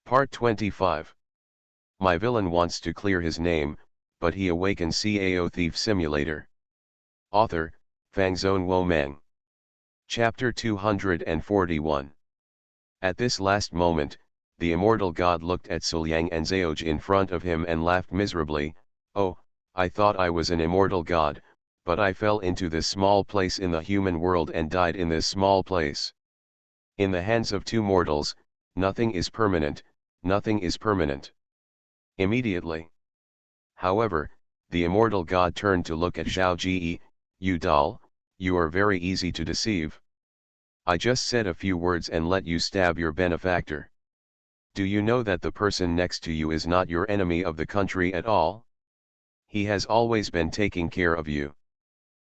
Part 25. My villain wants to clear his name, but he awakens Cao Thief Simulator. Author, Fangzone Womeng. Chapter 241. At this last moment, the immortal god looked at Suliang and Zheoj in front of him and laughed miserably. Oh, I thought I was an immortal god, but I fell into this small place in the human world and died in this small place. In the hands of two mortals, nothing is permanent, nothing is permanent. Immediately. However, the immortal god turned to look at Zhao Ji. You doll, you are very easy to deceive. I just said a few words and let you stab your benefactor. Do you know that the person next to you is not your enemy of the country at all? He has always been taking care of you.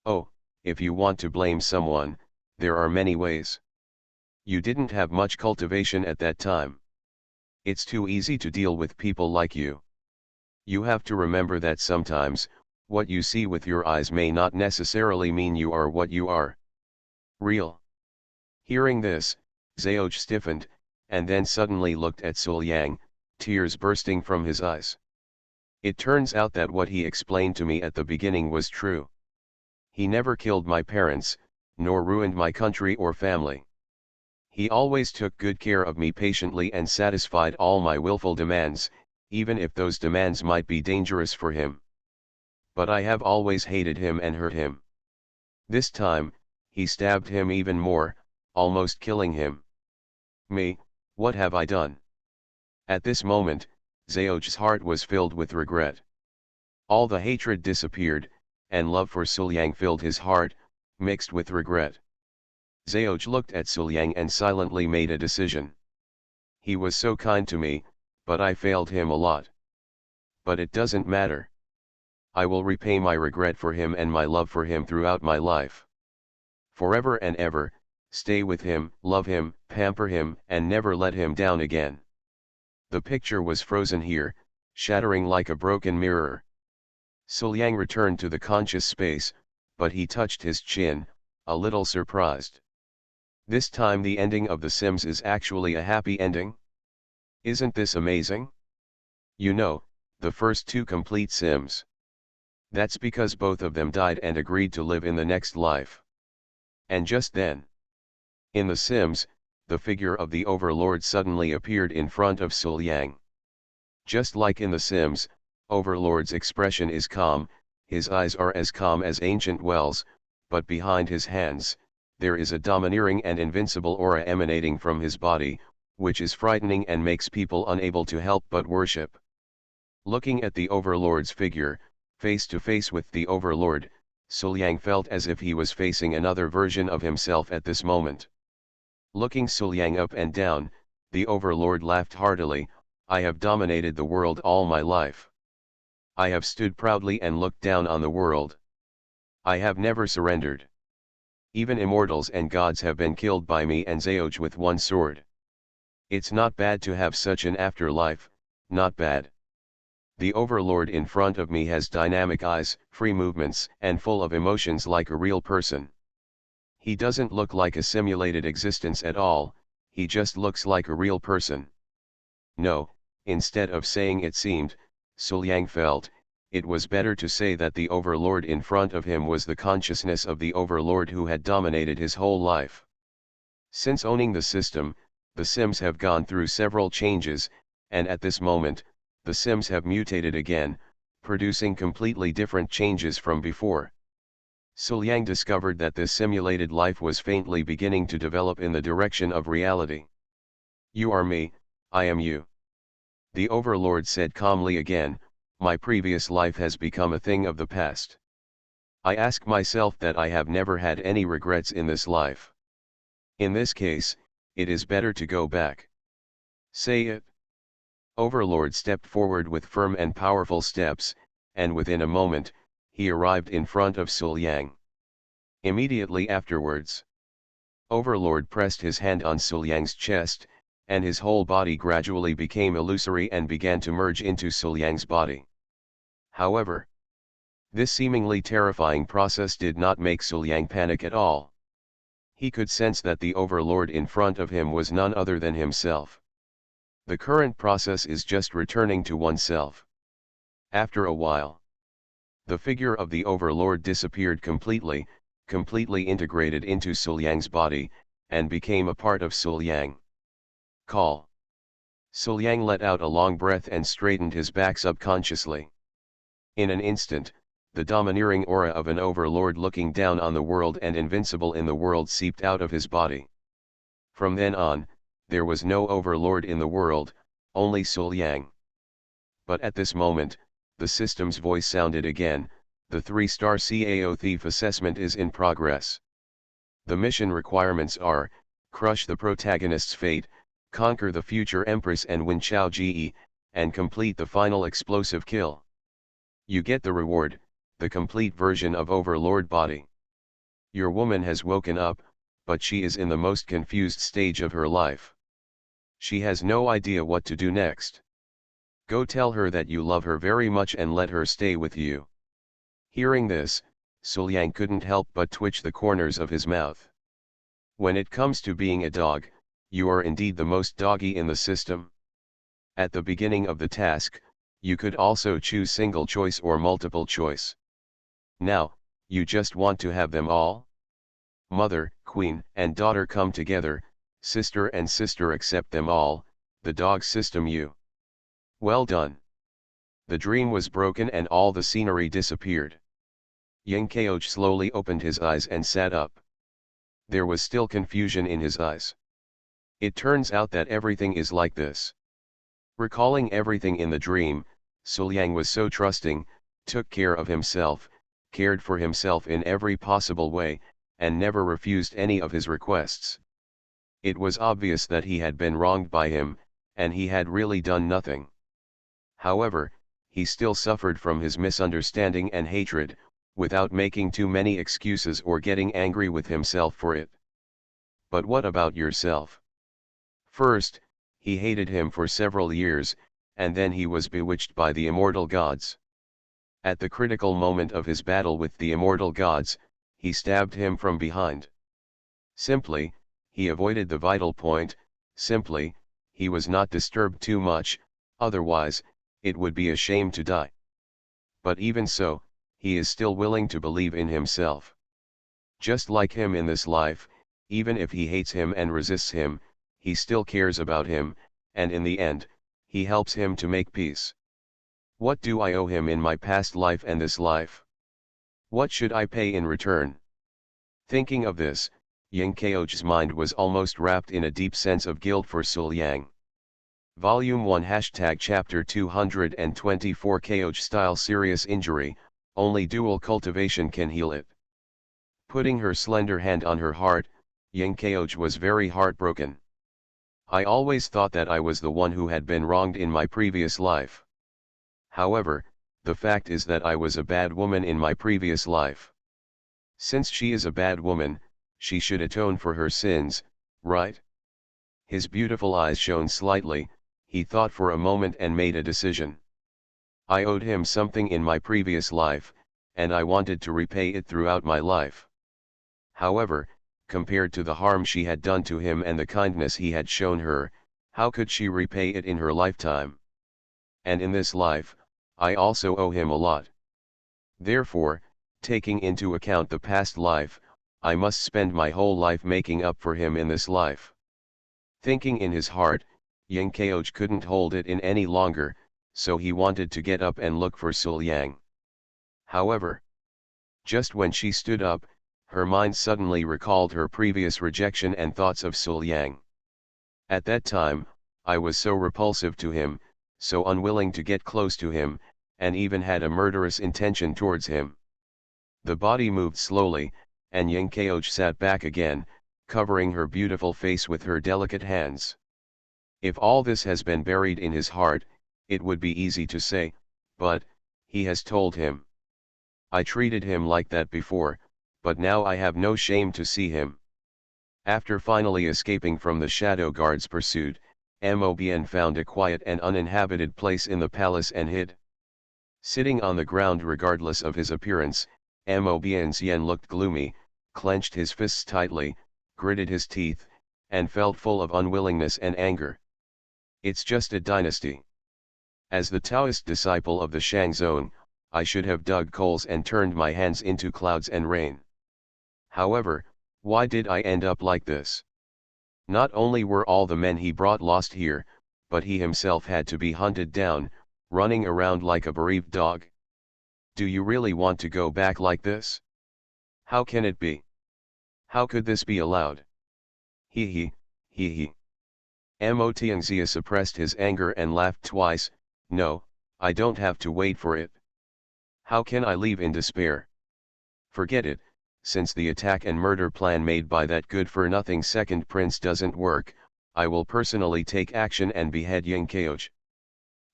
Oh, if you want to blame someone, there are many ways. You didn't have much cultivation at that time. It's too easy to deal with people like you. You have to remember that sometimes, what you see with your eyes may not necessarily mean you are what you are. Real. Hearing this, Zheoj stiffened, and then suddenly looked at Suliang, tears bursting from his eyes. It turns out that what he explained to me at the beginning was true. He never killed my parents, nor ruined my country or family. He always took good care of me patiently and satisfied all my willful demands, even if those demands might be dangerous for him. But I have always hated him and hurt him. This time, he stabbed him even more, almost killing him. Me, what have I done? At this moment, Zheoj's heart was filled with regret. All the hatred disappeared, and love for Suliang filled his heart, mixed with regret. Zheoj looked at Suliang and silently made a decision. He was so kind to me, but I failed him a lot. But it doesn't matter. I will repay my regret for him and my love for him throughout my life. Forever and ever, stay with him, love him, pamper him, and never let him down again. The picture was frozen here, shattering like a broken mirror. Suliang returned to the conscious space, but he touched his chin, a little surprised. This time the ending of The Sims is actually a happy ending? Isn't this amazing? You know, the first two complete Sims. That's because both of them died and agreed to live in the next life. And just then, in The Sims, the figure of the Overlord suddenly appeared in front of Suliang. Just like in The Sims, Overlord's expression is calm, his eyes are as calm as ancient wells, but behind his hands, there is a domineering and invincible aura emanating from his body, which is frightening and makes people unable to help but worship. Looking at the Overlord's figure, face to face with the Overlord, Suliang felt as if he was facing another version of himself at this moment. Looking Suliang up and down, the Overlord laughed heartily. I have dominated the world all my life. I have stood proudly and looked down on the world. I have never surrendered. Even immortals and gods have been killed by me and Zheoj with one sword. It's not bad to have such an afterlife, not bad. The Overlord in front of me has dynamic eyes, free movements, and full of emotions like a real person. He doesn't look like a simulated existence at all, he just looks like a real person. No, instead of saying it seemed, Suliang felt, it was better to say that the Overlord in front of him was the consciousness of the Overlord who had dominated his whole life. Since owning the system, the Sims have gone through several changes, and at this moment, the Sims have mutated again, producing completely different changes from before. Suliang discovered that this simulated life was faintly beginning to develop in the direction of reality. You are me, I am you. The Overlord said calmly again, my previous life has become a thing of the past. I ask myself that I have never had any regrets in this life. In this case, it is better to go back. Say it. Overlord stepped forward with firm and powerful steps, and within a moment, he arrived in front of Suliang. Immediately afterwards, Overlord pressed his hand on Suliang's chest, and his whole body gradually became illusory and began to merge into Suliang's body. However, this seemingly terrifying process did not make Suliang panic at all. He could sense that the Overlord in front of him was none other than himself. The current process is just returning to oneself. After a while, the figure of the overlord disappeared completely integrated into Suliang's body, and became a part of Suliang. Call. Suliang let out a long breath and straightened his back subconsciously. In an instant, the domineering aura of an overlord looking down on the world and invincible in the world seeped out of his body. From then on, there was no overlord in the world, only Suliang. But at this moment, the system's voice sounded again. The 3-star Cao Thief assessment is in progress. The mission requirements are: crush the protagonist's fate, conquer the future Empress and win Cao Ji, and complete the final explosive kill. You get the reward, the complete version of Overlord body. Your woman has woken up, but she is in the most confused stage of her life. She has no idea what to do next. Go tell her that you love her very much and let her stay with you. Hearing this, Suliang couldn't help but twitch the corners of his mouth. When it comes to being a dog, you are indeed the most doggy in the system. At the beginning of the task, you could also choose single choice or multiple choice. Now, you just want to have them all? Mother, queen, and daughter come together, sister and sister accept them all, the dog system you. Well done. The dream was broken and all the scenery disappeared. Yang Kaoj slowly opened his eyes and sat up. There was still confusion in his eyes. It turns out that everything is like this. Recalling everything in the dream, Suliang was so trusting, took care of himself, cared for himself in every possible way, and never refused any of his requests. It was obvious that he had been wronged by him, and he had really done nothing. However, he still suffered from his misunderstanding and hatred, without making too many excuses or getting angry with himself for it. But what about yourself? First, he hated him for several years, and then he was bewitched by the immortal gods. At the critical moment of his battle with the immortal gods, he stabbed him from behind. Simply, he avoided the vital point. Simply, he was not disturbed too much, otherwise, it would be a shame to die. But even so, he is still willing to believe in himself. Just like him in this life, even if he hates him and resists him, he still cares about him, and in the end, he helps him to make peace. What do I owe him in my past life and this life? What should I pay in return? Thinking of this, Yang Kaoj's mind was almost wrapped in a deep sense of guilt for Suliang. Volume 1 Chapter 224 Kaoj style serious injury, only dual cultivation can heal it. Putting her slender hand on her heart, Yang Kaoj was very heartbroken. I always thought that I was the one who had been wronged in my previous life. However, the fact is that I was a bad woman in my previous life. Since she is a bad woman, she should atone for her sins, right? His beautiful eyes shone slightly. He thought for a moment and made a decision. I owed him something in my previous life, and I wanted to repay it throughout my life. However, compared to the harm she had done to him and the kindness he had shown her, how could she repay it in her lifetime? And in this life, I also owe him a lot. Therefore, taking into account the past life, I must spend my whole life making up for him in this life. Thinking in his heart, Yang Kaoj couldn't hold it in any longer, so he wanted to get up and look for Suliang. However, just when she stood up, her mind suddenly recalled her previous rejection and thoughts of Suliang. At that time, I was so repulsive to him, so unwilling to get close to him, and even had a murderous intention towards him. The body moved slowly, and Yang Kaoj sat back again, covering her beautiful face with her delicate hands. If all this has been buried in his heart, it would be easy to say, but, he has told him. I treated him like that before, but now I have no shame to see him. After finally escaping from the Shadow Guard's pursuit, Mobn found a quiet and uninhabited place in the palace and hid. Sitting on the ground regardless of his appearance, Mobn's Yen looked gloomy, clenched his fists tightly, gritted his teeth, and felt full of unwillingness and anger. It's just a dynasty. As the Taoist disciple of the Shang Zone, I should have dug coals and turned my hands into clouds and rain. However, why did I end up like this? Not only were all the men he brought lost here, but he himself had to be hunted down, running around like a bereaved dog. Do you really want to go back like this? How can it be? How could this be allowed? He. Mo Tianxia suppressed his anger and laughed twice. No, I don't have to wait for it. How can I leave in despair? Forget it, since the attack and murder plan made by that good-for-nothing second prince doesn't work, I will personally take action and behead Ying Keoj.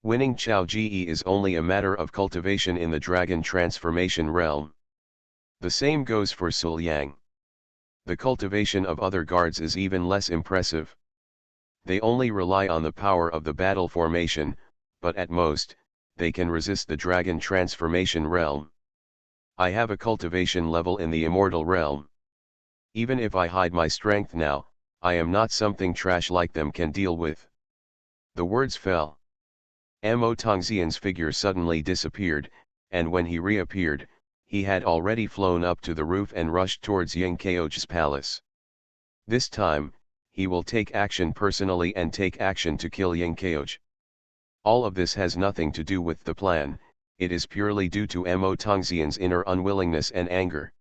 Winning Cao Ji is only a matter of cultivation in the dragon transformation realm. The same goes for Sul Yang. The cultivation of other guards is even less impressive. They only rely on the power of the battle formation, but at most, they can resist the dragon transformation realm. I have a cultivation level in the immortal realm. Even if I hide my strength now, I am not something trash like them can deal with. The words fell. Mo Tongxian's figure suddenly disappeared, and when he reappeared, he had already flown up to the roof and rushed towards Ying Keoj's palace. This time, he will take action personally and take action to kill Ying Keoj. All of this has nothing to do with the plan, it is purely due to Mo Tongxian's inner unwillingness and anger.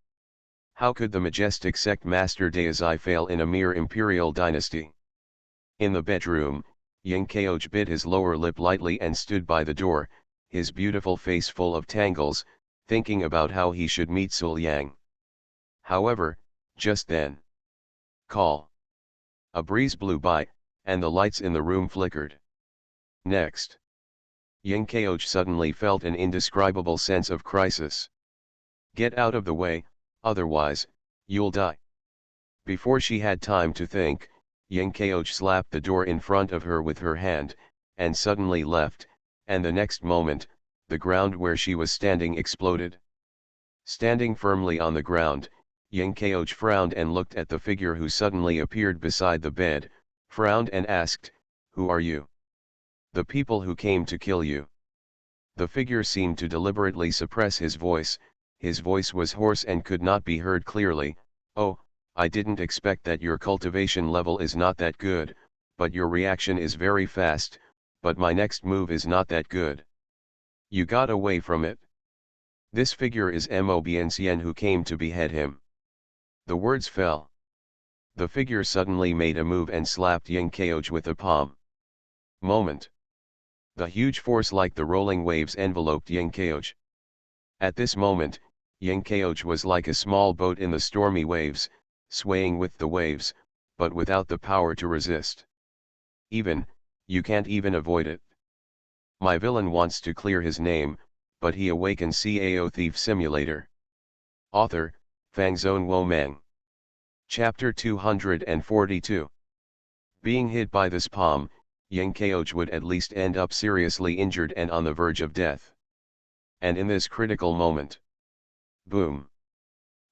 How could the majestic sect master Daizai fail in a mere imperial dynasty? In the bedroom, Ying Keoj bit his lower lip lightly and stood by the door, his beautiful face full of tangles, thinking about how he should meet Sul Yang. However, just then, call. A breeze blew by, and the lights in the room flickered. Next, Ying Keoj suddenly felt an indescribable sense of crisis. Get out of the way, otherwise, you'll die. Before she had time to think, Ying Keoj slapped the door in front of her with her hand, and suddenly left, and the next moment, the ground where she was standing exploded. Standing firmly on the ground, Ying Keoj frowned and looked at the figure who suddenly appeared beside the bed, frowned and asked, "Who are you?" "The people who came to kill you." The figure seemed to deliberately suppress his voice was hoarse and could not be heard clearly. "Oh, I didn't expect that. Your cultivation level is not that good, but your reaction is very fast, but my next move is not that good. You got away from it. This figure is Mo Bianxian who came to behead him." The words fell. The figure suddenly made a move and slapped Ying Keoj with a palm. Moment. The huge force like the rolling waves enveloped Ying Keoj. At this moment, Ying Keoj was like a small boat in the stormy waves, swaying with the waves, but without the power to resist. You can't even avoid it. My villain wants to clear his name, but he awakens Cao Thief Simulator. Author, Fangzone Wo Meng. Chapter 242. Being hit by this palm, Ying Keoj would at least end up seriously injured and on the verge of death. And in this critical moment, boom!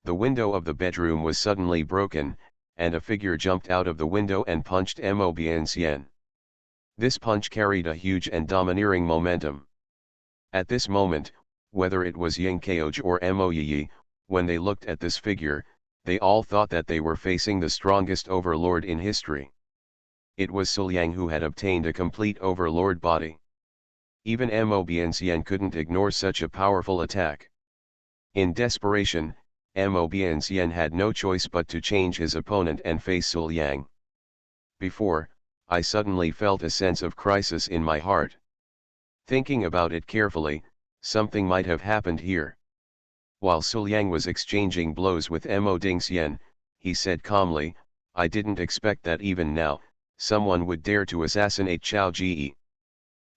The window of the bedroom was suddenly broken, and a figure jumped out of the window and punched Mo Bianxian. This punch carried a huge and domineering momentum. At this moment, whether it was Ying Keoj or Mo Yi, when they looked at this figure, they all thought that they were facing the strongest overlord in history. It was Sul Yang who had obtained a complete overlord body. Even Mo Bianxian couldn't ignore such a powerful attack. In desperation, Mo Bianxian had no choice but to change his opponent and face Sul Yang. Before, I suddenly felt a sense of crisis in my heart. Thinking about it carefully, something might have happened here. While Sul Yang was exchanging blows with Mo Dingxian, he said calmly, "I didn't expect that even now, someone would dare to assassinate Cao Ji.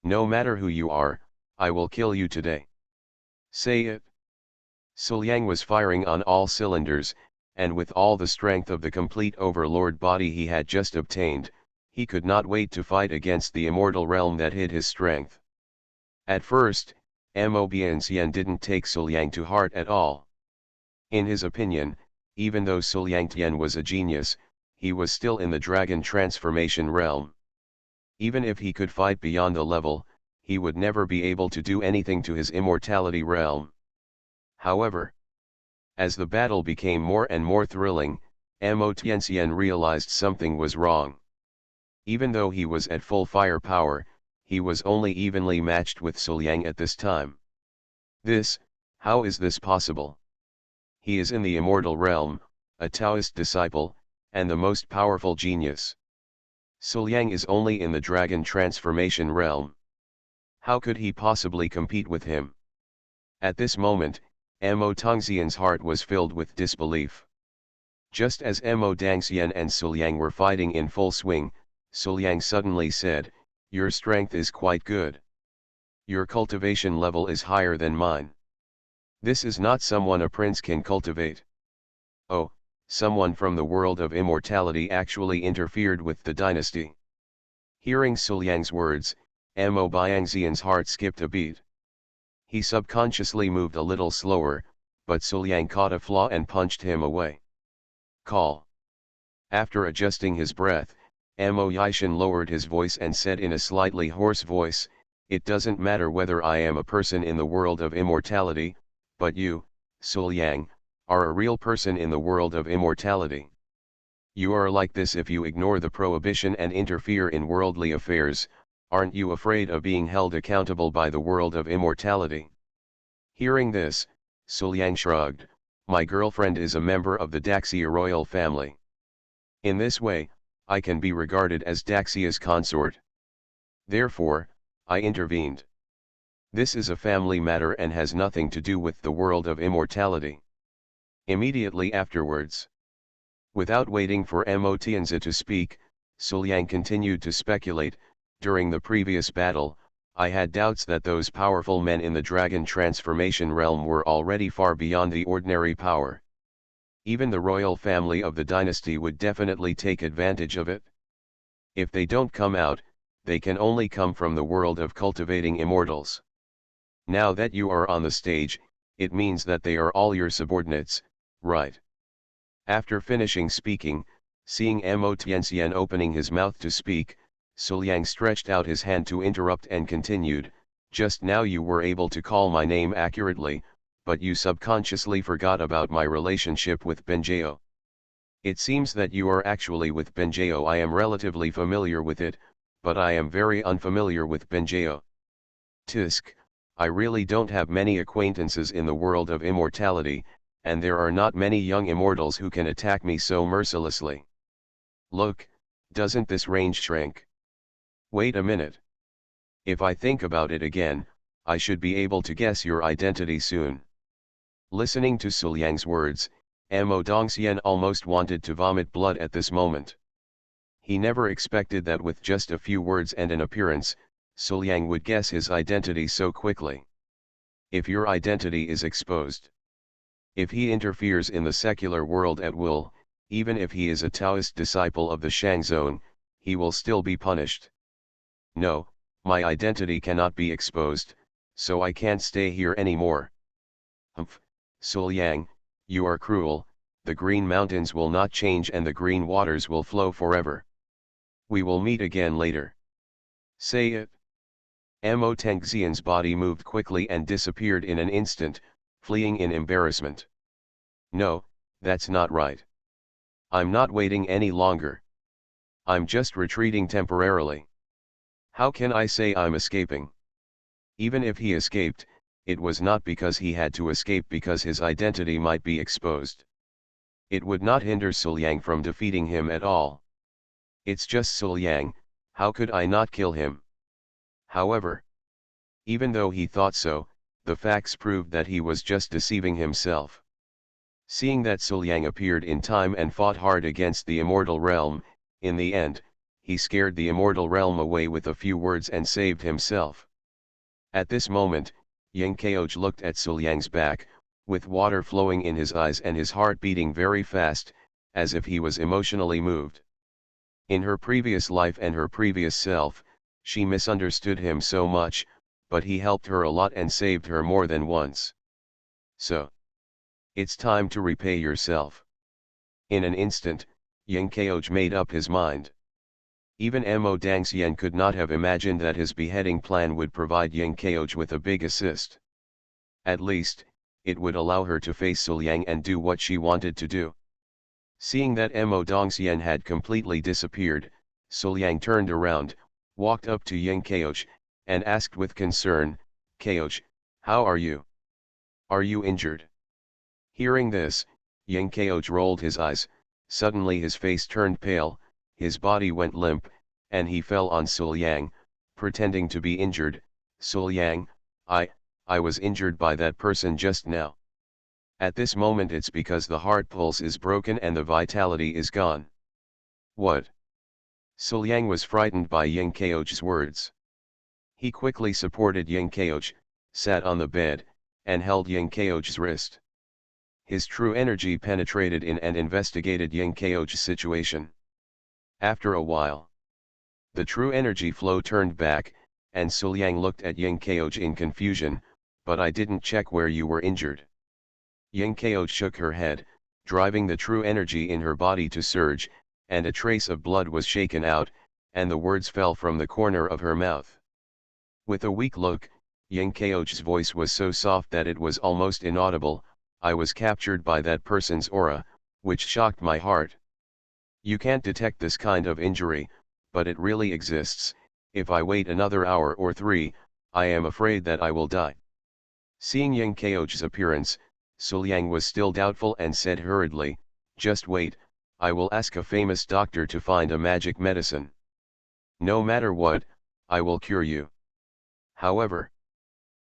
No matter who you are, I will kill you today. Say it." Sul Yang was firing on all cylinders, and with all the strength of the complete overlord body he had just obtained, he could not wait to fight against the immortal realm that hid his strength. At first, Mo Bianxian didn't take Sul Yang to heart at all. In his opinion, even though Sul Yang Tian was a genius, he was still in the dragon transformation realm. Even if he could fight beyond the level, he would never be able to do anything to his immortality realm. However, as the battle became more and more thrilling, Mo Tianxian realized something was wrong. Even though he was at full firepower, he was only evenly matched with Suliang at this time. How is this possible? He is in the immortal realm, a Taoist disciple, and the most powerful genius. Suliang is only in the dragon transformation realm. How could he possibly compete with him? At this moment, Mo Tongxian's heart was filled with disbelief. Just as Mo Dangxian and Suliang were fighting in full swing, Suliang suddenly said, "Your strength is quite good. Your cultivation level is higher than mine. This is not someone a prince can cultivate." Oh, someone from the world of immortality actually interfered with the dynasty. Hearing Suliang's words, Mo Biangxian's heart skipped a beat. He subconsciously moved a little slower, but Suliang caught a flaw and punched him away. Call. After adjusting his breath, Mo Yishan lowered his voice and said in a slightly hoarse voice, "It doesn't matter whether I am a person in the world of immortality, but you, Suliang, are a real person in the world of immortality. You are like this if you ignore the prohibition and interfere in worldly affairs. Aren't you afraid of being held accountable by the world of immortality?" Hearing this, Suliang shrugged, "My girlfriend is a member of the Daxia royal family. In this way, I can be regarded as Daxia's consort. Therefore, I intervened. This is a family matter and has nothing to do with the world of immortality." Immediately afterwards, without waiting for Mo Tianzi to speak, Suliang continued to speculate, "During the previous battle, I had doubts that those powerful men in the dragon transformation realm were already far beyond the ordinary power. Even the royal family of the dynasty would definitely take advantage of it. If they don't come out, they can only come from the world of cultivating immortals. Now that you are on the stage, it means that they are all your subordinates, right?" After finishing speaking, seeing Mo Tianxian opening his mouth to speak, Suliang stretched out his hand to interrupt and continued, "Just now you were able to call my name accurately, but you subconsciously forgot about my relationship with Benjeo. It seems that you are actually with Benjeo. I am relatively familiar with it, but I am very unfamiliar with Benjeo. Tisk, I really don't have many acquaintances in the world of immortality, and there are not many young immortals who can attack me so mercilessly. Look, doesn't this range shrink? Wait a minute. If I think about it again, I should be able to guess your identity soon." Listening to Suliang's words, Mo Dongxian almost wanted to vomit blood at this moment. He never expected that with just a few words and an appearance, Suliang would guess his identity so quickly. If your identity is exposed, if he interferes in the secular world at will, even if he is a Taoist disciple of the Shang Zone, he will still be punished. No, my identity cannot be exposed, so I can't stay here anymore. Humph, Suliang, you are cruel. The green mountains will not change and the green waters will flow forever. We will meet again later. Say it. Mo Tengxian's body moved quickly and disappeared in an instant, fleeing in embarrassment. "No, that's not right. I'm not waiting any longer. I'm just retreating temporarily. How can I say I'm escaping? Even if he escaped, it was not because he had to escape because his identity might be exposed. It would not hinder Suliang from defeating him at all. It's just Suliang, how could I not kill him?" However, even though he thought so, the facts proved that he was just deceiving himself. Seeing that Suliang appeared in time and fought hard against the immortal realm, in the end, he scared the immortal realm away with a few words and saved himself. At this moment, Yang Kaoj looked at Suliang's back, with water flowing in his eyes and his heart beating very fast, as if he was emotionally moved. In her previous life and her previous self, she misunderstood him so much, but he helped her a lot and saved her more than once. So, it's time to repay yourself. In an instant, Yang Kaoj made up his mind. Even Mo Dangxian could not have imagined that his beheading plan would provide Yang Keoj with a big assist. At least, it would allow her to face Suliang and do what she wanted to do. Seeing that Mo Dongxian had completely disappeared, Suliang turned around, walked up to Yang Keoj, and asked with concern, "Keoj, how are you? Are you injured?" Hearing this, Yang Keoj rolled his eyes, suddenly his face turned pale, his body went limp, and he fell on Suliang, pretending to be injured. "Suliang, I was injured by that person just now. At this moment it's because the heart pulse is broken and the vitality is gone." "What?" Suliang was frightened by Yang Keoj's words. He quickly supported Yang Keoj, sat on the bed, and held Yang Keoj's wrist. His true energy penetrated in and investigated Yang Keoj's situation. After a while, the true energy flow turned back, and Suliang looked at Yang Keoj in confusion, "But I didn't check where you were injured." Yang Keoj shook her head, driving the true energy in her body to surge, and a trace of blood was shaken out, and the words fell from the corner of her mouth. With a weak look, Yang Keoj's voice was so soft that it was almost inaudible. "I was captured by that person's aura, which shocked my heart. You can't detect this kind of injury, but it really exists. If I wait another hour or 3, I am afraid that I will die." Seeing Yang Keoj's appearance, Suliang was still doubtful and said hurriedly, "Just wait, I will ask a famous doctor to find a magic medicine. No matter what, I will cure you." However,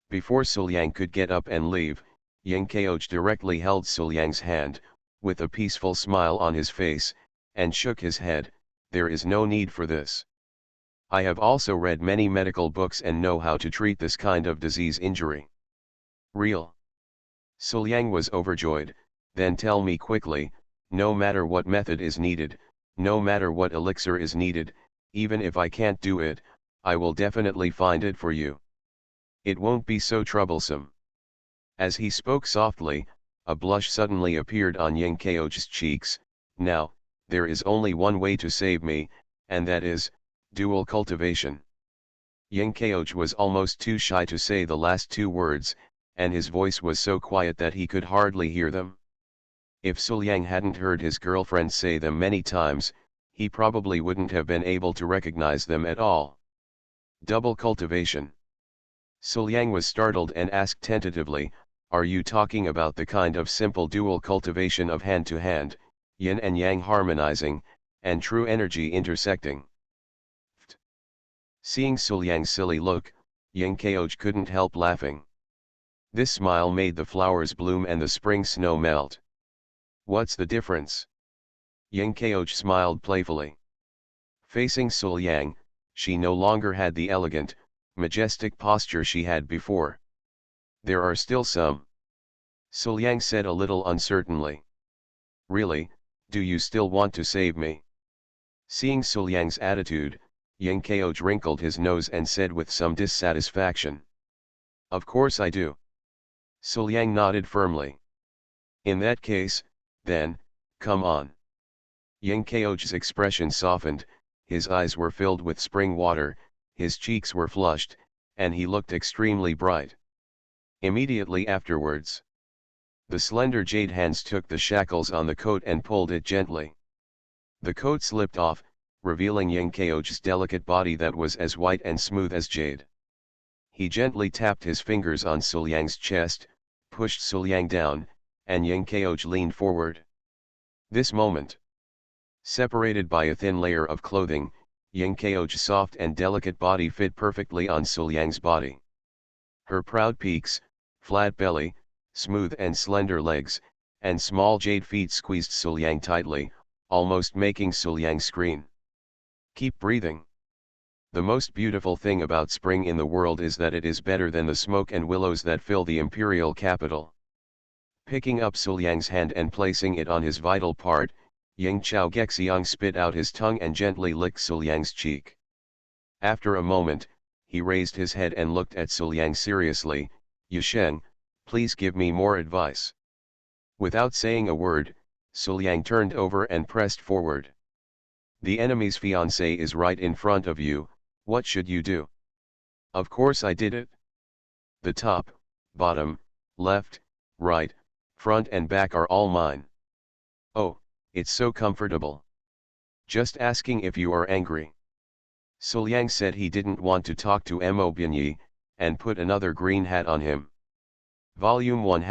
before Suliang could get up and leave, Yang Keoj directly held Suliang's hand, with a peaceful smile on his face, and shook his head. "There is no need for this. I have also read many medical books and know how to treat this kind of disease injury." "Real?" Suliang was overjoyed. "Then tell me quickly, no matter what method is needed, no matter what elixir is needed, even if I can't do it, I will definitely find it for you. It won't be so troublesome." As he spoke softly, a blush suddenly appeared on Yang Keoj's cheeks. "Now, there is only one way to save me, and that is, dual cultivation." Yang Keoj was almost too shy to say the last 2 words, and his voice was so quiet that he could hardly hear them. If Suliang hadn't heard his girlfriend say them many times, he probably wouldn't have been able to recognize them at all. Double cultivation. Suliang was startled and asked tentatively, "Are you talking about the kind of simple dual cultivation of hand to hand, yin and yang harmonizing, and true energy intersecting?" Seeing Suliang's silly look, Yang Keoj couldn't help laughing. This smile made the flowers bloom and the spring snow melt. "What's the difference?" Yang Keoj smiled playfully. Facing Suliang, she no longer had the elegant, majestic posture she had before. "There are still some," Suliang said a little uncertainly. "Really, do you still want to save me?" Seeing Suliang's attitude, Yang Keoj wrinkled his nose and said with some dissatisfaction, "Of course I do." Suliang nodded firmly. "In that case, then, come on." Yang Keoj's expression softened, his eyes were filled with spring water, his cheeks were flushed, and he looked extremely bright. Immediately afterwards, the slender jade hands took the shackles on the coat and pulled it gently. The coat slipped off, revealing Yang Keoj's delicate body that was as white and smooth as jade. He gently tapped his fingers on Suliang's chest, pushed Suliang down, and Yang Keoj leaned forward. This moment, separated by a thin layer of clothing, Yang Keoj's soft and delicate body fit perfectly on Suliang's body. Her proud peaks, flat belly, smooth and slender legs, and small jade feet squeezed Suliang tightly, almost making Suliang scream. "Keep breathing. The most beautiful thing about spring in the world is that it is better than the smoke and willows that fill the imperial capital." Picking up Suliang's hand and placing it on his vital part, Yang Chao Gexiang spit out his tongue and gently licked Suliang's cheek. After a moment, he raised his head and looked at Suliang seriously. "Yisheng, please give me more advice." Without saying a word, Suliang turned over and pressed forward. The enemy's fiancé is right in front of you, what should you do? Of course I did it. The top, bottom, left, right, front and back are all mine. Oh, it's so comfortable. Just asking if you are angry. Suliang said he didn't want to talk to Mo Binyi, and put another green hat on him. Volume 1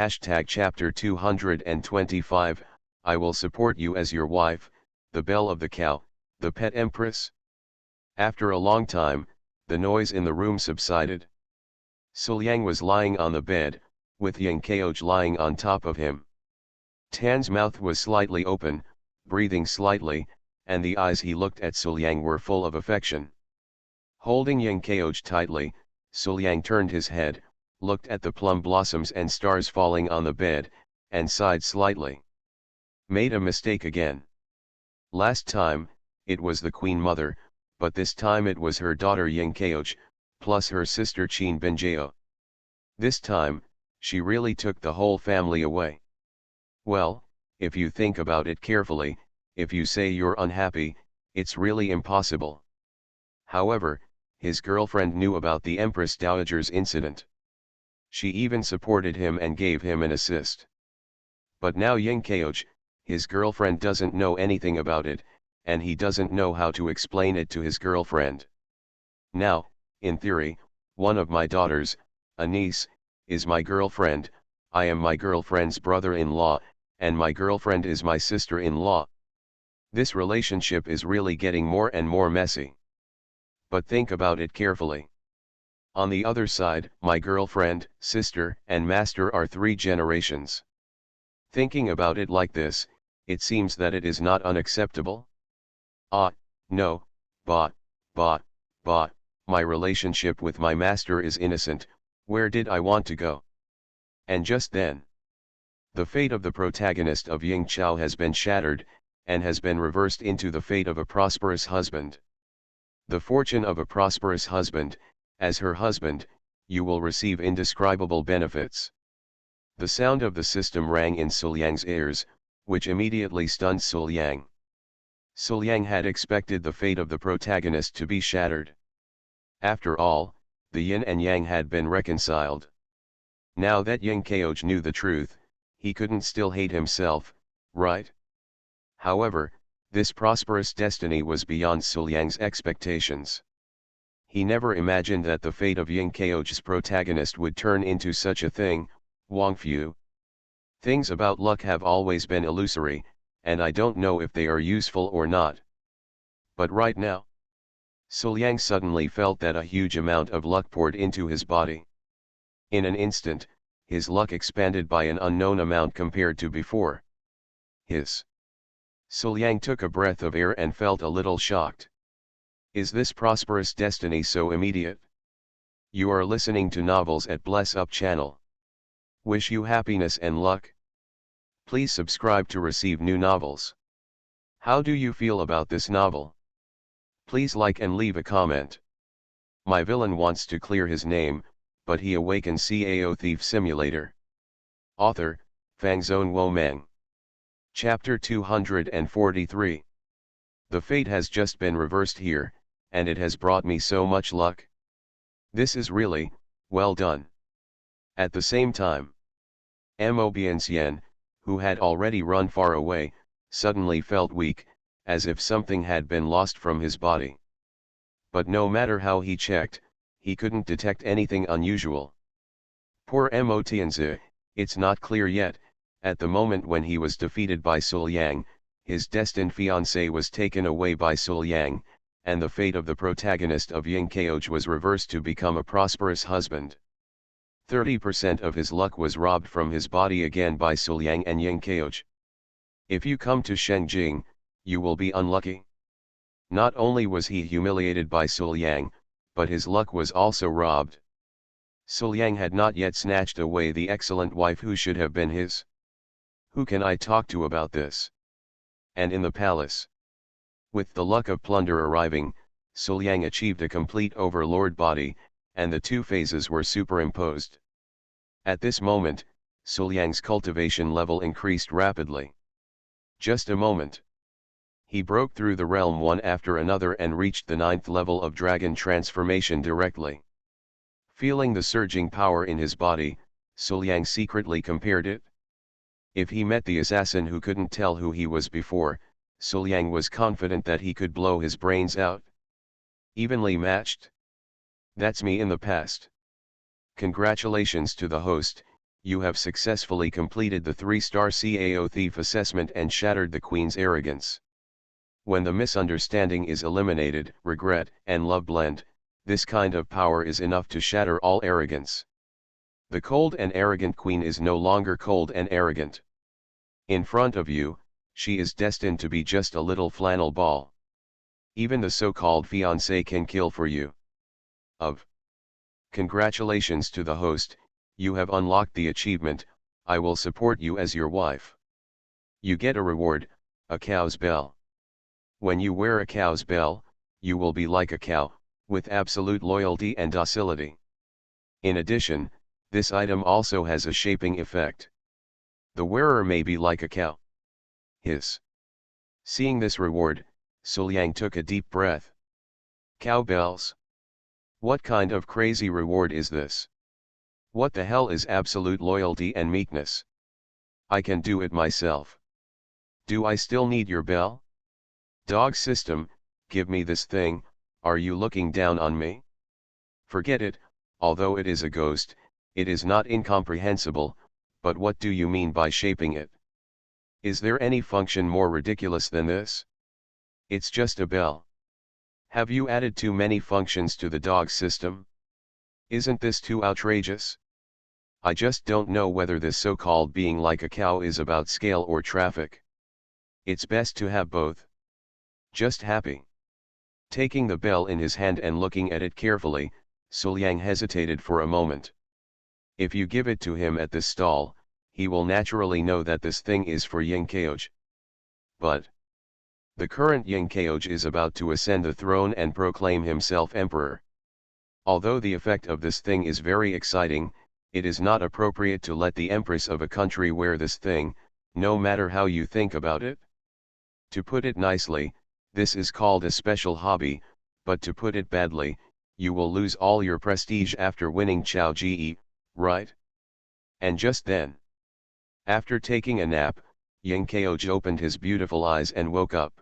Chapter 225, I will support you as your wife, the belle of the cow, the pet empress. After a long time, the noise in the room subsided. Suliang was lying on the bed, with Yang Kaoj lying on top of him. Tan's mouth was slightly open, breathing slightly, and the eyes he looked at Suliang were full of affection. Holding Yang Kaoj tightly, Suliang turned his head, looked at the plum blossoms and stars falling on the bed, and sighed slightly. Made a mistake again. Last time, it was the Queen Mother, but this time it was her daughter Yang Kaoj, plus her sister Chin Benjeo. This time, she really took the whole family away. Well, if you think about it carefully, if you say you're unhappy, it's really impossible. However, his girlfriend knew about the Empress Dowager's incident. She even supported him and gave him an assist. But now Yang Kaoj, his girlfriend doesn't know anything about it, and he doesn't know how to explain it to his girlfriend. Now, in theory, one of my daughters, a niece, is my girlfriend, I am my girlfriend's brother-in-law, and my girlfriend is my sister-in-law. This relationship is really getting more and more messy. But think about it carefully. On the other side, my girlfriend, sister, and master are 3 generations. Thinking about it like this, it seems that it is not unacceptable. No, but, my relationship with my master is innocent, where did I want to go? And just then, the fate of the protagonist of Ying Chao has been shattered, and has been reversed into the fate of a prosperous husband. The fortune of a prosperous husband, as her husband, you will receive indescribable benefits. The sound of the system rang in Suliang's ears, which immediately stunned Suliang. Suliang had expected the fate of the protagonist to be shattered. After all, the yin and yang had been reconciled. Now that Yang Kaoj knew the truth, he couldn't still hate himself, right? However, this prosperous destiny was beyond Suliang's expectations. He never imagined that the fate of Yang Kaoj's protagonist would turn into such a thing, Wang Fu. Things about luck have always been illusory, and I don't know if they are useful or not. But right now, Suliang suddenly felt that a huge amount of luck poured into his body. In an instant, his luck expanded by an unknown amount compared to before. Suliang took a breath of air and felt a little shocked. Is this prosperous destiny so immediate? You are listening to Novels at Bless Up channel. Wish you happiness and luck. Please subscribe to receive new novels. How do you feel about this novel? Please like and leave a comment. My villain wants to clear his name, but he awakens Cao Thief Simulator. Author, Fangzone Wo Meng. Chapter 243. The fate has just been reversed here, and it has brought me so much luck. This is really, well done. At the same time, Mo Bianxian, who had already run far away, suddenly felt weak, as if something had been lost from his body. But no matter how he checked, he couldn't detect anything unusual. Poor Mo Tianzi, it's not clear yet. At the moment when he was defeated by Suliang, his destined fiancée was taken away by Suliang, and the fate of the protagonist of Ying Kaoj was reversed to become a prosperous husband. 30% of his luck was robbed from his body again by Suliang and Ying Kaoj. If you come to Shengjing, you will be unlucky. Not only was he humiliated by Suliang, but his luck was also robbed. Suliang had not yet snatched away the excellent wife who should have been his. Who can I talk to about this? And in the palace, with the luck of plunder arriving, Suliang achieved a complete overlord body, and the 2 phases were superimposed. At this moment, Suliang's cultivation level increased rapidly. Just a moment. He broke through the realm one after another and reached the 9th level of dragon transformation directly. Feeling the surging power in his body, Suliang secretly compared it. If he met the assassin who couldn't tell who he was before, Suliang was confident that he could blow his brains out. Evenly matched? That's me in the past. Congratulations to the host, you have successfully completed the 3-star Cao Thief assessment and shattered the Queen's arrogance. When the misunderstanding is eliminated, regret and love blend, this kind of power is enough to shatter all arrogance. The cold and arrogant Queen is no longer cold and arrogant. In front of you, she is destined to be just a little flannel ball. Even the so-called fiancé can kill for you. Congratulations to the host, you have unlocked the achievement, I will support you as your wife. You get a reward, a cow's bell. When you wear a cow's bell, you will be like a cow, with absolute loyalty and docility. In addition, this item also has a shaping effect. The wearer may be like a cow. Seeing this reward, Suliang took a deep breath. Cowbells? What kind of crazy reward is this? What the hell is absolute loyalty and meekness? I can do it myself. Do I still need your bell? Dog system, give me this thing, are you looking down on me? Forget it, although it is a ghost, it is not incomprehensible, but what do you mean by shaping it? Is there any function more ridiculous than this? It's just a bell. Have you added too many functions to the dog system? Isn't this too outrageous? I just don't know whether this so-called being like a cow is about scale or traffic. It's best to have both. Just happy. Taking the bell in his hand and looking at it carefully, Suliang hesitated for a moment. If you give it to him at this stall, he will naturally know that this thing is for Yingqioj. But the current Yingqioj is about to ascend the throne and proclaim himself emperor. Although the effect of this thing is very exciting, it is not appropriate to let the empress of a country wear this thing, no matter how you think about it. To put it nicely, this is called a special hobby, but to put it badly, you will lose all your prestige after winning Cao Ji, right? And just then, after taking a nap, Yingqioj opened his beautiful eyes and woke up.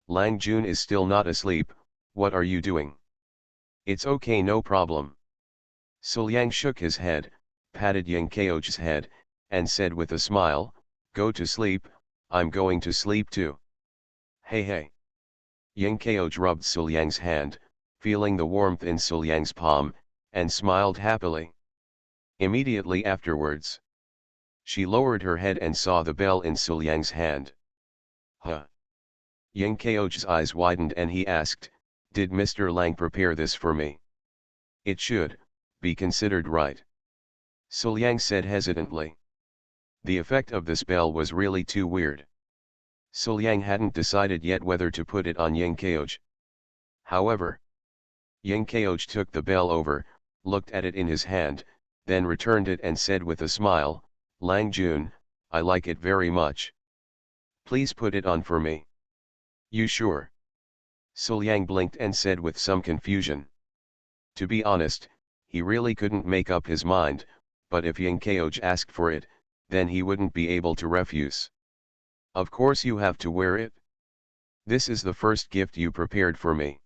Lang Jun is still not asleep, what are you doing? It's okay, no problem. Suliang shook his head, patted Yingqioj's head, and said with a smile, go to sleep, I'm going to sleep too. Hey. Yingqioj rubbed Suliang's hand, feeling the warmth in Suliang's palm, and smiled happily. Immediately afterwards, she lowered her head and saw the bell in Suliang's hand. Yingqioj's eyes widened and he asked, did Mr. Lang prepare this for me? It should be considered right. Suliang said hesitantly. The effect of this bell was really too weird. Suliang hadn't decided yet whether to put it on Yingqioj. However, Yingqioj took the bell over, looked at it in his hand, then returned it and said with a smile, Lang Jun, I like it very much. Please put it on for me. You sure? Suliang blinked and said with some confusion. To be honest, he really couldn't make up his mind, but if Yingqioj asked for it, then he wouldn't be able to refuse. Of course you have to wear it. This is the first gift you prepared for me.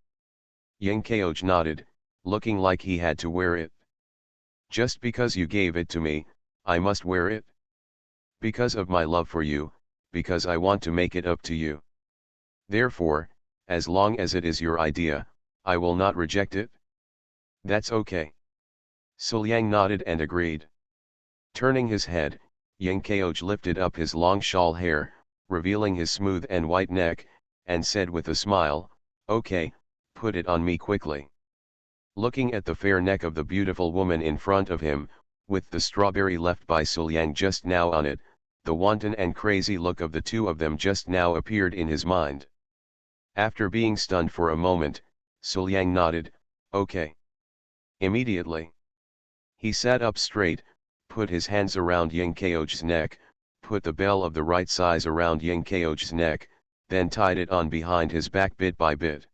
Yingqioj nodded, looking like he had to wear it. Just because you gave it to me, I must wear it? Because of my love for you, because I want to make it up to you. Therefore, as long as it is your idea, I will not reject it. That's okay. Suliang nodded and agreed. Turning his head, Yingqioj lifted up his long shawl hair, revealing his smooth and white neck, and said with a smile, okay, put it on me quickly. Looking at the fair neck of the beautiful woman in front of him, with the strawberry left by Suliang just now on it, the wanton and crazy look of the two of them just now appeared in his mind. After being stunned for a moment, Suliang nodded, okay. Immediately, he sat up straight, put his hands around Yingqioj's neck, put the bell of the right size around Yingqioj's neck, then tied it on behind his back bit by bit.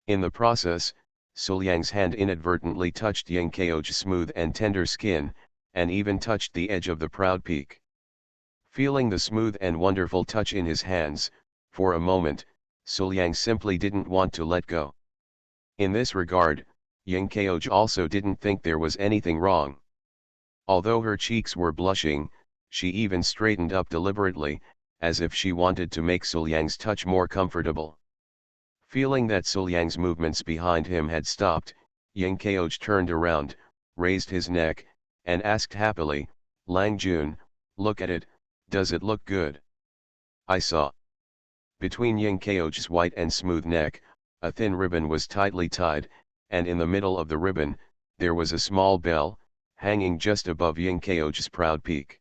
In the process, Suliang's hand inadvertently touched Yang Kao's smooth and tender skin, and even touched the edge of the proud peak. Feeling the smooth and wonderful touch in his hands, for a moment, Suliang simply didn't want to let go. In this regard, Yang Kao also didn't think there was anything wrong. Although her cheeks were blushing, she even straightened up deliberately, as if she wanted to make Suliang's touch more comfortable. Feeling that Suliang's movements behind him had stopped, Yang Kao turned around, raised his neck, and asked happily, "Lang Jun, look at it, does it look good?" I saw. Between Yang Kao's white and smooth neck, a thin ribbon was tightly tied, and in the middle of the ribbon, there was a small bell, hanging just above Yang Kao's proud peak.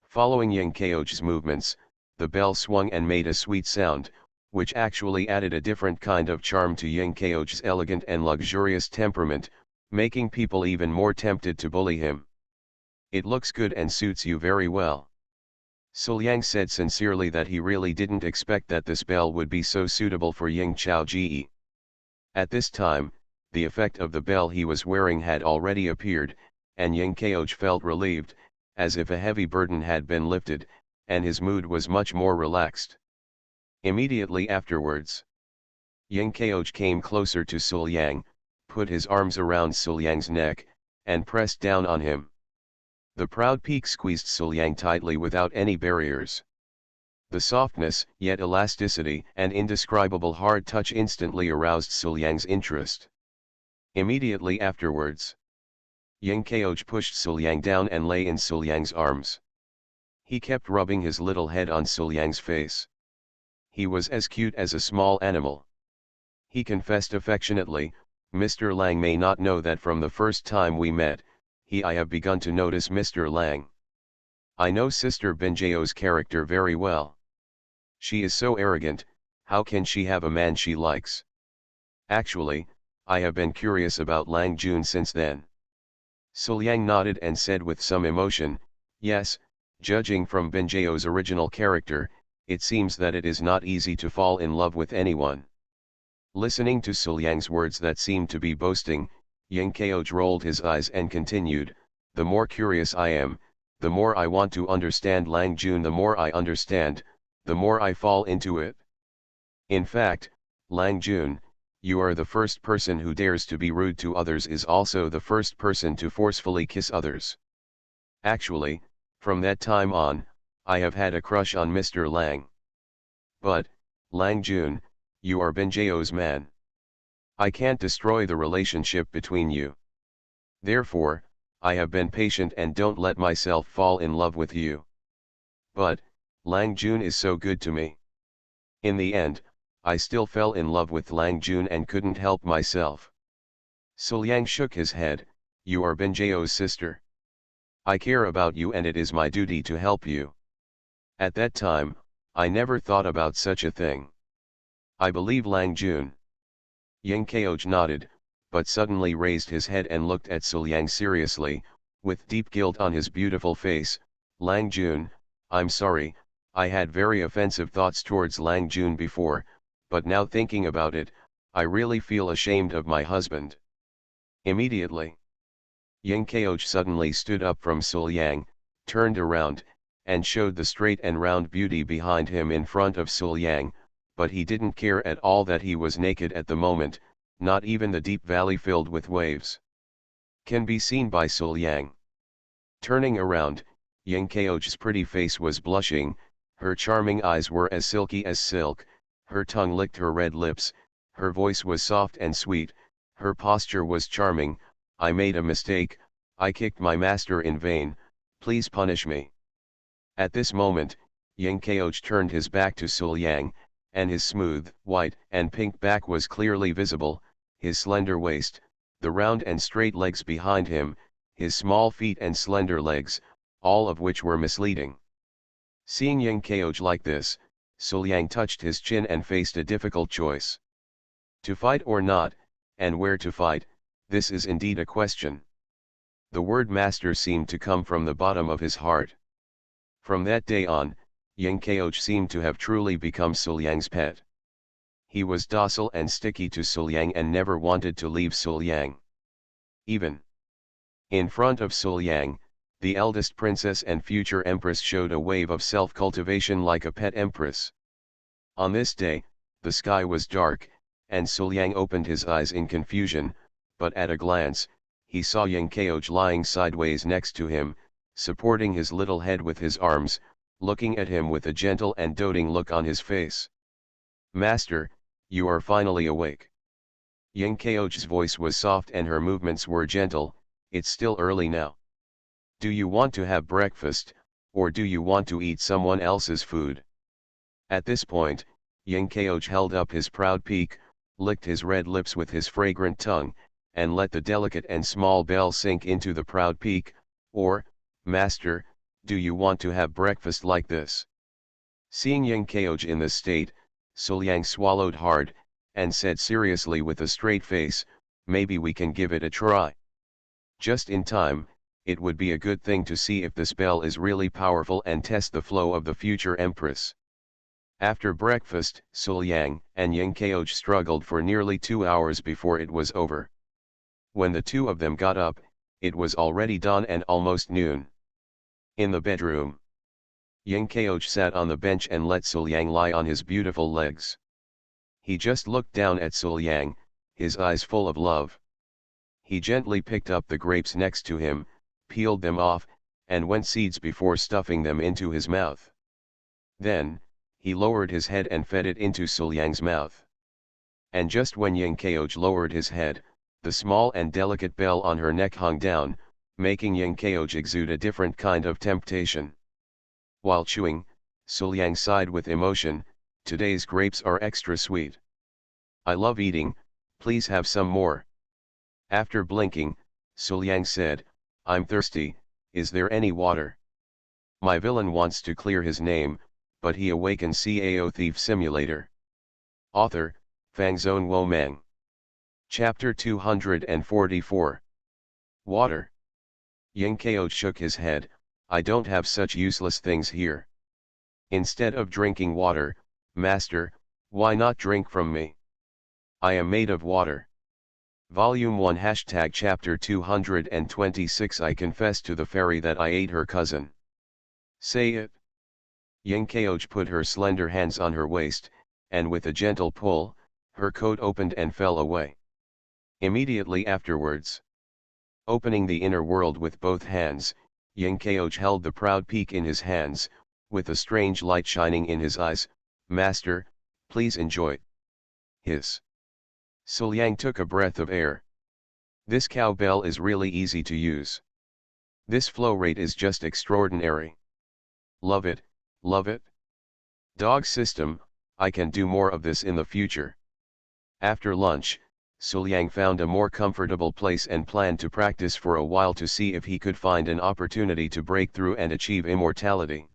Following Yang Kao's movements, the bell swung and made a sweet sound, which actually added a different kind of charm to Yang Kao's elegant and luxurious temperament, making people even more tempted to bully him. "It looks good and suits you very well." Suliang said sincerely that he really didn't expect that this bell would be so suitable for Yang Chao Ji. At this time, the effect of the bell he was wearing had already appeared, and Yang Kao felt relieved, as if a heavy burden had been lifted, and his mood was much more relaxed. Immediately afterwards, Yang Kao came closer to Suliang, put his arms around Suliang's neck, and pressed down on him. The proud peak squeezed Suliang tightly without any barriers. The softness, yet elasticity and indescribable hard touch instantly aroused Suliang's interest. Immediately afterwards, Yang Kao pushed Suliang down and lay in Suliang's arms. He kept rubbing his little head on Suliang's face. He was as cute as a small animal. He confessed affectionately, "Mr. Lang may not know that from the first time we met, I have begun to notice Mr. Lang. I know Sister Binjao's character very well. She is so arrogant, how can she have a man she likes? Actually, I have been curious about Lang Jun since then." Suliang nodded and said with some emotion, "Yes, judging from Binjao's original character, it seems that it is not easy to fall in love with anyone." Listening to Suliang's words that seemed to be boasting, Yang Kao rolled his eyes and continued, "The more curious I am, the more I want to understand Lang Jun. The more I understand, the more I fall into it. In fact, Lang Jun, you are the first person who dares to be rude to others, is also the first person to forcefully kiss others. Actually, from that time on, I have had a crush on Mr. Lang. But, Lang Jun, you are Binjao's man. I can't destroy the relationship between you. Therefore, I have been patient and don't let myself fall in love with you. But, Lang Jun is so good to me. In the end, I still fell in love with Lang Jun and couldn't help myself." Suliang shook his head, "You are Binjao's sister. I care about you and it is my duty to help you. At that time, I never thought about such a thing. I believe Lang Jun." Yang Kao nodded, but suddenly raised his head and looked at Suliang seriously, with deep guilt on his beautiful face. "Lang Jun, I'm sorry, I had very offensive thoughts towards Lang Jun before, but now thinking about it, I really feel ashamed of my husband." Immediately, Yang Kao suddenly stood up from Suliang, turned around, and showed the straight and round beauty behind him in front of Suliang, but he didn't care at all that he was naked at the moment, not even the deep valley filled with waves can be seen by Suliang. Turning around, Yang Kao's pretty face was blushing, her charming eyes were as silky as silk, her tongue licked her red lips, her voice was soft and sweet, her posture was charming. "I made a mistake, I kicked my master in vain, please punish me." At this moment, Yang Kao turned his back to Suliang, and his smooth, white and pink back was clearly visible, his slender waist, the round and straight legs behind him, his small feet and slender legs, all of which were misleading. Seeing Yang Kao like this, Suliang touched his chin and faced a difficult choice. To fight or not, and where to fight, this is indeed a question. The word master seemed to come from the bottom of his heart. From that day on, Yang seemed to have truly become Suliang's pet. He was docile and sticky to Suliang and never wanted to leave Suliang. Even in front of Suliang, the eldest princess and future empress showed a wave of self-cultivation like a pet empress. On this day, the sky was dark, and Suliang opened his eyes in confusion, but at a glance, he saw Yang lying sideways next to him, supporting his little head with his arms, looking at him with a gentle and doting look on his face. "Master, you are finally awake." Yang voice was soft and her movements were gentle. "It's still early now. Do you want to have breakfast, or do you want to eat someone else's food?" At this point, Yang held up his proud peak, licked his red lips with his fragrant tongue, and let the delicate and small bell sink into the proud peak. "Or, master, do you want to have breakfast like this?" Seeing Yang in this state, Suliang swallowed hard, and said seriously with a straight face, "Maybe we can give it a try." Just in time, it would be a good thing to see if the spell is really powerful and test the flow of the future empress. After breakfast, Suliang and Yang struggled for nearly 2 hours before it was over. When the two of them got up, it was already dawn and almost noon. In the bedroom, Yang sat on the bench and let Suliang lie on his beautiful legs. He just looked down at Suliang, his eyes full of love. He gently picked up the grapes next to him, peeled them off, and went seeds before stuffing them into his mouth. Then, he lowered his head and fed it into Suliang's mouth. And just when Yang lowered his head, the small and delicate bell on her neck hung down, making Yang exude a different kind of temptation. While chewing, Suliang sighed with emotion, "Today's grapes are extra sweet. I love eating, please have some more." After blinking, Suliang said, "I'm thirsty, is there any water?" My villain wants to clear his name, but he awakens Cao Thief Simulator. Author, Fangzone Womeng. Chapter 244. Water. Yang shook his head, "I don't have such useless things here. Instead of drinking water, master, why not drink from me? I am made of water." Volume 1 Chapter 226 I confess to the fairy that I ate her cousin. Say it. Yang put her slender hands on her waist, and with a gentle pull, her coat opened and fell away. Immediately afterwards, opening the inner world with both hands, Yang held the proud peak in his hands, with a strange light shining in his eyes. "Master, please enjoy." Hiss. Suliang took a breath of air. This cowbell is really easy to use. This flow rate is just extraordinary. Love it, love it. Dog system, I can do more of this in the future. After lunch, Suliang found a more comfortable place and planned to practice for a while to see if he could find an opportunity to break through and achieve immortality.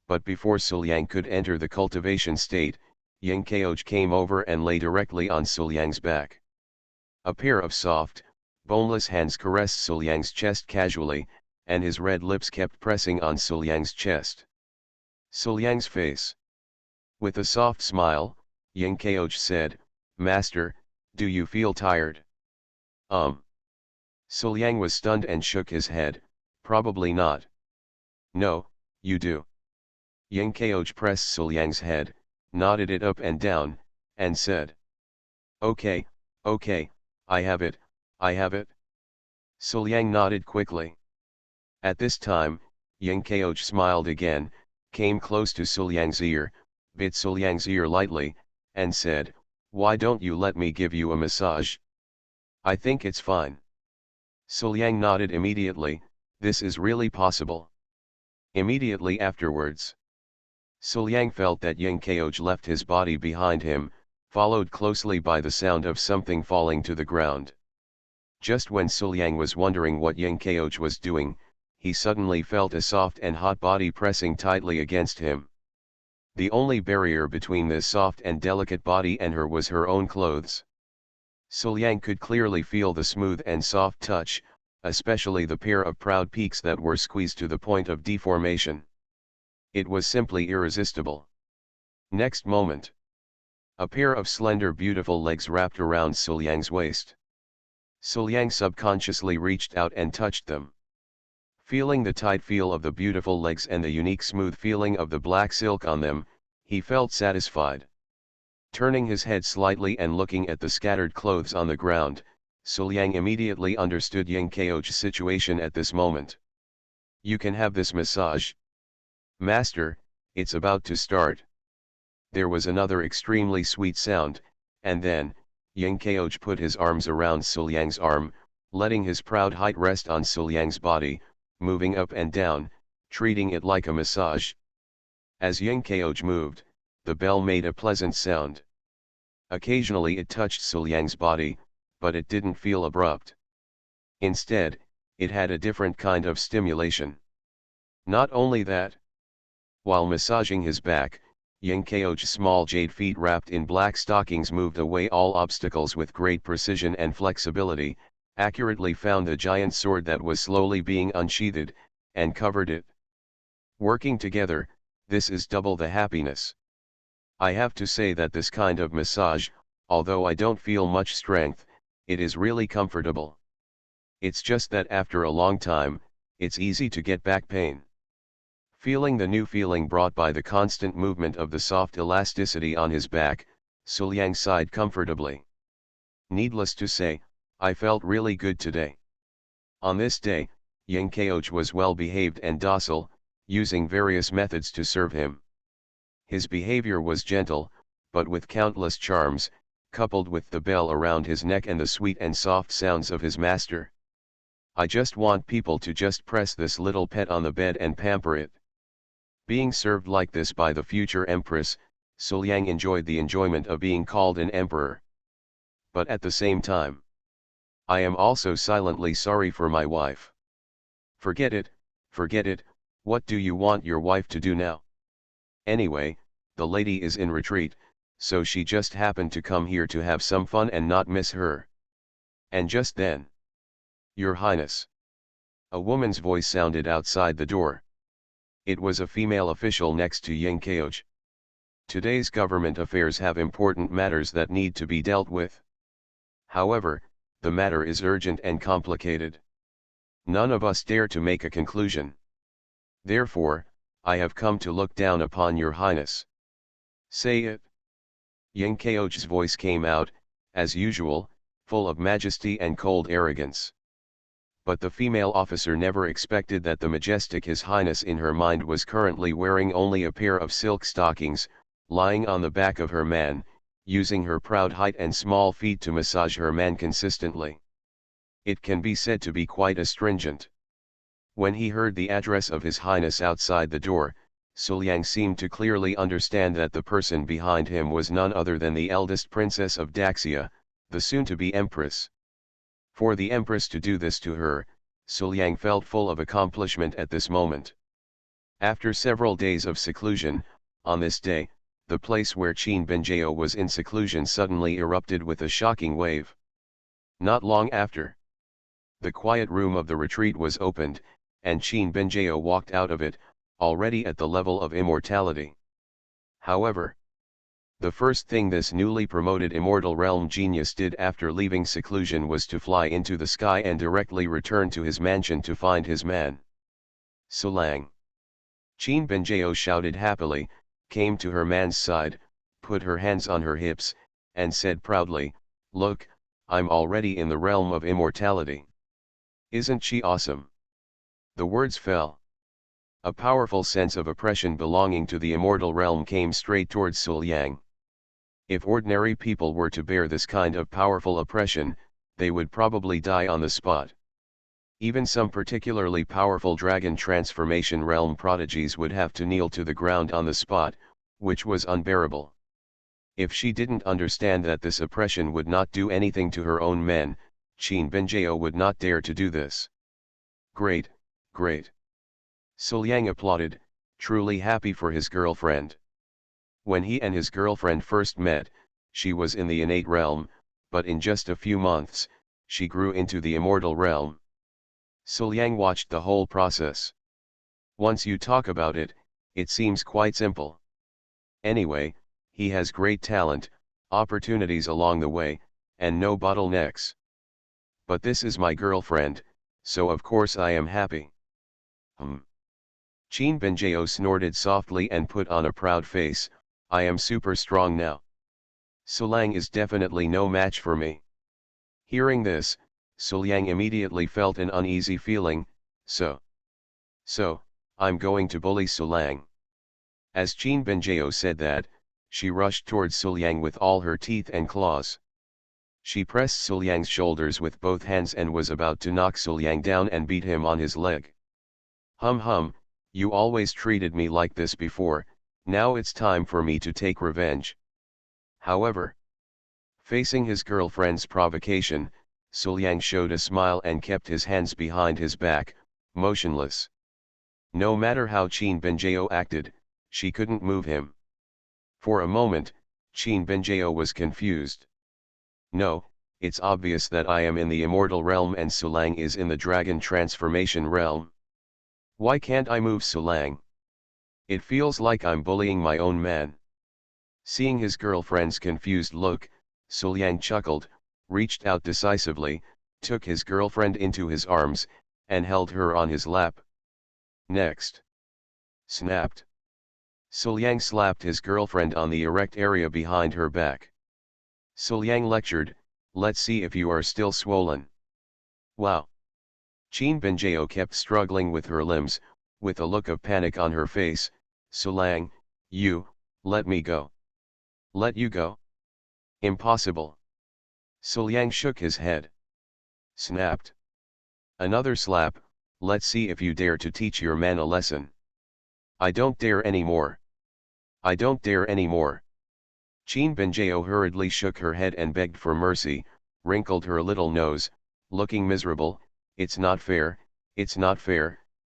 But before Suliang could enter the cultivation state, Yang came over and lay directly on Suliang's back. A pair of soft, boneless hands caressed Suliang's chest casually, and his red lips kept pressing on Suliang's chest. Suliang's face. With a soft smile, Yang said, "Master, do you feel tired?" Suliang was stunned and shook his head, "Probably not." "No, you do." Yang pressed Suliang's head, nodded it up and down, and said, Okay, I have it, I have it." Suliang nodded quickly. At this time, Yang smiled again, came close to Suliang's ear, bit Suliang's ear lightly, and said, "Why don't you let me give you a massage? I think it's fine." Suliang nodded immediately, "This is really possible." Immediately afterwards, Suliang felt that Yang left his body behind him, followed closely by the sound of something falling to the ground. Just when Suliang was wondering what Yang was doing, he suddenly felt a soft and hot body pressing tightly against him. The only barrier between this soft and delicate body and her was her own clothes. Suliang could clearly feel the smooth and soft touch, especially the pair of proud peaks that were squeezed to the point of deformation. It was simply irresistible. Next moment, a pair of slender beautiful legs wrapped around Suliang's waist. Suliang subconsciously reached out and touched them. Feeling the tight feel of the beautiful legs and the unique smooth feeling of the black silk on them, he felt satisfied. Turning his head slightly and looking at the scattered clothes on the ground, Suliang immediately understood Yang Kao's situation at this moment. "You can have this massage. Master, it's about to start." There was another extremely sweet sound, and then, Yang Kao put his arms around Suliang's arm, letting his proud height rest on Suliang's body, moving up and down, treating it like a massage. As Yang Kao moved, the bell made a pleasant sound. Occasionally it touched Suliang's body, but it didn't feel abrupt. Instead, it had a different kind of stimulation. Not only that, while massaging his back, Yang Kao's small jade feet wrapped in black stockings moved away all obstacles with great precision and flexibility, accurately found the giant sword that was slowly being unsheathed, and covered it. Working together, this is double the happiness. I have to say that this kind of massage, although I don't feel much strength, it is really comfortable. It's just that after a long time, it's easy to get back pain. Feeling the new feeling brought by the constant movement of the soft elasticity on his back, Suliang sighed comfortably. Needless to say, I felt really good today. On this day, Yang Kao was well behaved and docile, using various methods to serve him. His behavior was gentle, but with countless charms, coupled with the bell around his neck and the sweet and soft sounds of his master. I just want people to just press this little pet on the bed and pamper it. Being served like this by the future empress, Suliang enjoyed the enjoyment of being called an emperor. But at the same time, I am also silently sorry for my wife. Forget it, what do you want your wife to do now? Anyway, the lady is in retreat, so she just happened to come here to have some fun and not miss her. And just then, Your Highness. A woman's voice sounded outside the door. It was a female official next to Yang Kao. Today's government affairs have important matters that need to be dealt with. However, the matter is urgent and complicated. None of us dare to make a conclusion. Therefore, I have come to look down upon your highness. Say it. Yang Kao's voice came out, as usual, full of majesty and cold arrogance. But the female officer never expected that the majestic His Highness in her mind was currently wearing only a pair of silk stockings, lying on the back of her man, using her proud height and small feet to massage her man consistently. It can be said to be quite astringent. When he heard the address of His Highness outside the door, Suliang seemed to clearly understand that the person behind him was none other than the eldest princess of Daxia, the soon-to-be empress. For the empress to do this to her, Suliang felt full of accomplishment at this moment. After several days of seclusion, on this day, the place where Qin Benjao was in seclusion suddenly erupted with a shocking wave. Not long after, the quiet room of the retreat was opened, and Qin Benjao walked out of it, already at the level of immortality. However, the first thing this newly promoted immortal realm genius did after leaving seclusion was to fly into the sky and directly return to his mansion to find his man. Sulang. Qin Benjao shouted happily, came to her man's side, put her hands on her hips, and said proudly, "Look, I'm already in the realm of immortality. Isn't she awesome?" The words fell. A powerful sense of oppression belonging to the immortal realm came straight towards Suliang. If ordinary people were to bear this kind of powerful oppression, they would probably die on the spot. Even some particularly powerful dragon transformation realm prodigies would have to kneel to the ground on the spot, which was unbearable. If she didn't understand that this oppression would not do anything to her own men, Qin Benjao would not dare to do this. Great, great. Suliang applauded, truly happy for his girlfriend. When he and his girlfriend first met, she was in the innate realm, but in just a few months, she grew into the immortal realm. Suliang watched the whole process. Once you talk about it, It seems quite simple. Anyway, he has great talent, opportunities along the way, and no bottlenecks. But this is my girlfriend, so of course I am happy. Chin Benjeo snorted softly and put on a proud face. I am super strong now. Sulang is definitely no match for me. Hearing this, Sulyang immediately felt an uneasy feeling. So, I'm going to bully Sulang. As Chin Benjeo said that, she rushed towards Sulyang with all her teeth and claws. She pressed Sulyang's shoulders with both hands and was about to knock Sulyang down and beat him on his leg. Hum, you always treated me like this before, now it's time for me to take revenge. However, facing his girlfriend's provocation, Sulyang showed a smile and kept his hands behind his back, motionless. No matter how Chin Benjeo acted, she couldn't move him. For a moment, Chin Benjeo was confused. No, it's obvious that I am in the immortal realm and Sulang is in the dragon transformation realm. Why can't I move Sulang? It feels like I'm bullying my own man. Seeing his girlfriend's confused look, Sulyang chuckled, reached out decisively, took his girlfriend into his arms, and held her on his lap. Next. Snapped. Sulyang slapped his girlfriend on the erect area behind her back. Sulyang lectured, let's see if you are still swollen. Wow. Chin Benjeo kept struggling with her limbs, with a look of panic on her face. Sulang, let me go. Let you go? Impossible. Sulyang shook his head. Snapped. Another slap, let's see if you dare to teach your man a lesson. I don't dare anymore. I don't dare anymore. Chin Benjeo hurriedly shook her head and begged for mercy, wrinkled her little nose, looking miserable. It's not fair,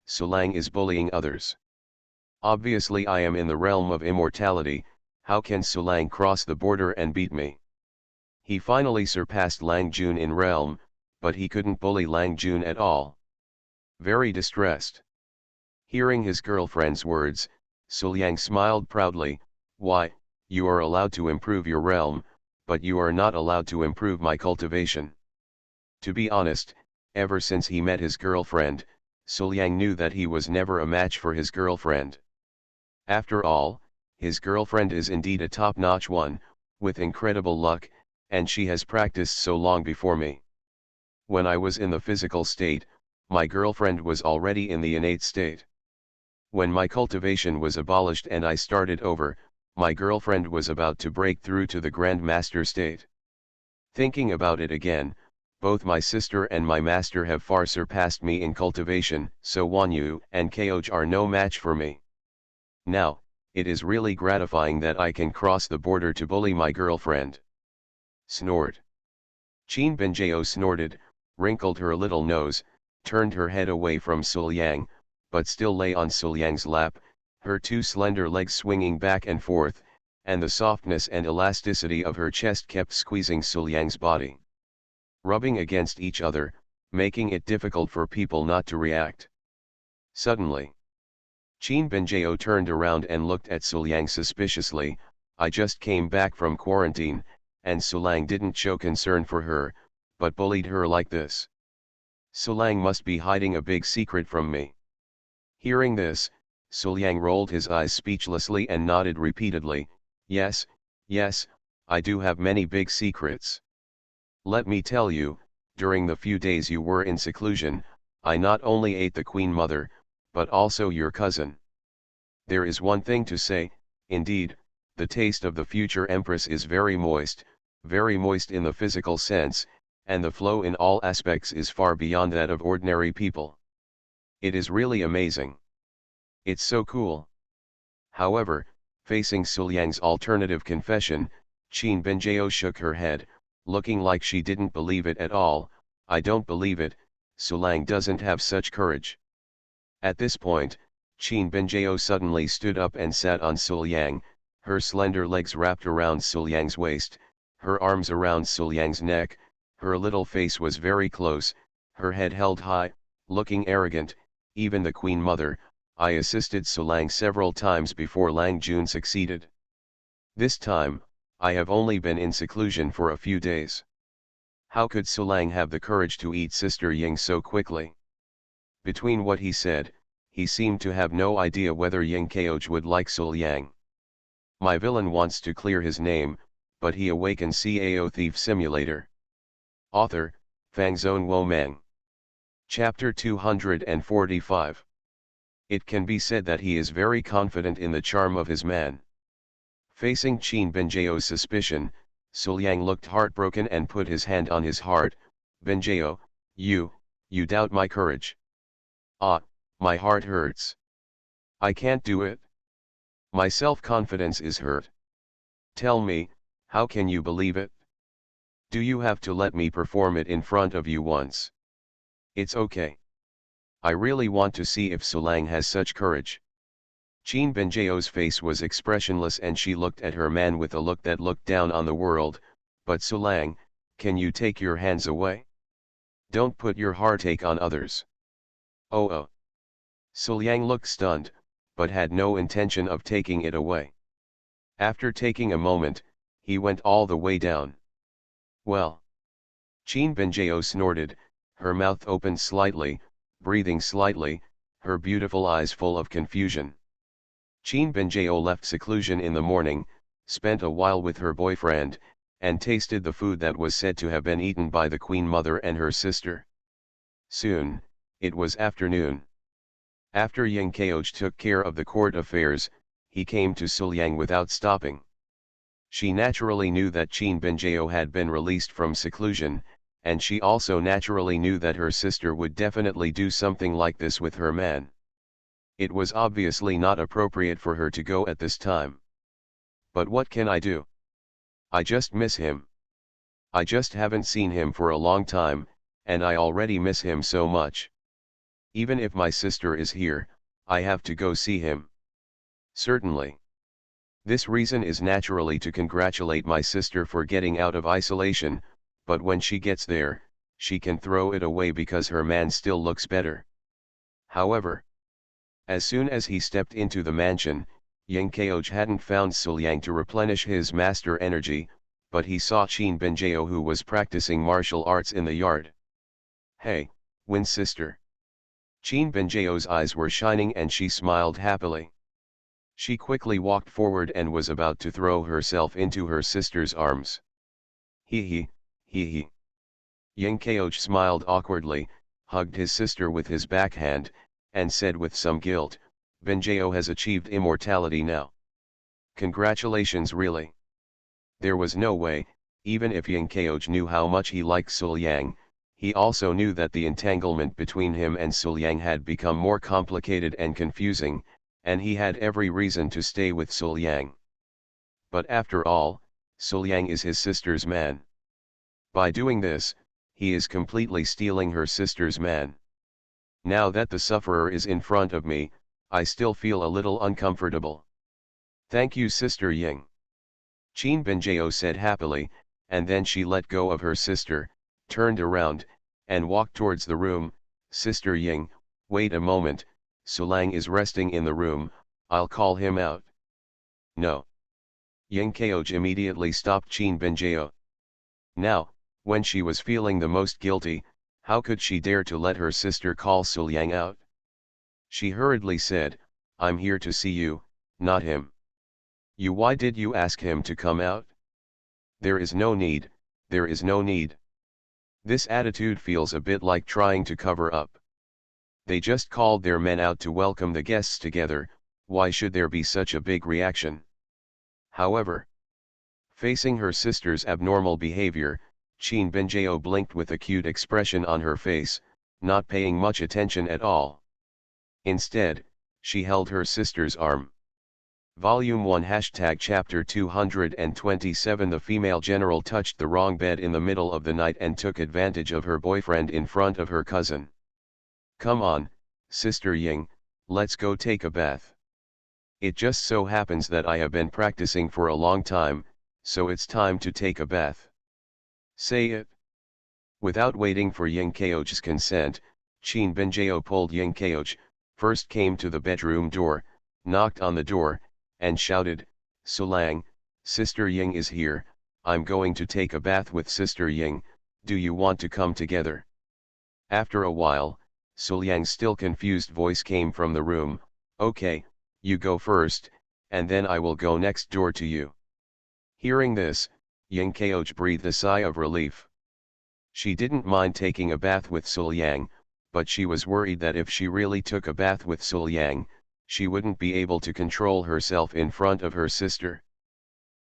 Sulang is bullying others. Obviously I am in the realm of immortality, how can Sulang cross the border and beat me? He finally surpassed Lang Jun in realm, but he couldn't bully Lang Jun at all. Very distressed. Hearing his girlfriend's words, Sulyang smiled proudly. Why, you are allowed to improve your realm, but you are not allowed to improve my cultivation. To be honest, ever since he met his girlfriend, Sulyang knew that he was never a match for his girlfriend. After all, his girlfriend is indeed a top-notch one, with incredible luck, and she has practiced so long before me. When I was in the physical state, my girlfriend was already in the innate state. When my cultivation was abolished and I started over, my girlfriend was about to break through to the Grand Master state. Thinking about it again, both my sister and my master have far surpassed me in cultivation, so Wanyu and Kaoj are no match for me. Now, it is really gratifying that I can cross the border to bully my girlfriend. Snort. Chin Benjeo snorted, wrinkled her little nose, turned her head away from Sulyang, but still lay on Sulyang's lap, her two slender legs swinging back and forth, and the softness and elasticity of her chest kept squeezing Sulyang's body, rubbing against each other, making it difficult for people not to react. Suddenly, Chin Benjeo turned around and looked at Sulyang suspiciously. I just came back from quarantine, and Sulang didn't show concern for her, but bullied her like this. Sulang must be hiding a big secret from me. Hearing this, Sulyang rolled his eyes speechlessly and nodded repeatedly. Yes, I do have many big secrets. Let me tell you, during the few days you were in seclusion, I not only ate the Queen Mother, but also your cousin. There is one thing to say, indeed, the taste of the future Empress is very moist in the physical sense, and the flow in all aspects is far beyond that of ordinary people. It is really amazing. It's so cool. However, facing Sulyang's alternative confession, Chin Benjeo shook her head, looking like she didn't believe it at all. I don't believe it, Sulang doesn't have such courage. At this point, Chin Benjeo suddenly stood up and sat on Sulyang, her slender legs wrapped around Sulyang's waist, her arms around Sulyang's neck, her little face was very close, her head held high, looking arrogant. Even the Queen Mother, I assisted Sulang several times before Lang Jun succeeded. This time, I have only been in seclusion for a few days. How could Sulang have the courage to eat Sister Ying so quickly? Between what he said, he seemed to have no idea whether Ying Keoj would like Sulyang. My villain wants to clear his name, but he awakens Cao Thief Simulator. Author, Fangzone Wo Meng. Chapter 245. It can be said that he is very confident in the charm of his man. Facing Qin Benjao's suspicion, Sulyang looked heartbroken and put his hand on his heart. Benjao, you doubt my courage. Ah, my heart hurts. I can't do it. My self-confidence is hurt. Tell me, how can you believe it? Do you have to let me perform it in front of you once? It's okay. I really want to see if Sulang has such courage. Qin Benjao's face was expressionless and she looked at her man with a look that looked down on the world. But Sulang, can you take your hands away? Don't put your heartache on others. Oh. Sulyang looked stunned, but had no intention of taking it away. After taking a moment, he went all the way down. Well. Qin Benjao snorted, her mouth opened slightly, breathing slightly, her beautiful eyes full of confusion. Qin Benjao left seclusion in the morning, spent a while with her boyfriend, and tasted the food that was said to have been eaten by the Queen Mother and her sister. Soon, it was afternoon. After Ying Keoj took care of the court affairs, he came to Sulyang without stopping. She naturally knew that Qin Benjao had been released from seclusion, and she also naturally knew that her sister would definitely do something like this with her man. It was obviously not appropriate for her to go at this time. But what can I do? I just miss him. I just haven't seen him for a long time, and I already miss him so much. Even if my sister is here, I have to go see him. Certainly. This reason is naturally to congratulate my sister for getting out of isolation, but when she gets there, she can throw it away because her man still looks better. However, as soon as he stepped into the mansion, Ying Keoj hadn't found Sulyang to replenish his master energy, but he saw Qin Benjao who was practicing martial arts in the yard. Hey, Win sister. Qin Benjao's eyes were shining and she smiled happily. She quickly walked forward and was about to throw herself into her sister's arms. Hee. Ying Keoj smiled awkwardly, hugged his sister with his backhand, and said with some guilt, Benjao has achieved immortality now. Congratulations really. There was no way, even if Ying Keoj knew how much he liked Sulyang, he also knew that the entanglement between him and Sulyang had become more complicated and confusing, and he had every reason to stay with Sulyang. But after all, Sulyang is his sister's man. By doing this, he is completely stealing her sister's man. Now that the sufferer is in front of me, I still feel a little uncomfortable. Thank you Sister Ying. Qin Benjao said happily, and then she let go of her sister, turned around, and walked towards the room. Sister Ying, wait a moment, Sulang is resting in the room, I'll call him out. No. Ying Keoj immediately stopped Qin Benjao. Now, when she was feeling the most guilty, how could she dare to let her sister call Sulyang out? She hurriedly said, I'm here to see you, not him. Why did you ask him to come out? There is no need, there is no need. This attitude feels a bit like trying to cover up. They just called their men out to welcome the guests together, why should there be such a big reaction? However, facing her sister's abnormal behavior, Qin Benjao blinked with a cute expression on her face, not paying much attention at all. Instead, she held her sister's arm. Volume 1 Chapter 227 The female general touched the wrong bed in the middle of the night and took advantage of her boyfriend in front of her cousin. Come on, Sister Ying, let's go take a bath. It just so happens that I have been practicing for a long time, so it's time to take a bath. Say it. Without waiting for Ying Keoj's consent, Qin Benjao pulled Ying Keoj, first came to the bedroom door, knocked on the door, and shouted, "Sulang, Sister Ying is here, I'm going to take a bath with Sister Ying, do you want to come together?" After a while, Suliang's still confused voice came from the room, "Okay, you go first, and then I will go next door to you." Hearing this, Ying Kaoj breathed a sigh of relief. She didn't mind taking a bath with Suliang, but she was worried that if she really took a bath with Suliang, she wouldn't be able to control herself in front of her sister.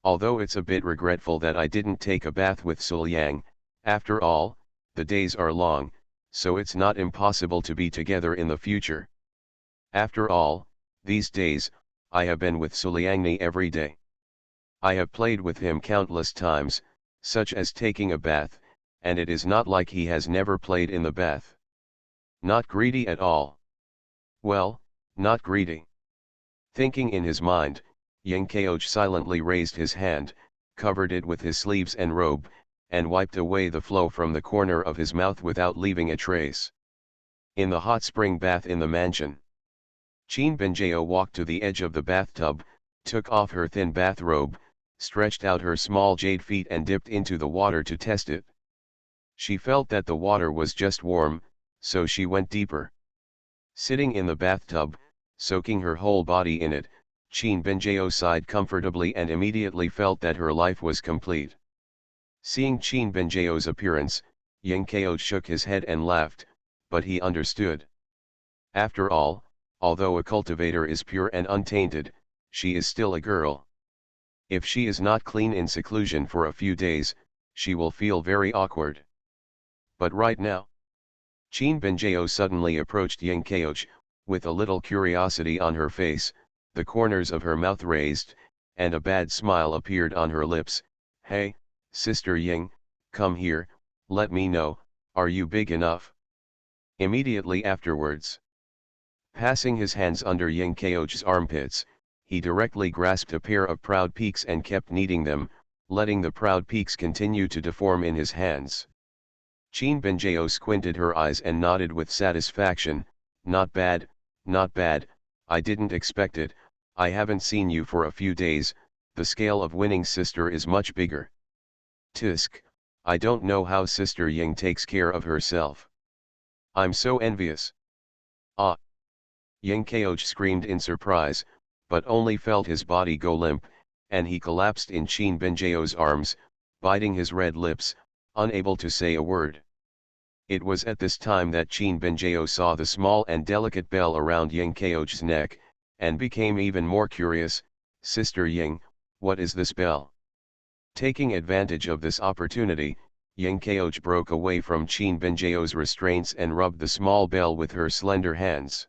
"Although it's a bit regretful that I didn't take a bath with Suliang, after all, the days are long, so it's not impossible to be together in the future. After all, these days, I have been with Suliangni every day. I have played with him countless times, such as taking a bath, and it is not like he has never played in the bath. Not greedy at all. Well, not greedy." Thinking in his mind, Ying Kaoj silently raised his hand, covered it with his sleeves and robe, and wiped away the flow from the corner of his mouth without leaving a trace. In the hot spring bath in the mansion, Qin Benjao walked to the edge of the bathtub, took off her thin bathrobe, stretched out her small jade feet and dipped into the water to test it. She felt that the water was just warm, so she went deeper. Sitting in the bathtub, soaking her whole body in it, Qin Benjao sighed comfortably and immediately felt that her life was complete. Seeing Qin Benjao's appearance, Ying Kao shook his head and laughed, but he understood. After all, although a cultivator is pure and untainted, she is still a girl. If she is not clean in seclusion for a few days, she will feel very awkward. But right now, Qin Benjao suddenly approached Ying Kao, with a little curiosity on her face, the corners of her mouth raised, and a bad smile appeared on her lips. "Hey, Sister Ying, come here, let me know, are you big enough?" Immediately afterwards, passing his hands under Ying Kao's armpits, he directly grasped a pair of proud peaks and kept kneading them, letting the proud peaks continue to deform in his hands. Qin Benjao squinted her eyes and nodded with satisfaction. Not bad, I didn't expect it, I haven't seen you for a few days, the scale of winning sister is much bigger. Tisk, I don't know how Sister Ying takes care of herself. I'm so envious." "Ah!" Ying Kao screamed in surprise, but only felt his body go limp, and he collapsed in Qin Benjao's arms, biting his red lips, unable to say a word. It was at this time that Qin Benjao saw the small and delicate bell around Ying Kao's neck, and became even more curious. "Sister Ying, what is this bell?" Taking advantage of this opportunity, Ying Kao broke away from Qin Benjao's restraints and rubbed the small bell with her slender hands.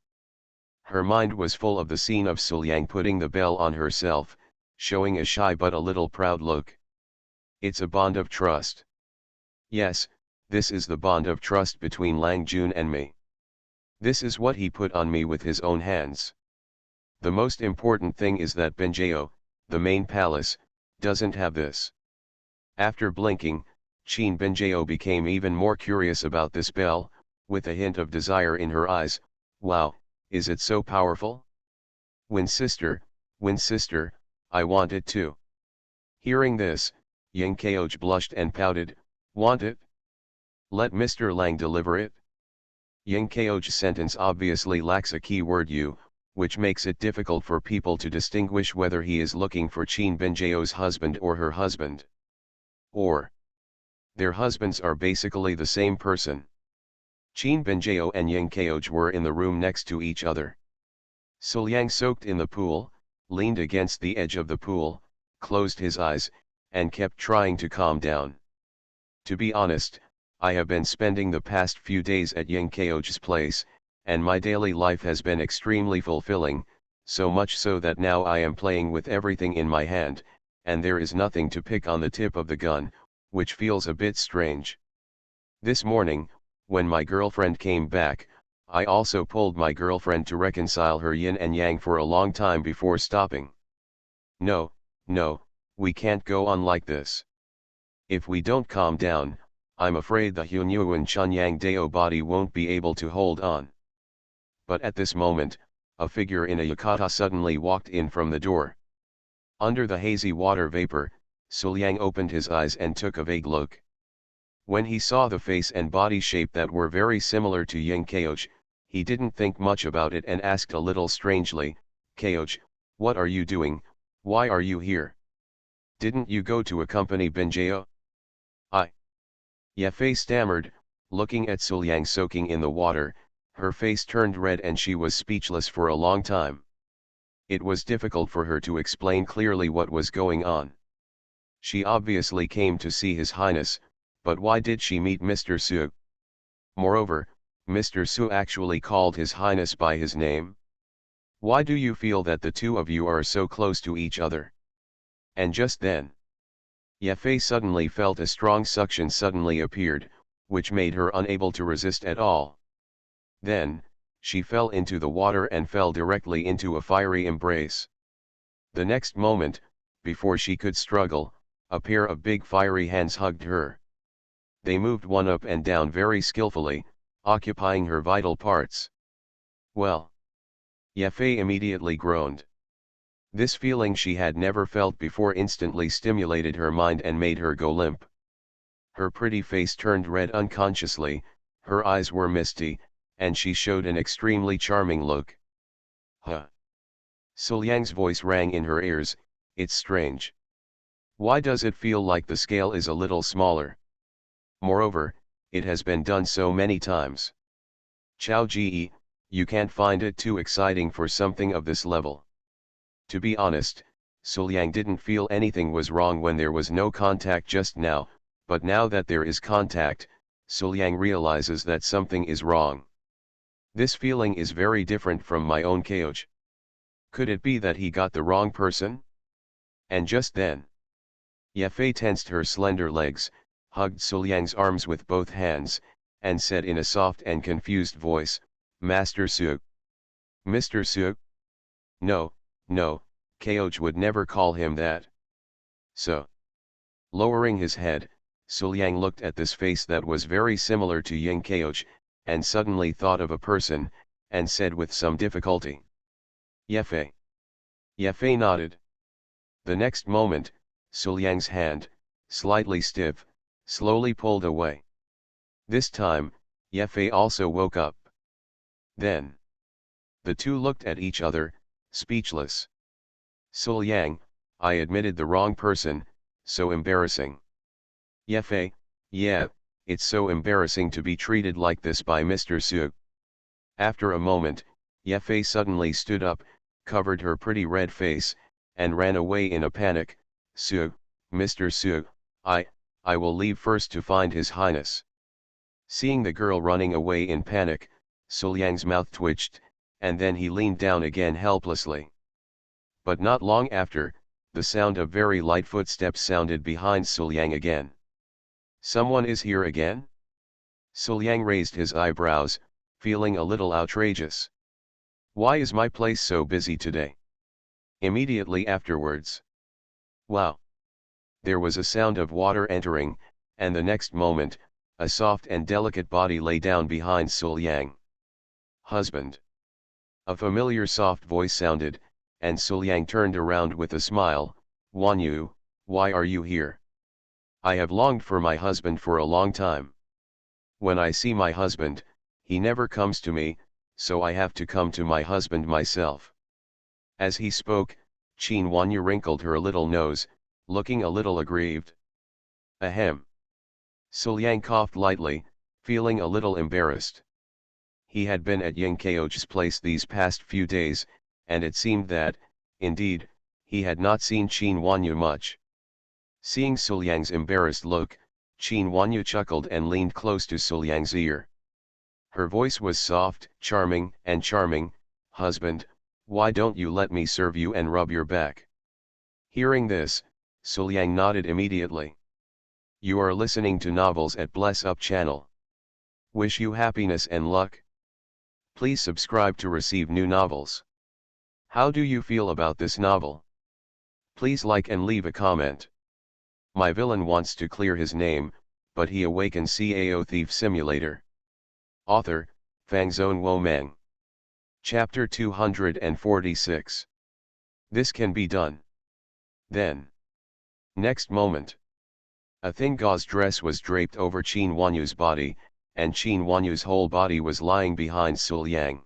Her mind was full of the scene of Suliang putting the bell on herself, showing a shy but a little proud look. It's a bond of trust. Yes, this is the bond of trust between Lang Jun and me. This is what he put on me with his own hands. The most important thing is that Benjao, the main palace, doesn't have this. After blinking, Qin Benjao became even more curious about this bell, with a hint of desire in her eyes. "Wow, is it so powerful? Win sister, I want it too." Hearing this, Ying Kao blushed and pouted. "Want it? Let Mr. Lang deliver it." Ying Kao's sentence obviously lacks a key word "you," which makes it difficult for people to distinguish whether he is looking for Qin Benjao's husband or her husband. Or their husbands are basically the same person. Qin Benjao and Ying Kao were in the room next to each other. Suliang soaked in the pool, leaned against the edge of the pool, closed his eyes, and kept trying to calm down. "To be honest, I have been spending the past few days at Ying Kao's place, and my daily life has been extremely fulfilling, so much so that now I am playing with everything in my hand, and there is nothing to pick on the tip of the gun, which feels a bit strange. This morning, when my girlfriend came back, I also pulled my girlfriend to reconcile her yin and yang for a long time before stopping. No, we can't go on like this. If we don't calm down, I'm afraid the Hunyuan Chunyang Dao body won't be able to hold on." but at this moment, a figure in a yukata suddenly walked in from the door. Under the hazy water vapor, Suliang opened his eyes and took a vague look. When he saw the face and body shape that were very similar to Ying Kaoch, he didn't think much about it and asked a little strangely, "Kaoch, what are you doing? Why are you here? Didn't you go to accompany Binjao?" Ye Fei stammered, looking at Suliang soaking in the water. Her face turned red and she was speechless for a long time. It was difficult for her to explain clearly what was going on. She obviously came to see His Highness, but why did she meet Mr. Su? Moreover, Mr. Su actually called His Highness by his name. Why do you feel that the two of you are so close to each other? And just then, Ye Fei suddenly felt a strong suction suddenly appeared, which made her unable to resist at all. Then, she fell into the water and fell directly into a fiery embrace. The next moment, before she could struggle, a pair of big fiery hands hugged her. They moved one up and down very skillfully, occupying her vital parts. Well! Ye Fei immediately groaned. This feeling she had never felt before instantly stimulated her mind and made her go limp. Her pretty face turned red unconsciously, her eyes were misty, and she showed an extremely charming look. Huh! Suliang's voice rang in her ears, "It's strange. Why does it feel like the scale is a little smaller? Moreover, it has been done so many times. Chao Ji, you can't find it too exciting for something of this level?" To be honest, Suliang didn't feel anything was wrong when there was no contact just now, but now that there is contact, Suliang realizes that something is wrong. This feeling is very different from my own Kaoch. Could it be that he got the wrong person? And just then, Ye Fei tensed her slender legs, hugged Suliang's arms with both hands, and said in a soft and confused voice, "Master Su." "Mr. Su?" "No, no, Kaoch would never call him that." "So?" Lowering his head, Suliang looked at this face that was very similar to Ying Kaoch, and suddenly thought of a person, and said with some difficulty, "Ye Fei." Ye Fei nodded. The next moment, Suliang's hand, slightly stiff, slowly pulled away. This time, Ye Fei also woke up. Then, the two looked at each other, speechless. "Suliang, I admitted the wrong person, so embarrassing." "Ye Fei, yeah, it's so embarrassing to be treated like this by Mr. Su." After a moment, Ye Fei suddenly stood up, covered her pretty red face, and ran away in a panic. "Su, Mr. Su, I will leave first to find His Highness." Seeing the girl running away in panic, Suliang's mouth twitched, and then he leaned down again helplessly. But not long after, the sound of very light footsteps sounded behind Suliang again. "Someone is here again?" Suliang raised his eyebrows, feeling a little outrageous. "Why is my place so busy today?" Immediately afterwards, wow! There was a sound of water entering, and the next moment, a soft and delicate body lay down behind Suliang. "Husband." A familiar soft voice sounded, and Suliang turned around with a smile. "Wanyu, why are you here? I have longed for my husband for a long time. When I see my husband, he never comes to me, so I have to come to my husband myself." As he spoke, Qin Wanyu wrinkled her little nose, looking a little aggrieved. "Ahem." Suliang coughed lightly, feeling a little embarrassed. He had been at Ying Kaoch's place these past few days, and it seemed that, indeed, he had not seen Qin Wanyu much. Seeing Suliang's embarrassed look, Qin Wanyu chuckled and leaned close to Suliang's ear. Her voice was soft, charming, "Husband, why don't you let me serve you and rub your back?" Hearing this, Suliang nodded immediately. You are listening to Novels at Bless Up channel. Wish you happiness and luck. Please subscribe to receive new novels. How do you feel about this novel? Please like and leave a comment. My villain wants to clear his name, but he awakens Cao Thief Simulator. Author, Fangzone Wo Meng. Chapter 246. This can be done. Then. Next moment. A thin gauze dress was draped over Qin Wanyu's body, and Qin Wanyu's whole body was lying behind Suliang.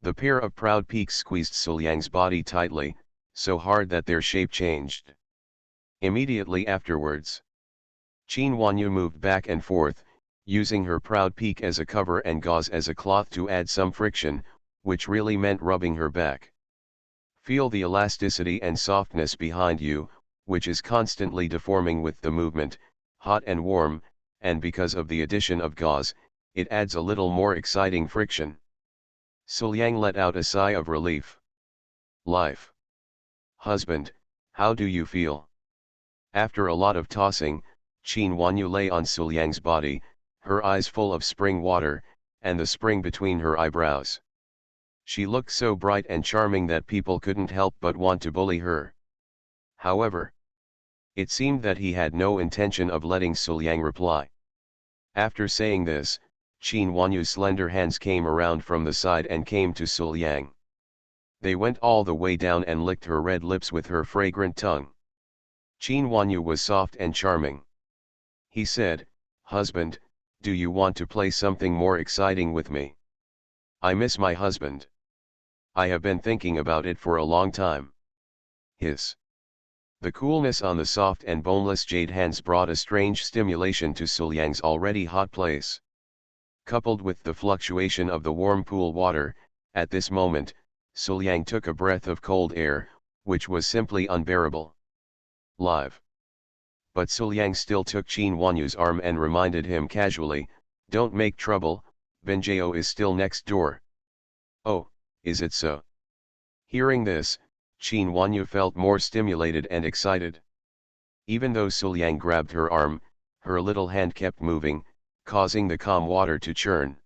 The pair of proud peaks squeezed Suliang's body tightly, so hard that their shape changed. Immediately afterwards, Qin Wanyu moved back and forth, using her proud peak as a cover and gauze as a cloth to add some friction, which really meant rubbing her back. Feel the elasticity and softness behind you, which is constantly deforming with the movement, hot and warm, and because of the addition of gauze, it adds a little more exciting friction. Suliang let out a sigh of relief. Life. Husband, how do you feel? After a lot of tossing, Qin Wanyu lay on Suliang's body, her eyes full of spring water, and the spring between her eyebrows. She looked so bright and charming that people couldn't help but want to bully her. However, it seemed that he had no intention of letting Suliang reply. After saying this, Qin Wanyu's slender hands came around from the side and came to Suliang. They went all the way down and licked her red lips with her fragrant tongue. Qin Wanyu was soft and charming. He said, "Husband, do you want to play something more exciting with me? I miss my husband. I have been thinking about it for a long time." Hiss. The coolness on the soft and boneless jade hands brought a strange stimulation to Suliang's already hot place. Coupled with the fluctuation of the warm pool water, at this moment, Suliang took a breath of cold air, which was simply unbearable. Live. But Suliang still took Qin Wanyu's arm and reminded him casually, "Don't make trouble, Benjao is still next door." "Oh, is it so?" Hearing this, Qin Wanyu felt more stimulated and excited. Even though Suliang grabbed her arm, her little hand kept moving, causing the calm water to churn.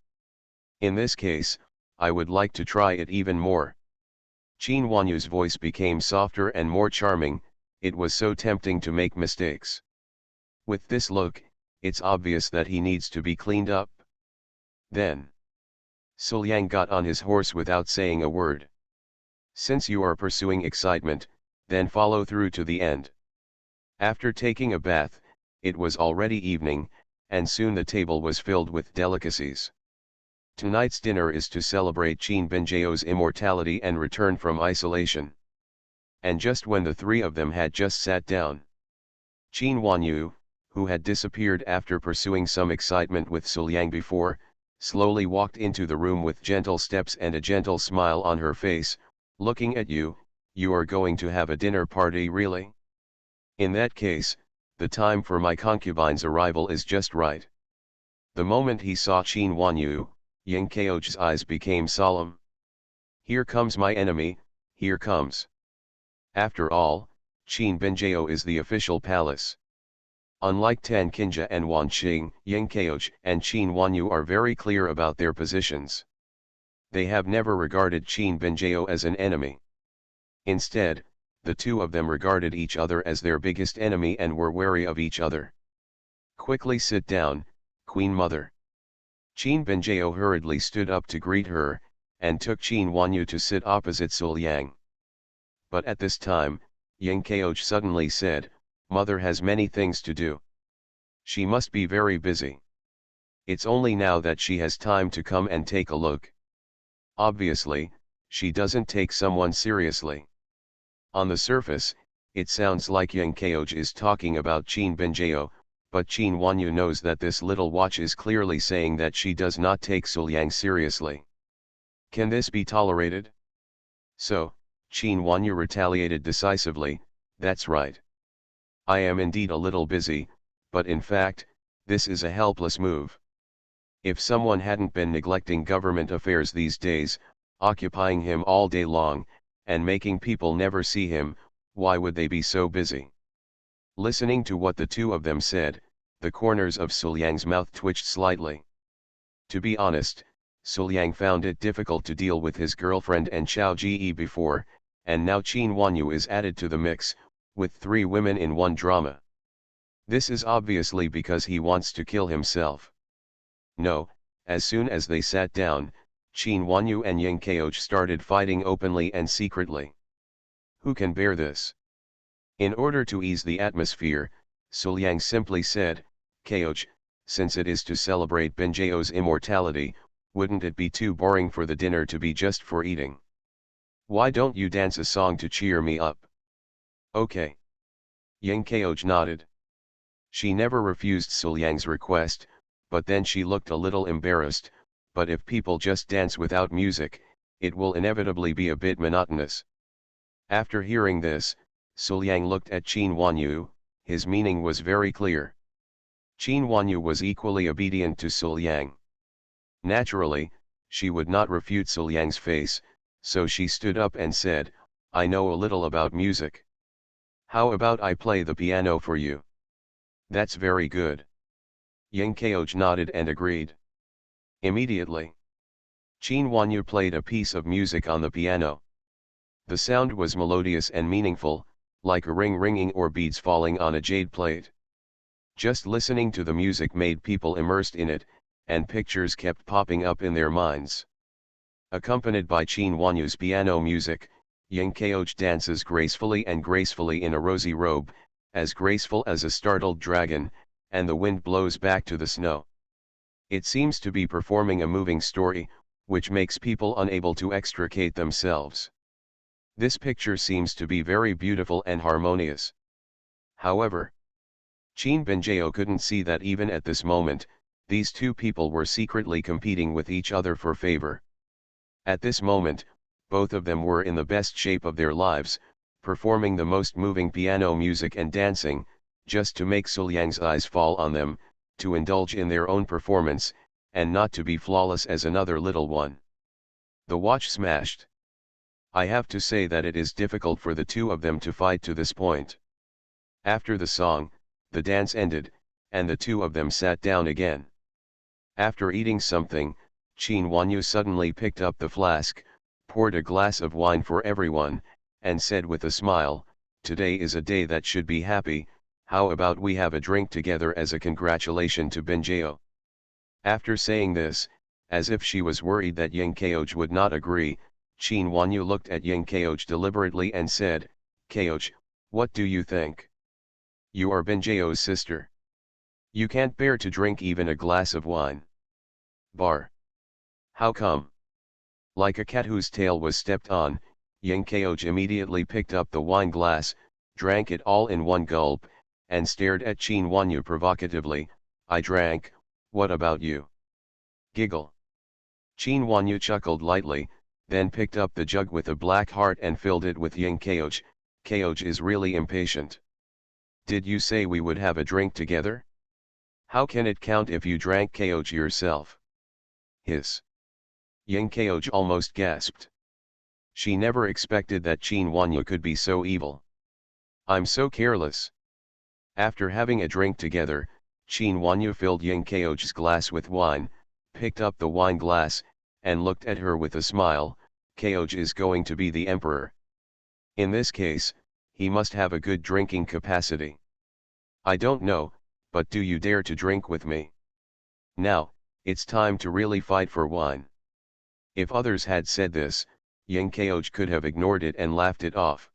"In this case, I would like to try it even more." Qin Wanyu's voice became softer and more charming, it was so tempting to make mistakes. With this look, it's obvious that he needs to be cleaned up. Then, Suliang got on his horse without saying a word. "Since you are pursuing excitement, then follow through to the end." After taking a bath, it was already evening, and soon the table was filled with delicacies. Tonight's dinner is to celebrate Qin Benjao's immortality and return from isolation. And just when the three of them had just sat down, Qin Wanyu, who had disappeared after pursuing some excitement with Suliang before, slowly walked into the room with gentle steps and a gentle smile on her face. "Looking at you, you are going to have a dinner party, really? In that case, the time for my concubine's arrival is just right." The moment he saw Qin Wanyu, Yang Kao's eyes became solemn. "Here comes my enemy, here comes." After all, Qin Benjao is the official palace. Unlike Tan Kinja and Wan Qing, Yang Kao and Qin Wanyu are very clear about their positions. They have never regarded Qin Benjao as an enemy. Instead, the two of them regarded each other as their biggest enemy and were wary of each other. "Quickly sit down, Queen Mother." Qin Benjao hurriedly stood up to greet her, and took Qin Wanyu to sit opposite Suliang. But at this time, Yang Kao suddenly said, "Mother has many things to do. She must be very busy. It's only now that she has time to come and take a look." Obviously, she doesn't take someone seriously. On the surface, it sounds like Yang Kao is talking about Qin Benjao, but Qin Wanyu knows that this little watch is clearly saying that she does not take Suliang seriously. Can this be tolerated? So, Qin Wanyu retaliated decisively, "That's right. I am indeed a little busy, but in fact, this is a helpless move. If someone hadn't been neglecting government affairs these days, occupying him all day long, and making people never see him, why would they be so busy?" Listening to what the two of them said, the corners of Suliang's mouth twitched slightly. To be honest, Suliang found it difficult to deal with his girlfriend and Chao Ji before, and now Qin Wanyu is added to the mix, with three women in one drama. This is obviously because he wants to kill himself. No, as soon as they sat down, Qin Wanyu and Yang Kaoj started fighting openly and secretly. Who can bear this? In order to ease the atmosphere, Suliang simply said, Kaoj, since it is to celebrate Benjeo's immortality, wouldn't it be too boring for the dinner to be just for eating? Why don't you dance a song to cheer me up? Okay. Yang Kaoj nodded. She never refused Suliang's request, but then she looked a little embarrassed, but if people just dance without music, it will inevitably be a bit monotonous. After hearing this, Suliang looked at Qin Wanyu, his meaning was very clear. Qin Wanyu was equally obedient to Suliang. Naturally, she would not refute Suliang's face, so she stood up and said, I know a little about music. How about I play the piano for you? That's very good. Yang Kaoj nodded and agreed. Immediately, Qin Wanyu played a piece of music on the piano. The sound was melodious and meaningful, like a ring ringing or beads falling on a jade plate. Just listening to the music made people immersed in it, and pictures kept popping up in their minds. Accompanied by Qin Wanyu's piano music, Yang Kaoj dances gracefully in a rosy robe, as graceful as a startled dragon, and the wind blows back to the snow. It seems to be performing a moving story, which makes people unable to extricate themselves. This picture seems to be very beautiful and harmonious. However, Qin Benjeo couldn't see that even at this moment, these two people were secretly competing with each other for favor. At this moment, both of them were in the best shape of their lives, performing the most moving piano music and dancing, just to make Suliang's eyes fall on them, to indulge in their own performance, and not to be flawless as another little one. The watch smashed. I have to say that it is difficult for the two of them to fight to this point. After the song, the dance ended, and the two of them sat down again. After eating something, Qin Wanyu suddenly picked up the flask, poured a glass of wine for everyone, and said with a smile, Today is a day that should be happy, how about we have a drink together as a congratulation to Benjeo? After saying this, as if she was worried that Yang Kaoj would not agree, Qin Wanyu looked at Yang Kaoj deliberately and said, Kaoj, what do you think? You are Benjeo's sister. You can't bear to drink even a glass of wine. Bar. How come? Like a cat whose tail was stepped on, Yang Kaoj immediately picked up the wine glass, drank it all in one gulp, and stared at Qin Wanyu provocatively. I drank, what about you? Giggle. Qin Wanyu chuckled lightly, then picked up the jug with a black heart and filled it with Yang Kaoj. Kaoj is really impatient. Did you say we would have a drink together? How can it count if you drank Kaoj yourself? Hiss. Yang Kaoj almost gasped. She never expected that Qin Wanyu could be so evil. I'm so careless. After having a drink together, Qin Wanyu filled Yang Kaoj's glass with wine, picked up the wine glass, and looked at her with a smile. Kaoj is going to be the emperor. In this case, he must have a good drinking capacity. I don't know, but do you dare to drink with me? Now, it's time to really fight for wine. If others had said this, Yang Kaoj could have ignored it and laughed it off.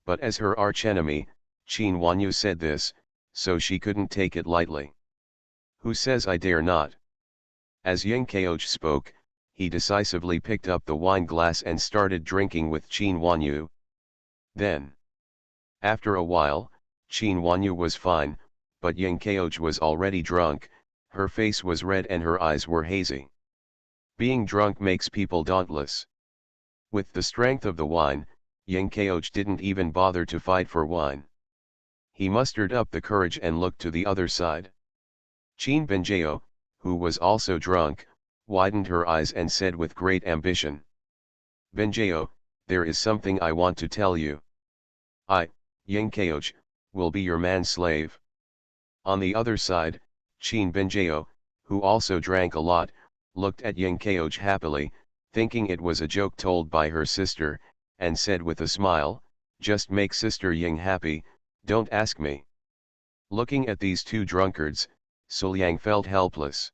But as her archenemy, Qin Wanyu said this, so she couldn't take it lightly. Who says I dare not? As Yang Kaoj spoke, he decisively picked up the wine glass and started drinking with Qin Wanyu. Then, after a while, Qin Wanyu was fine, but Yang Kaoj was already drunk, her face was red and her eyes were hazy. Being drunk makes people dauntless. With the strength of the wine, Yang Kaoj didn't even bother to fight for wine. He mustered up the courage and looked to the other side. Qin Benjeo, who was also drunk, widened her eyes and said with great ambition. Benjeo, there is something I want to tell you. I, Yang Kaoj, will be your manslave. On the other side, Qin Benjeo, who also drank a lot, looked at Yang Kaoj happily, thinking it was a joke told by her sister, and said with a smile, just make Sister Yang happy, don't ask me. Looking at these two drunkards, Suliang felt helpless.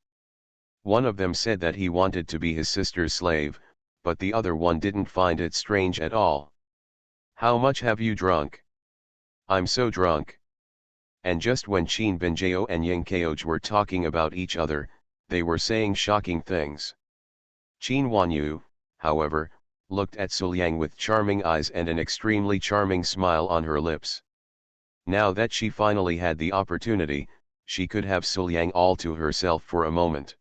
One of them said that he wanted to be his sister's slave, but the other one didn't find it strange at all. "How much have you drunk?" "I'm so drunk." And just when Qin Binjao and Ying Kaoj were talking about each other, they were saying shocking things. Qin Wanyu, however, looked at Suliang with charming eyes and an extremely charming smile on her lips. Now that she finally had the opportunity, she could have Suliang all to herself for a moment.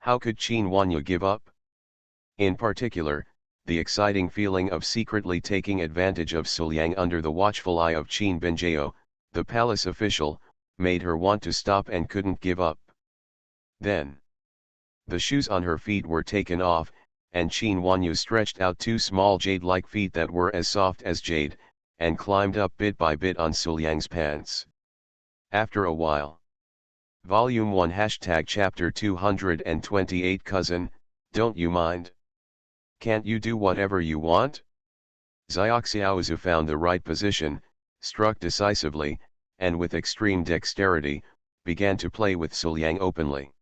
How could Qin Wanyu give up? In particular, the exciting feeling of secretly taking advantage of Suliang under the watchful eye of Qin Binjao, the palace official, made her want to stop and couldn't give up. Then, the shoes on her feet were taken off, and Qin Wanyu stretched out two small jade-like feet that were as soft as jade, and climbed up bit by bit on Suliang's pants. After a while. Volume 1 Chapter 228 Cousin, don't you mind? Can't you do whatever you want? Xiaoxiaozu found the right position, struck decisively, and with extreme dexterity, began to play with Suliang openly.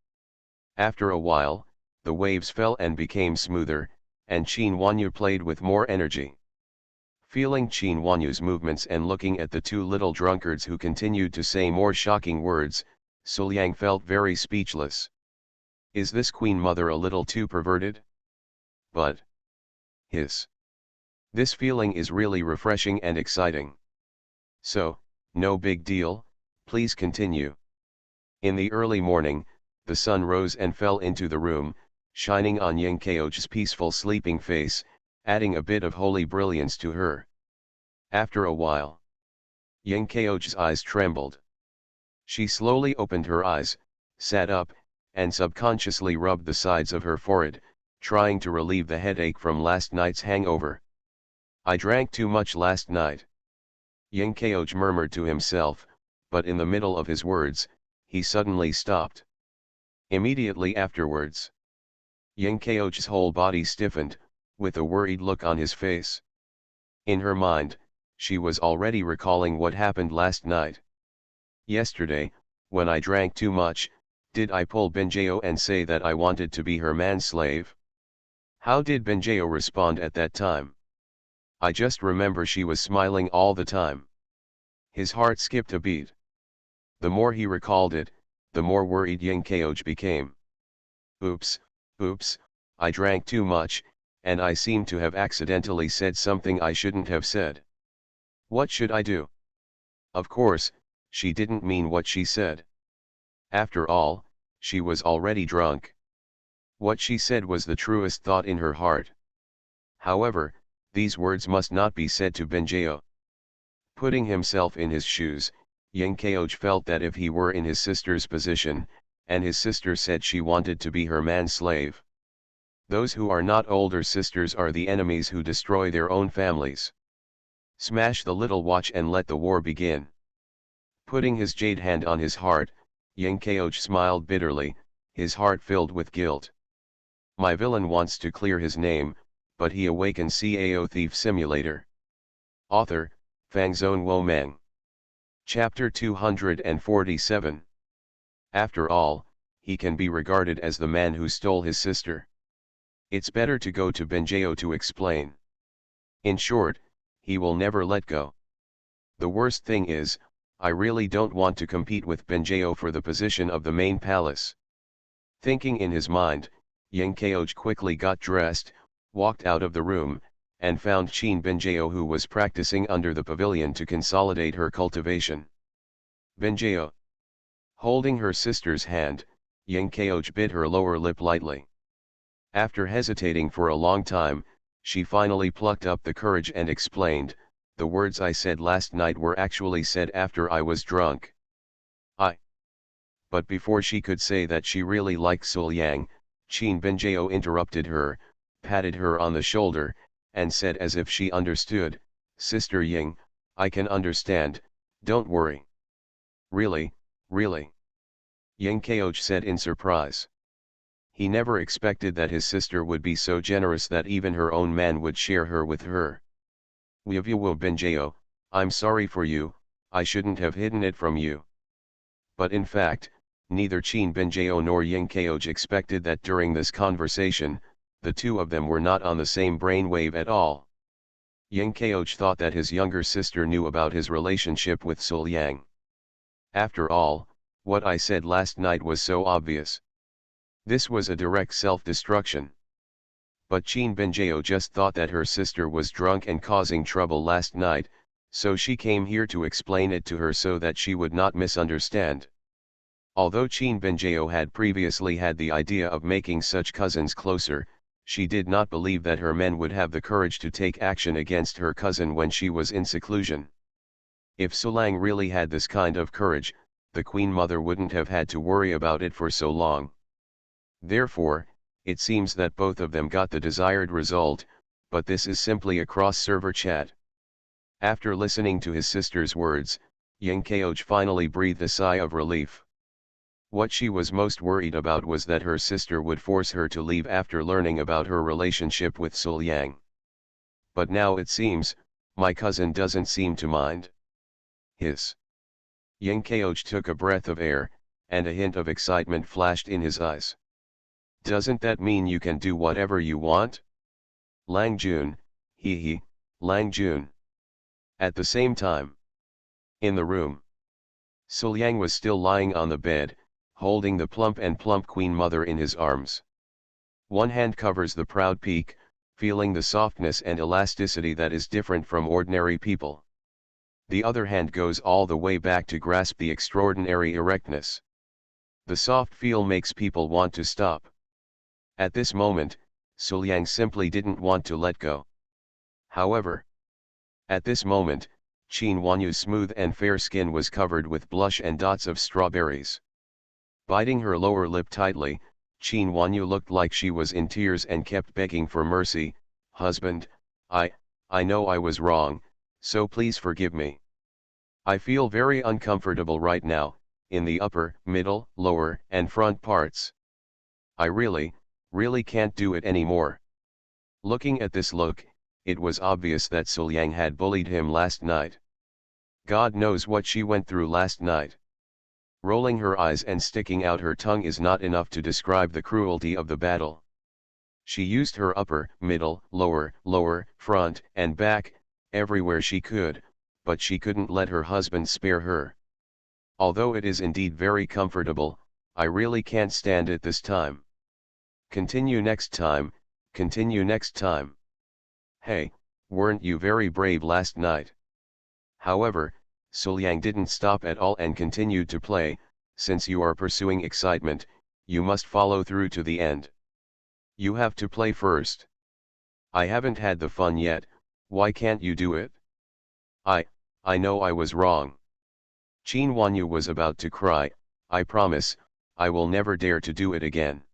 After a while, the waves fell and became smoother, and Qin Wanyu played with more energy. Feeling Qin Wanyu's movements and looking at the two little drunkards who continued to say more shocking words, Suliang felt very speechless. Is this Queen Mother a little too perverted? But this feeling is really refreshing and exciting. So, no big deal, please continue. In the early morning, the sun rose and fell into the room, shining on Ying Kaoj's peaceful sleeping face, adding a bit of holy brilliance to her. After a while, Ying Kaoj's eyes trembled. She slowly opened her eyes, sat up, and subconsciously rubbed the sides of her forehead, trying to relieve the headache from last night's hangover. I drank too much last night. Ying Kaoj murmured to himself, but in the middle of his words, he suddenly stopped. Immediately afterwards, Ying Kaoj's whole body stiffened, with a worried look on his face. In her mind, she was already recalling what happened last night. Yesterday, when I drank too much, did I pull Binjao and say that I wanted to be her manslave? How did Binjao respond at that time? I just remember she was smiling all the time. His heart skipped a beat. The more he recalled it, the more worried Ying Kaoj became. Oops, I drank too much, and I seem to have accidentally said something I shouldn't have said. What should I do? Of course, she didn't mean what she said. After all, she was already drunk. What she said was the truest thought in her heart. However, these words must not be said to Binjao. Putting himself in his shoes, Ying Kaoj felt that if he were in his sister's position, and his sister said she wanted to be her manslave. Those who are not older sisters are the enemies who destroy their own families. Smash the little watch and let the war begin. Putting his jade hand on his heart, Ying Kaoj smiled bitterly, his heart filled with guilt. My villain wants to clear his name, but he awakens Cao Thief Simulator. Author, Fangzone Wo Meng. Chapter 247. After all, he can be regarded as the man who stole his sister. It's better to go to Binjao to explain. In short, he will never let go. The worst thing is, I really don't want to compete with Binjao for the position of the main palace. Thinking in his mind, Ying Kaoj quickly got dressed, walked out of the room, and found Qin Binjao who was practicing under the pavilion to consolidate her cultivation. Binjao. Holding her sister's hand, Ying Kaoj bit her lower lip lightly. After hesitating for a long time, she finally plucked up the courage and explained, the words I said last night were actually said after I was drunk. But before she could say that she really liked Suliang, Qin Binjao interrupted her, patted her on the shoulder, and said as if she understood, Sister Ying, I can understand, don't worry. Really? Ying Kaoj said in surprise. He never expected that his sister would be so generous that even her own man would share her with her. Wivu Binjao, I'm sorry for you, I shouldn't have hidden it from you. But in fact, Neither Qin Binjao nor Ying Keoj expected that during this conversation, the two of them were not on the same brainwave at all. Ying Keoj thought that his younger sister knew about his relationship with Sul Yang. After all, what I said last night was so obvious. This was a direct self-destruction. But Qin Binjao just thought that her sister was drunk and causing trouble last night, so she came here to explain it to her so that she would not misunderstand. Although Qin Binjao had previously had the idea of making such cousins closer, she did not believe that her men would have the courage to take action against her cousin when she was in seclusion. If Sulang really had this kind of courage, the Queen Mother wouldn't have had to worry about it for so long. Therefore, it seems that both of them got the desired result, but this is simply a cross-server chat. After listening to his sister's words, Ying Keoj finally breathed a sigh of relief. What she was most worried about was that her sister would force her to leave after learning about her relationship with Sul Yang. But now it seems, my cousin doesn't seem to mind. Hiss. Ying Keoj took a breath of air, and a hint of excitement flashed in his eyes. Doesn't that mean you can do whatever you want? Lang Jun, he, Lang Jun. At the same time, in the room, Sul Yang was still lying on the bed, holding the plump Queen Mother in his arms. One hand covers the proud peak, feeling the softness and elasticity that is different from ordinary people. The other hand goes all the way back to grasp the extraordinary erectness. The soft feel makes people want to stop. At this moment, Sul Yang simply didn't want to let go. However, at this moment, Qin Wanyu's smooth and fair skin was covered with blush and dots of strawberries. Biting her lower lip tightly, Qin Wanyu looked like she was in tears and kept begging for mercy. Husband, I know I was wrong, so please forgive me. I feel very uncomfortable right now, in the upper, middle, lower, and front parts. I really can't do it anymore. Looking at this look, it was obvious that Sul Yang had bullied him last night. God knows what she went through last night. Rolling her eyes and sticking out her tongue is not enough to describe the cruelty of the battle. She used her upper, middle, lower, front, and back, everywhere she could, but she couldn't let her husband spare her. Although it is indeed very comfortable, I really can't stand it this time. Continue next time, continue next time. Hey, weren't you very brave last night? However, Sul Yang didn't stop at all and continued to play. Since you are pursuing excitement, you must follow through to the end. You have to play first. I haven't had the fun yet, why can't you do it? I know I was wrong. Qin Wanyu was about to cry. I promise, I will never dare to do it again.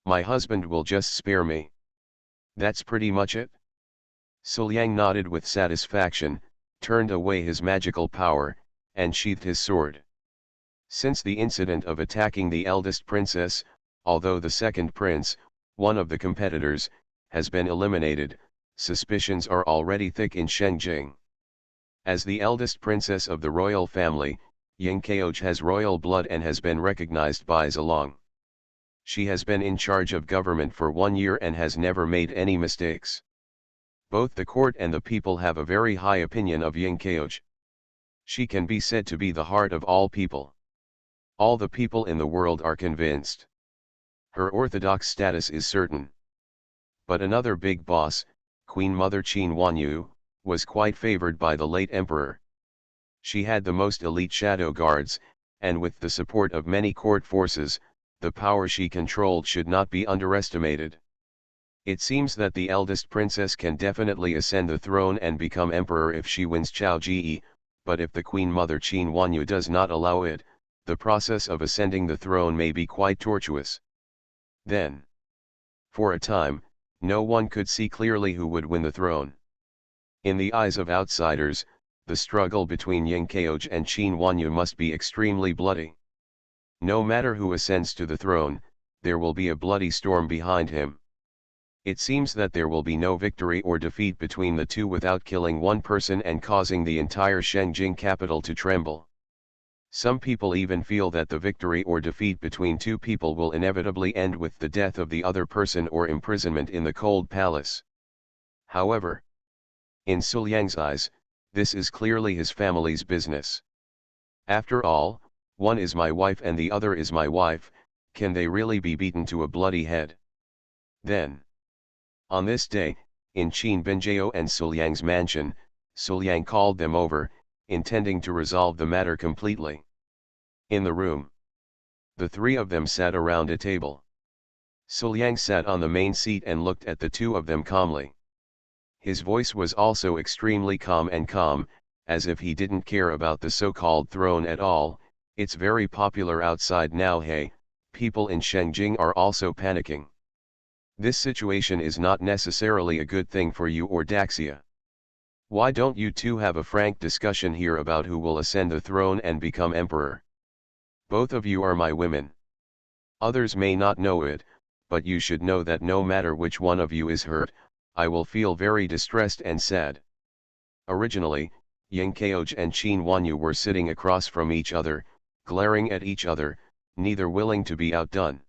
My husband will just spare me. That's pretty much it? Sul Yang nodded with satisfaction, turned away his magical power, and sheathed his sword. Since the incident of attacking the eldest princess, although the second prince, one of the competitors, has been eliminated, suspicions are already thick in Shengjing. As the eldest princess of the royal family, Ying Keoj has royal blood and has been recognized by Zilong. She has been in charge of government for 1 year and has never made any mistakes. Both the court and the people have a very high opinion of Ying Keoj. She can be said to be the heart of all people. All the people in the world are convinced. Her orthodox status is certain. But another big boss, Queen Mother Qin Wanyu, was quite favored by the late emperor. She had the most elite shadow guards, and with the support of many court forces, the power she controlled should not be underestimated. It seems that the eldest princess can definitely ascend the throne and become emperor if she wins Chao Ji, but if the Queen Mother Qin Wanyu does not allow it, the process of ascending the throne may be quite tortuous. Then, for a time, no one could see clearly who would win the throne. In the eyes of outsiders, the struggle between Ying Keoj and Qin Wanyu must be extremely bloody. No matter who ascends to the throne, there will be a bloody storm behind him. It seems that there will be no victory or defeat between the two without killing one person and causing the entire Shengjing capital to tremble. Some people even feel that the victory or defeat between two people will inevitably end with the death of the other person or imprisonment in the cold palace. However, in Suliang's eyes, this is clearly his family's business. After all, one is my wife and the other is my wife, can they really be beaten to a bloody head? Then, on this day, in Qin Binjiao and Suliang's mansion, Suliang called them over, intending to resolve the matter completely. In the room, the three of them sat around a table. Suliang sat on the main seat and looked at the two of them calmly. His voice was also extremely calm, as if he didn't care about the so-called throne at all. It's very popular outside now, hey, people in Shengjing are also panicking. This situation is not necessarily a good thing for you or Daxia. Why don't you two have a frank discussion here about who will ascend the throne and become emperor? Both of you are my women. Others may not know it, but you should know that no matter which one of you is hurt, I will feel very distressed and sad. Originally, Yang Kaoj and Qin Wanyu were sitting across from each other, glaring at each other, neither willing to be outdone.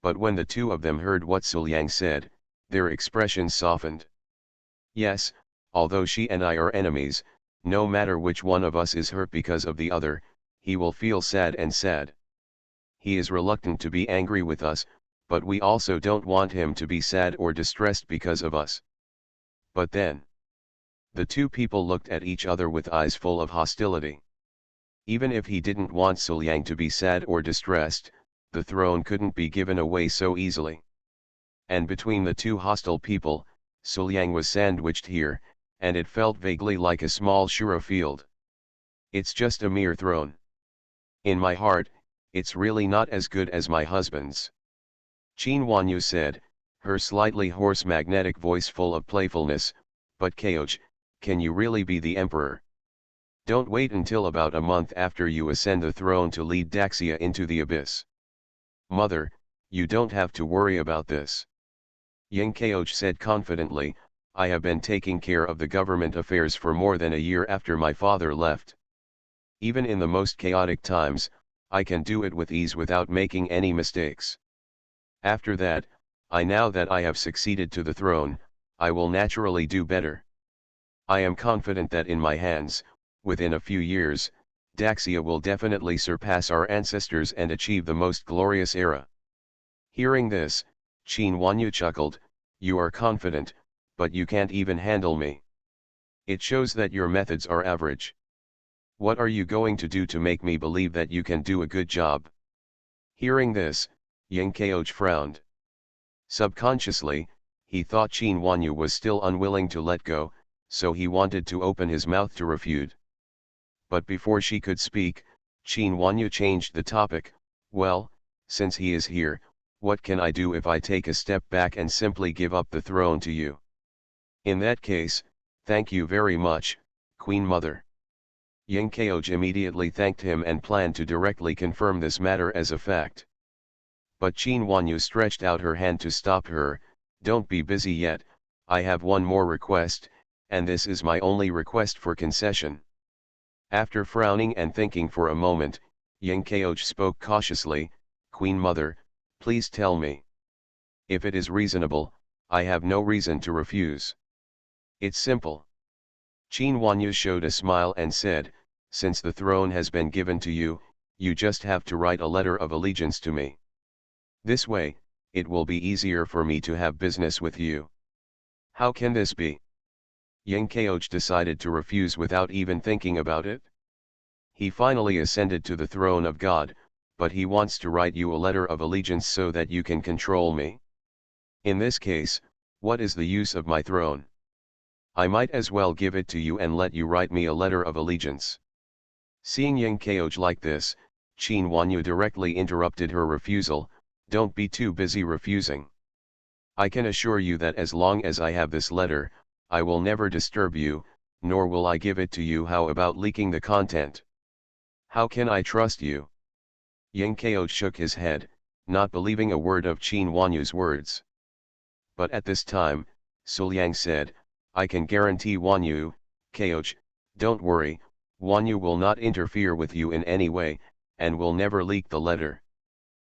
But when the two of them heard what Suliang said, their expressions softened. Yes, although she and I are enemies, no matter which one of us is hurt because of the other, he will feel sad and sad. He is reluctant to be angry with us, but we also don't want him to be sad or distressed because of us. But then, the two people looked at each other with eyes full of hostility. Even if he didn't want Suliang to be sad or distressed, the throne couldn't be given away so easily. And between the two hostile people, Suliang was sandwiched here, and it felt vaguely like a small shura field. It's just a mere throne. In my heart, it's really not as good as my husband's. Qin Wanyu said, her slightly hoarse magnetic voice full of playfulness, but Kaoj, can you really be the emperor? Don't wait until about a month after you ascend the throne to lead Daxia into the abyss. Mother, you don't have to worry about this. Yang Kaoj said confidently, I have been taking care of the government affairs for more than a year after my father left. Even in the most chaotic times, I can do it with ease without making any mistakes. After that, now that I have succeeded to the throne, I will naturally do better. I am confident that in my hands, within a few years, Daxia will definitely surpass our ancestors and achieve the most glorious era. Hearing this, Qin Wanyu chuckled, you are confident, but you can't even handle me. It shows that your methods are average. What are you going to do to make me believe that you can do a good job? Hearing this, Yang Kaoj frowned. Subconsciously, he thought Qin Wanyu was still unwilling to let go, so he wanted to open his mouth to refute. But before she could speak, Qin Wanyu changed the topic. Well, since he is here, what can I do if I take a step back and simply give up the throne to you? In that case, thank you very much, Queen Mother. Yang Kaoj immediately thanked him and planned to directly confirm this matter as a fact. But Qin Wanyu stretched out her hand to stop her. Don't be busy yet, I have one more request, and this is my only request for concession. After frowning and thinking for a moment, Yang Kaoj spoke cautiously, Queen Mother, please tell me. If it is reasonable, I have no reason to refuse. It's simple. Qin Wanyu showed a smile and said, since the throne has been given to you, you just have to write a letter of allegiance to me. This way, it will be easier for me to have business with you. How can this be? Yang Kaoj decided to refuse without even thinking about it. He finally ascended to the throne of God, but he wants to write you a letter of allegiance so that you can control me. In this case, what is the use of my throne? I might as well give it to you and let you write me a letter of allegiance. Seeing Yang Kaoj like this, Qin Wanyu directly interrupted her refusal, don't be too busy refusing. I can assure you that as long as I have this letter, I will never disturb you, nor will I give it to you. How about leaking the content? How can I trust you? Yang Kaoj shook his head, not believing a word of Qin Wanyu's words. But at this time, Suliang said, I can guarantee Wanyu, Kaoj, don't worry, Wanyu will not interfere with you in any way, and will never leak the letter.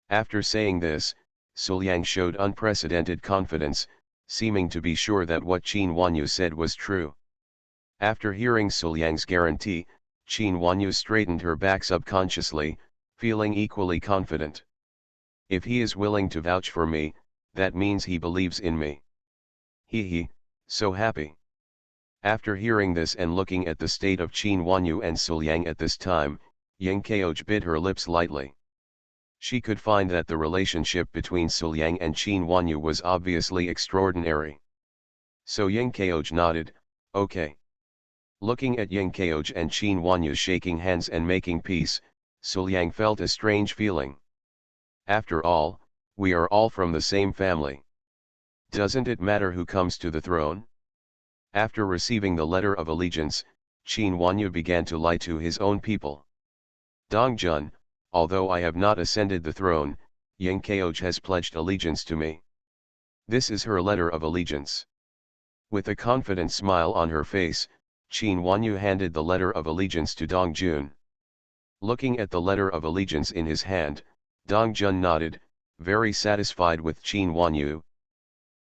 After saying this, Suliang showed unprecedented confidence, seeming to be sure that what Qin Wanyu said was true. After hearing Suliang's guarantee, Qin Wanyu straightened her back subconsciously, feeling equally confident. If he is willing to vouch for me, that means he believes in me. He, so happy. After hearing this and looking at the state of Qin Wanyu and Suliang at this time, Yang Kaoj bit her lips lightly. She could find that the relationship between Suliang and Qin Wanyu was obviously extraordinary. So Yang Kaoj nodded, okay. Looking at Yang Kaoj and Qin Wanyu shaking hands and making peace, Suliang felt a strange feeling. After all, we are all from the same family. Doesn't it matter who comes to the throne? After receiving the letter of allegiance, Qin Wanyu began to lie to his own people. Dongjun, although I have not ascended the throne, Yang Kaoj has pledged allegiance to me. This is her letter of allegiance. With a confident smile on her face, Qin Wanyu handed the letter of allegiance to Dongjun. Looking at the letter of allegiance in his hand, Dongjun nodded, very satisfied with Qin Wanyu.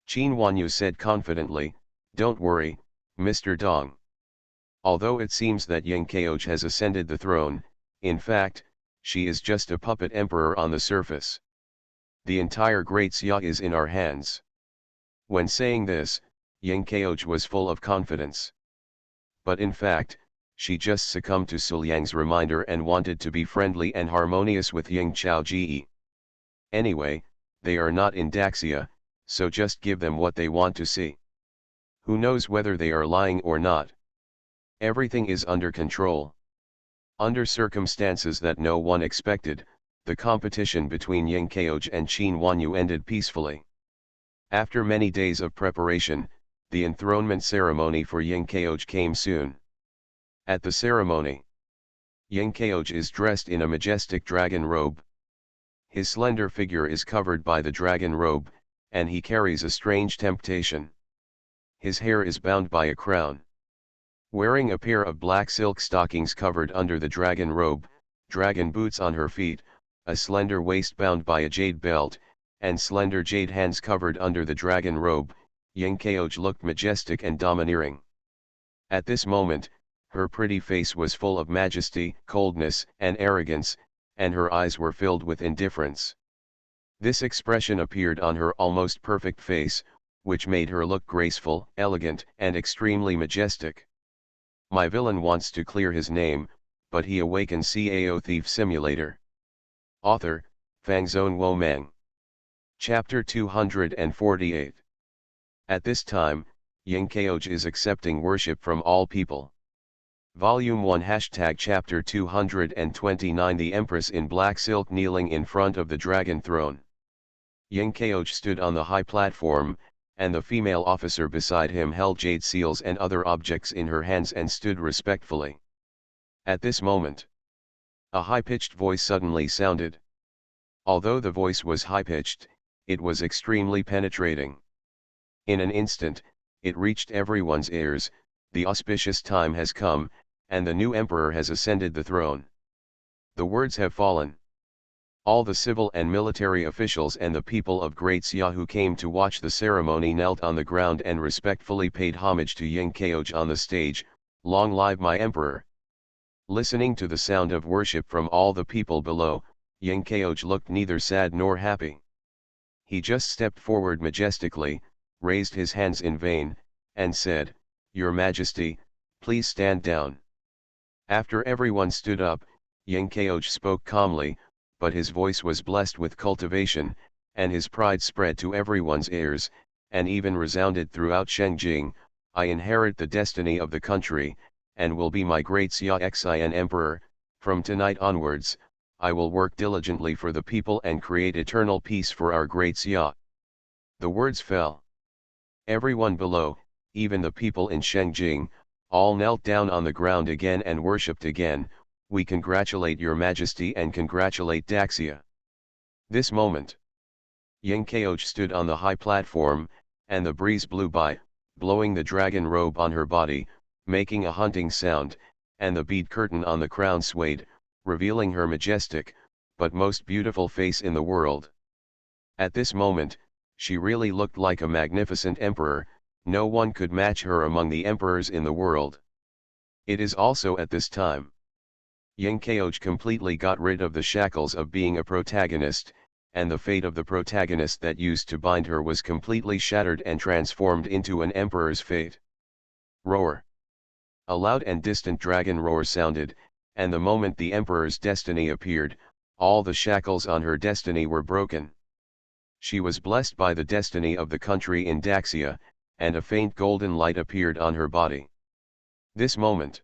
Qin Wanyu said confidently, don't worry, Mr. Dong. Although it seems that Yang Kaoj has ascended the throne, in fact, she is just a puppet emperor on the surface. The entire Great Xia is in our hands. When saying this, Yang Kaoj was full of confidence. But in fact, she just succumbed to Suliang's reminder and wanted to be friendly and harmonious with Yang Chaoji. Anyway, they are not in Daxia, so just give them what they want to see. Who knows whether they are lying or not? Everything is under control. Under circumstances that no one expected, the competition between Yang Kaoj and Qin Wanyu ended peacefully. After many days of preparation, the enthronement ceremony for Yang Kaoj came soon. At the ceremony, Yang Kaoj is dressed in a majestic dragon robe. His slender figure is covered by the dragon robe, and he carries a strange temptation. His hair is bound by a crown. Wearing a pair of black silk stockings covered under the dragon robe, dragon boots on her feet, a slender waist bound by a jade belt, and slender jade hands covered under the dragon robe, Yang Kaoj looked majestic and domineering. At this moment, her pretty face was full of majesty, coldness, and arrogance, and her eyes were filled with indifference. This expression appeared on her almost perfect face, which made her look graceful, elegant, and extremely majestic. My villain wants to clear his name, but he awakens Cao Thief Simulator. Author, Fangzone Womang. Chapter 248. At this time, Yang Kaoj is accepting worship from all people. Volume 1 Chapter 229 The Empress in black silk kneeling in front of the dragon throne. Yang Kaoj stood on the high platform, and the female officer beside him held jade seals and other objects in her hands and stood respectfully. At this moment, a high-pitched voice suddenly sounded. Although the voice was high-pitched, it was extremely penetrating. In an instant, it reached everyone's ears, the auspicious time has come, and the new emperor has ascended the throne. The words have fallen. All the civil and military officials and the people of Great Xia who came to watch the ceremony knelt on the ground and respectfully paid homage to Yang Kaoj on the stage. Long live my emperor! Listening to the sound of worship from all the people below, Yang Kaoj looked neither sad nor happy. He just stepped forward majestically, raised his hands in vain, and said, Your Majesty, please stand down. After everyone stood up, Yang Kaoj spoke calmly, but his voice was blessed with cultivation, and his pride spread to everyone's ears, and even resounded throughout Shengjing. I inherit the destiny of the country, and will be my great Xia Xin emperor. From tonight onwards, I will work diligently for the people and create eternal peace for our great Xia. The words fell. Everyone below, even the people in Shengjing, all knelt down on the ground again and worshipped again. We congratulate your majesty and congratulate Daxia. This moment, Yang Kaoj stood on the high platform, and the breeze blew by, blowing the dragon robe on her body, making a hunting sound, and the bead curtain on the crown swayed, revealing her majestic, but most beautiful face in the world. At this moment, she really looked like a magnificent emperor. No one could match her among the emperors in the world. It is also at this time Yenkeioj completely got rid of the shackles of being a protagonist, and the fate of the protagonist that used to bind her was completely shattered and transformed into an emperor's fate. Roar. A loud and distant dragon roar sounded, and the moment the emperor's destiny appeared, all the shackles on her destiny were broken. She was blessed by the destiny of the country in Daxia, and a faint golden light appeared on her body. This moment,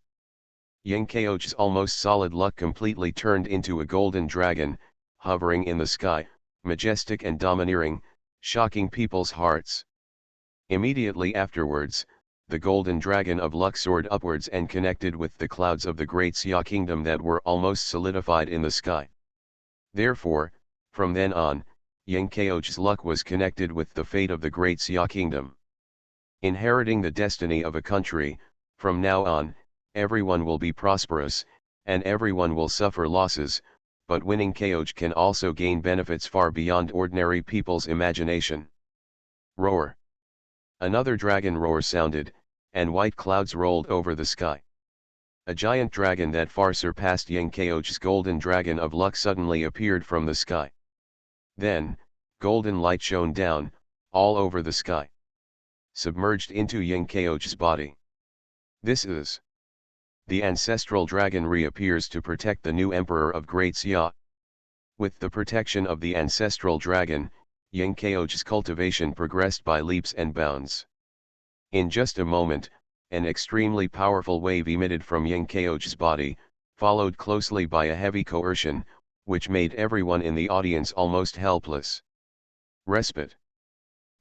Yenkeoj's almost solid luck completely turned into a golden dragon, hovering in the sky, majestic and domineering, shocking people's hearts. Immediately afterwards, the golden dragon of luck soared upwards and connected with the clouds of the great Xia kingdom that were almost solidified in the sky. Therefore, from then on, Yenkeoj's luck was connected with the fate of the great Xia kingdom. Inheriting the destiny of a country, from now on, everyone will be prosperous, and everyone will suffer losses, but winning Keoj can also gain benefits far beyond ordinary people's imagination. Roar. Another dragon roar sounded, and white clouds rolled over the sky. A giant dragon that far surpassed Yenkeoj's golden dragon of luck suddenly appeared from the sky. Then, golden light shone down, all over the sky, submerged into Yenkeoj's body. This is the ancestral dragon reappears to protect the new emperor of Great Xia. With the protection of the ancestral dragon, Yenkeoj's cultivation progressed by leaps and bounds. In just a moment, an extremely powerful wave emitted from Yenkeoj's body, followed closely by a heavy coercion, which made everyone in the audience almost helpless. Respite.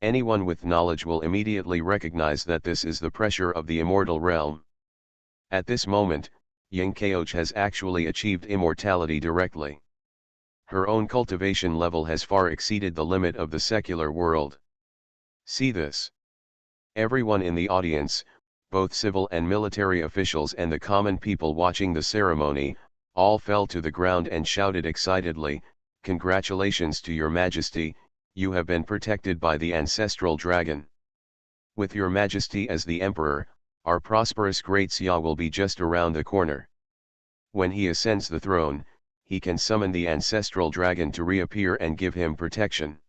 Anyone with knowledge will immediately recognize that this is the pressure of the immortal realm. At this moment, Yenkeoj has actually achieved immortality directly. Her own cultivation level has far exceeded the limit of the secular world. See this. Everyone in the audience, both civil and military officials and the common people watching the ceremony, all fell to the ground and shouted excitedly, "Congratulations to your Majesty, you have been protected by the ancestral dragon. With your Majesty as the Emperor, our prosperous Great Xia will be just around the corner. When he ascends the throne, he can summon the ancestral dragon to reappear and give him protection.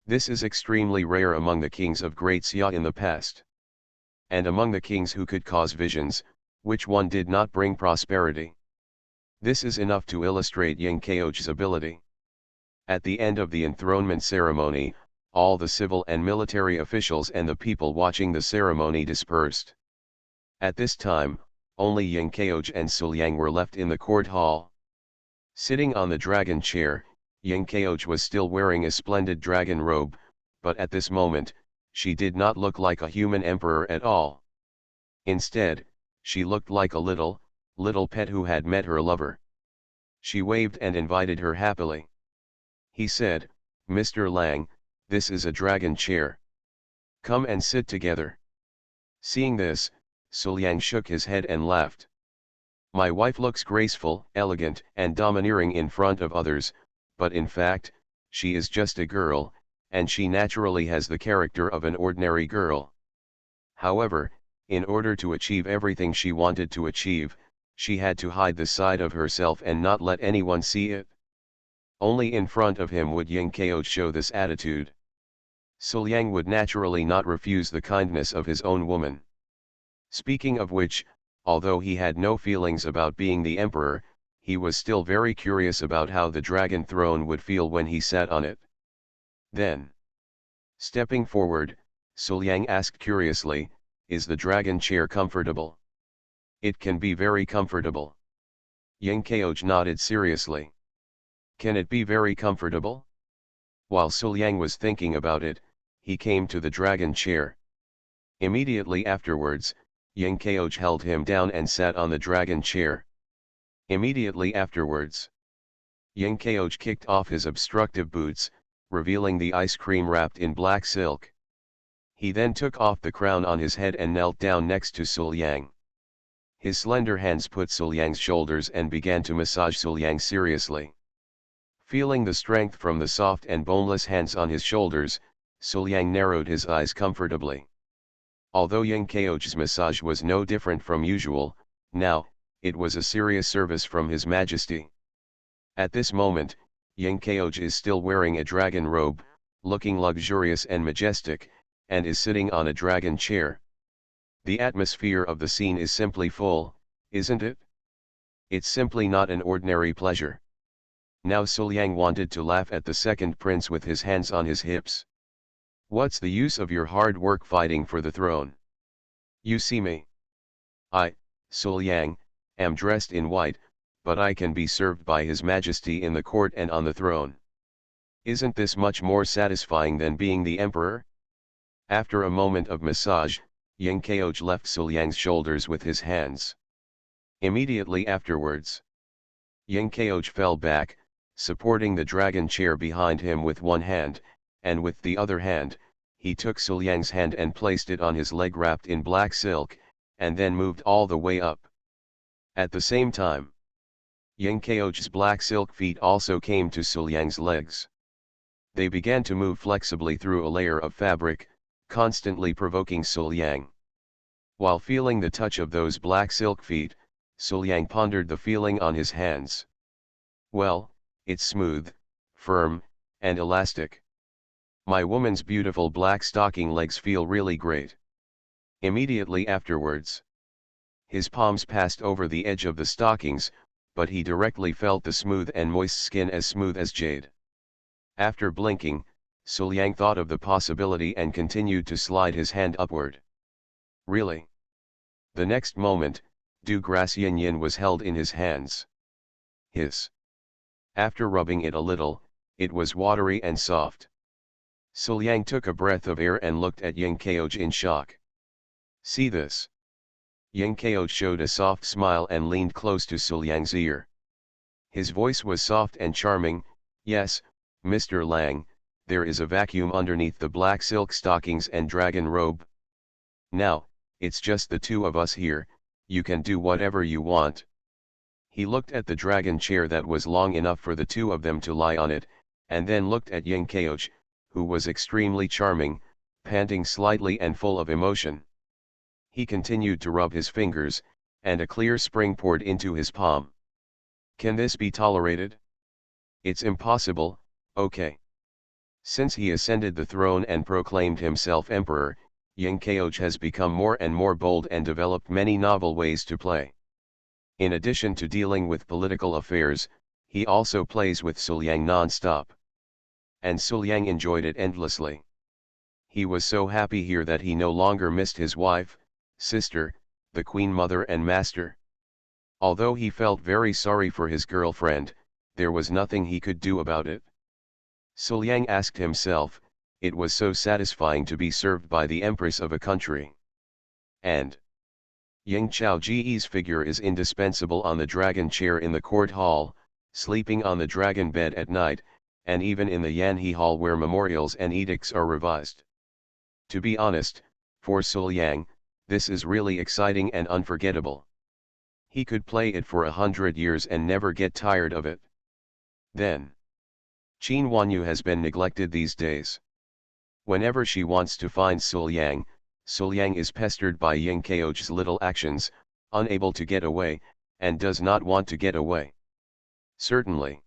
This is extremely rare among the kings of Great Xia in the past. And among the kings who could cause visions, which one did not bring prosperity? This is enough to illustrate Yenkeoj's ability." At the end of the enthronement ceremony, all the civil and military officials and the people watching the ceremony dispersed. At this time, only Yenkeoj and Suliang were left in the court hall. Sitting on the dragon chair, Yenkeoj was still wearing a splendid dragon robe, but at this moment, she did not look like a human emperor at all. Instead, she looked like a little pet who had met her lover. She waved and invited her happily. He said, "Mr. Lang, this is a dragon chair. Come and sit together." Seeing this, Suliang shook his head and laughed. "My wife looks graceful, elegant, and domineering in front of others, but in fact, she is just a girl, and she naturally has the character of an ordinary girl. However, in order to achieve everything she wanted to achieve, she had to hide the side of herself and not let anyone see it. Only in front of him would Yenkeoj show this attitude. Suliang would naturally not refuse the kindness of his own woman. Speaking of which, although he had no feelings about being the emperor, he was still very curious about how the dragon throne would feel when he sat on it. Then, stepping forward, Suliang asked curiously, "Is the dragon chair comfortable?" "It can be very comfortable." Yenkeoj nodded seriously. "Can it be very comfortable?" While Suliang was thinking about it, he came to the dragon chair. Immediately afterwards, Yenkeoj held him down and sat on the dragon chair. Immediately afterwards, Yenkeoj kicked off his obstructive boots, revealing the ice cream wrapped in black silk. He then took off the crown on his head and knelt down next to Suliang. His slender hands put Suliang's shoulders and began to massage Suliang seriously. Feeling the strength from the soft and boneless hands on his shoulders, Suliang narrowed his eyes comfortably. Although Yang Kao's massage was no different from usual, now, it was a serious service from His Majesty. At this moment, Yang Kao is still wearing a dragon robe, looking luxurious and majestic, and is sitting on a dragon chair. The atmosphere of the scene is simply full, isn't it? It's simply not an ordinary pleasure. Now Suliang wanted to laugh at the second prince with his hands on his hips. What's the use of your hard work fighting for the throne? You see me. I, Suliang, am dressed in white, but I can be served by His Majesty in the court and on the throne. Isn't this much more satisfying than being the emperor? After a moment of massage, Yang Kao left Suliang's shoulders with his hands. Immediately afterwards, Yang Kao fell back, supporting the dragon chair behind him with one hand, and with the other hand, he took Suliang's hand and placed it on his leg wrapped in black silk, and then moved all the way up. At the same time, Yang Kao's black silk feet also came to Suliang's legs. They began to move flexibly through a layer of fabric, constantly provoking Suliang. While feeling the touch of those black silk feet, Suliang pondered the feeling on his hands. Well, it's smooth, firm, and elastic. My woman's beautiful black stocking legs feel really great. Immediately afterwards, his palms passed over the edge of the stockings, but he directly felt the smooth and moist skin as smooth as jade. After blinking, Suliang thought of the possibility and continued to slide his hand upward. Really? The next moment, Du Grace Yin Yin was held in his hands. After rubbing it a little, it was watery and soft. Suliang took a breath of air and looked at Yang Kao in shock. See this? Yang Kao showed a soft smile and leaned close to Suliang's ear. His voice was soft and charming. Yes, Mr. Lang, there is a vacuum underneath the black silk stockings and dragon robe. Now, it's just the two of us here, you can do whatever you want. He looked at the dragon chair that was long enough for the two of them to lie on it, and then looked at Yang Kao, who was extremely charming, panting slightly and full of emotion. He continued to rub his fingers, and a clear spring poured into his palm. Can this be tolerated? It's impossible, okay. Since he ascended the throne and proclaimed himself emperor, Yang Kao has become more and more bold and developed many novel ways to play. In addition to dealing with political affairs, he also plays with Suliang non-stop. And Suliang enjoyed it endlessly. He was so happy here that he no longer missed his wife, sister, the queen mother and master. Although he felt very sorry for his girlfriend, there was nothing he could do about it. Suliang asked himself, it was so satisfying to be served by the empress of a country. And Yang Chaoji's figure is indispensable on the dragon chair in the court hall, sleeping on the dragon bed at night, and even in the Yanhe hall where memorials and edicts are revised. To be honest, for Suliang, this is really exciting and unforgettable. He could play it for 100 years and never get tired of it. Then, Qin Wanyu has been neglected these days. Whenever she wants to find Suliang, Suliang is pestered by Yang Kao's little actions, unable to get away, and does not want to get away. Certainly.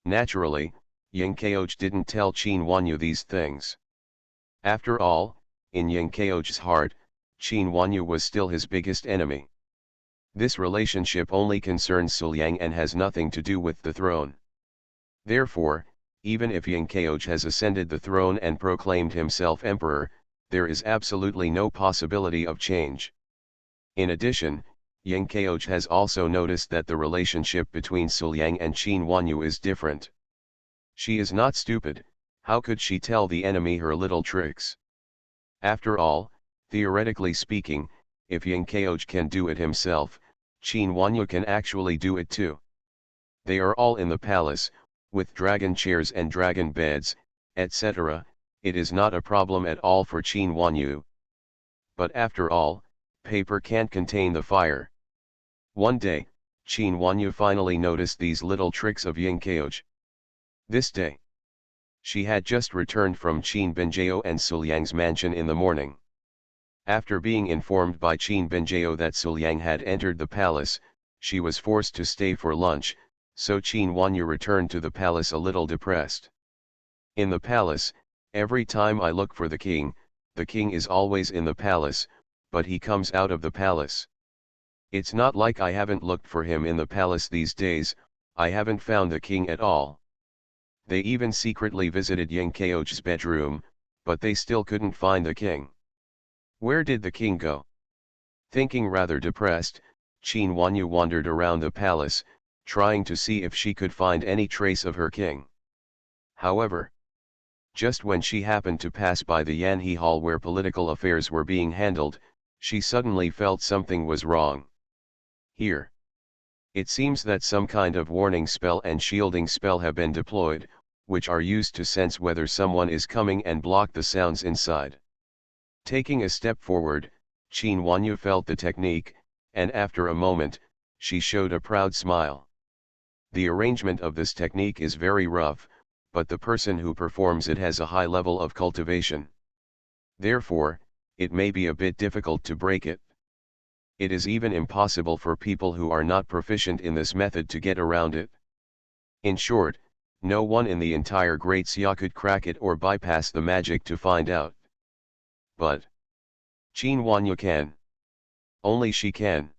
Naturally, Yang Kao didn't tell Qin Wanyu these things. After all, in Yang Kao's heart, Qin Wanyu was still his biggest enemy. This relationship only concerns Suliang and has nothing to do with the throne. Therefore, even if Yang Kao has ascended the throne and proclaimed himself emperor, there is absolutely no possibility of change. In addition, Yang Kao has also noticed that the relationship between Suliang and Qin Wanyu is different. She is not stupid, how could she tell the enemy her little tricks? After all, theoretically speaking, if Yang Kao can do it himself, Qin Wanyu can actually do it too. They are all in the palace, with dragon chairs and dragon beds, etc., it is not a problem at all for Qin Wanyu. But after all, paper can't contain the fire. One day, Qin Wanyu finally noticed these little tricks of Ying Keoj. This day, she had just returned from Qin Binjao and Suliang's mansion in the morning. After being informed by Qin Binjao that Suliang had entered the palace, she was forced to stay for lunch, so Qin Wanyu returned to the palace a little depressed. In the palace, every time I look for the king is always in the palace, but he comes out of the palace. It's not like I haven't looked for him in the palace these days, I haven't found the king at all. They even secretly visited Ying Keoj's bedroom, but they still couldn't find the king. Where did the king go? Thinking rather depressed, Qin Wanyu wandered around the palace, trying to see if she could find any trace of her king. However, just when she happened to pass by the Yanhe Hall where political affairs were being handled, she suddenly felt something was wrong. Here. It seems that some kind of warning spell and shielding spell have been deployed, which are used to sense whether someone is coming and block the sounds inside. Taking a step forward, Qin Wanyu felt the technique, and after a moment, she showed a proud smile. The arrangement of this technique is very rough, but the person who performs it has a high level of cultivation. Therefore, it may be a bit difficult to break it. It is even impossible for people who are not proficient in this method to get around it. In short, no one in the entire Great Xia could crack it or bypass the magic to find out. But Qin Wanyu can. Only she can.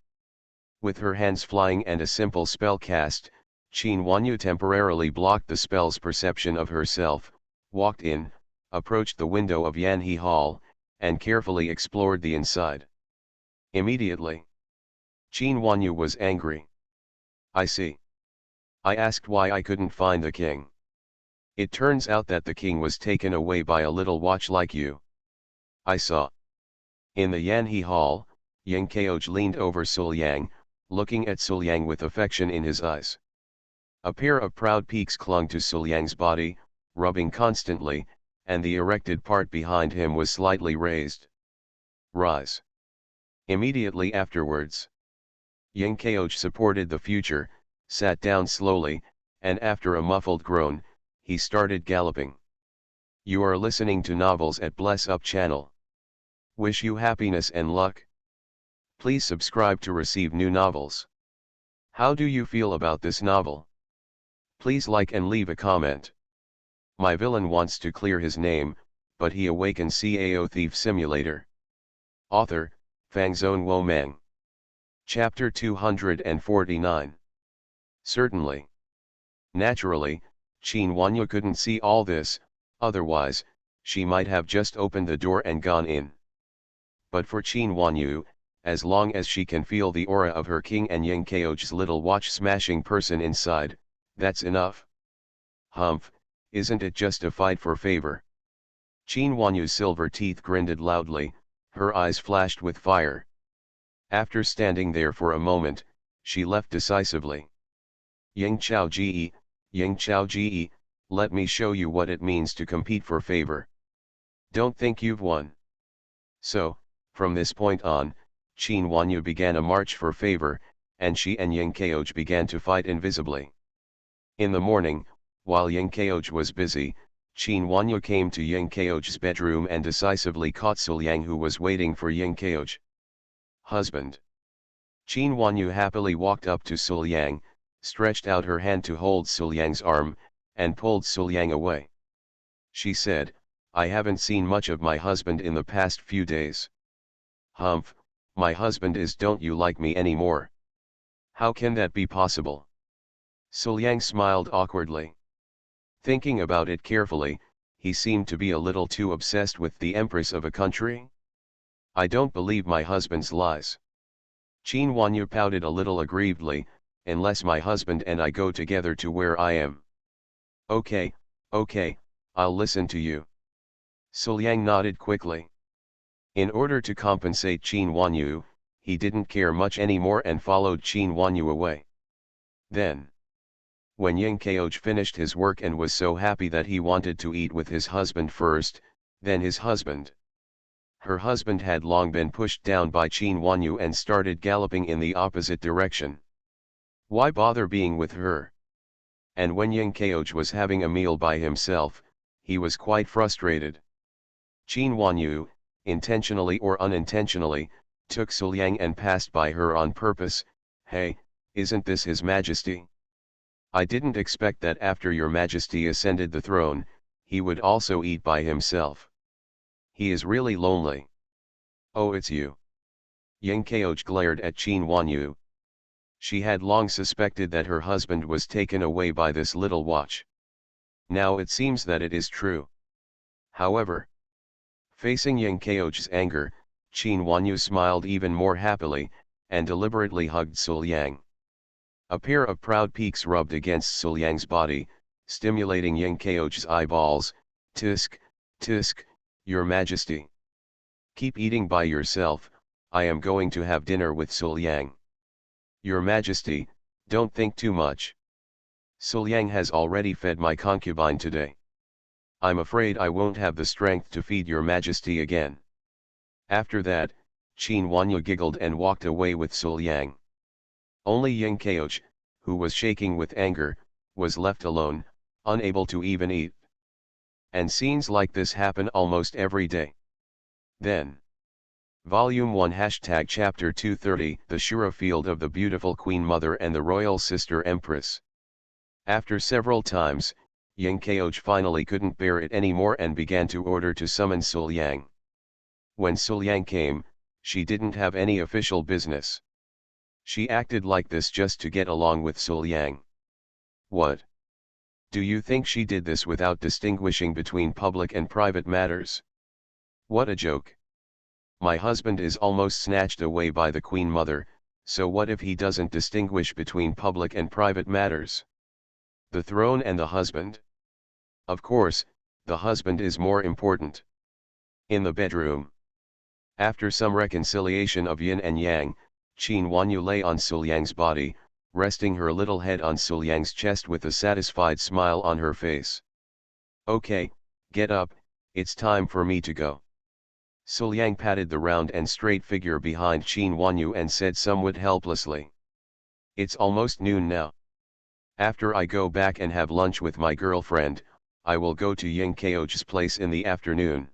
With her hands flying and a simple spell cast, Qin Wanyu temporarily blocked the spell's perception of herself, walked in, approached the window of Yanhe Hall, and carefully explored the inside. Immediately, Qin Wanyu was angry. I see. I asked why I couldn't find the king. It turns out that the king was taken away by a little watch like you. I saw. In the Yanhe Hall, Ying Keoj leaned over Suliang, looking at Suliang with affection in his eyes. A pair of proud peaks clung to Suliang's body, rubbing constantly, and the erected part behind him was slightly raised. Rise. Immediately afterwards, Ying Keoj supported the future, sat down slowly, and after a muffled groan, he started galloping. You are listening to Novels at Bless Up channel. Wish you happiness and luck. Please subscribe to receive new novels. How do you feel about this novel? Please like and leave a comment. My villain wants to clear his name, but he awakens Cao Thief Simulator. Author, Fangzone Wo Meng. Chapter 249. Certainly. Naturally, Qin Wanyu couldn't see all this, otherwise, she might have just opened the door and gone in. But for Qin Wanyu, as long as she can feel the aura of her king and Ying Keoj's little watch-smashing person inside, that's enough. Humph, isn't it just a fight for favor? Qin Wanyu's silver teeth grinned loudly, her eyes flashed with fire. After standing there for a moment, she left decisively. Ying Chao Ji, let me show you what it means to compete for favor. Don't think you've won. So, from this point on, Qin Wanyu began a march for favor, and she and Ying Keoj began to fight invisibly. In the morning, while Ying Keoj was busy, Qin Wanyu came to Ying Keoj's bedroom and decisively caught Suliang, who was waiting for Ying Keoj. Husband. Qin Wanyu happily walked up to Suliang, stretched out her hand to hold Suliang's arm, and pulled Suliang away. She said, I haven't seen much of my husband in the past few days. Humph, my husband is don't you like me anymore? How can that be possible? Suliang smiled awkwardly. Thinking about it carefully, he seemed to be a little too obsessed with the empress of a country. I don't believe my husband's lies. Qin Wanyu pouted a little aggrievedly, unless my husband and I go together to where I am. Okay, I'll listen to you. Suliang nodded quickly. In order to compensate Qin Wanyu, he didn't care much anymore and followed Qin Wanyu away. Then, when Ying Keoj finished his work and was so happy that he wanted to eat with his husband first, then his husband. Her husband had long been pushed down by Qin Wanyu and started galloping in the opposite direction. Why bother being with her? And when Yang Kaoj was having a meal by himself, he was quite frustrated. Qin Wanyu, intentionally or unintentionally, took Suliang and passed by her on purpose. Hey, isn't this His Majesty? I didn't expect that after your Majesty ascended the throne, he would also eat by himself. He is really lonely. Oh, it's you. Yang Kaoj glared at Qin Wanyu. She had long suspected that her husband was taken away by this little watch. Now it seems that it is true. However, facing Yang Kaoj's anger, Qin Wanyu smiled even more happily, and deliberately hugged Suliang. A pair of proud peaks rubbed against Suliang's body, stimulating Yang Kaoj's eyeballs. Tisk, tisk, Your Majesty. Keep eating by yourself, I am going to have dinner with Suliang. Your Majesty, don't think too much. Suliang has already fed my concubine today. I'm afraid I won't have the strength to feed your Majesty again. After that, Qin Wanyu giggled and walked away with Suliang. Only Yang Kaoj, who was shaking with anger, was left alone, unable to even eat. And scenes like this happen almost every day. Then. Volume 1 Chapter 230 The Shura Field of the Beautiful Queen Mother and the Royal Sister Empress. After several times, Yang Kaoj finally couldn't bear it anymore and began to order to summon Suliang. When Suliang came, she didn't have any official business. She acted like this just to get along with Suliang. What? Do you think she did this without distinguishing between public and private matters? What a joke. My husband is almost snatched away by the Queen Mother, so what if he doesn't distinguish between public and private matters? The throne and the husband? Of course, the husband is more important. In the bedroom. After some reconciliation of yin and yang, Qin Wanyu lay on Suliang's body, resting her little head on Suliang's chest with a satisfied smile on her face. Okay, get up, it's time for me to go. Suliang patted the round and straight figure behind Qin Wanyu and said somewhat helplessly. It's almost noon now. After I go back and have lunch with my girlfriend, I will go to Yang Kaoj's place in the afternoon.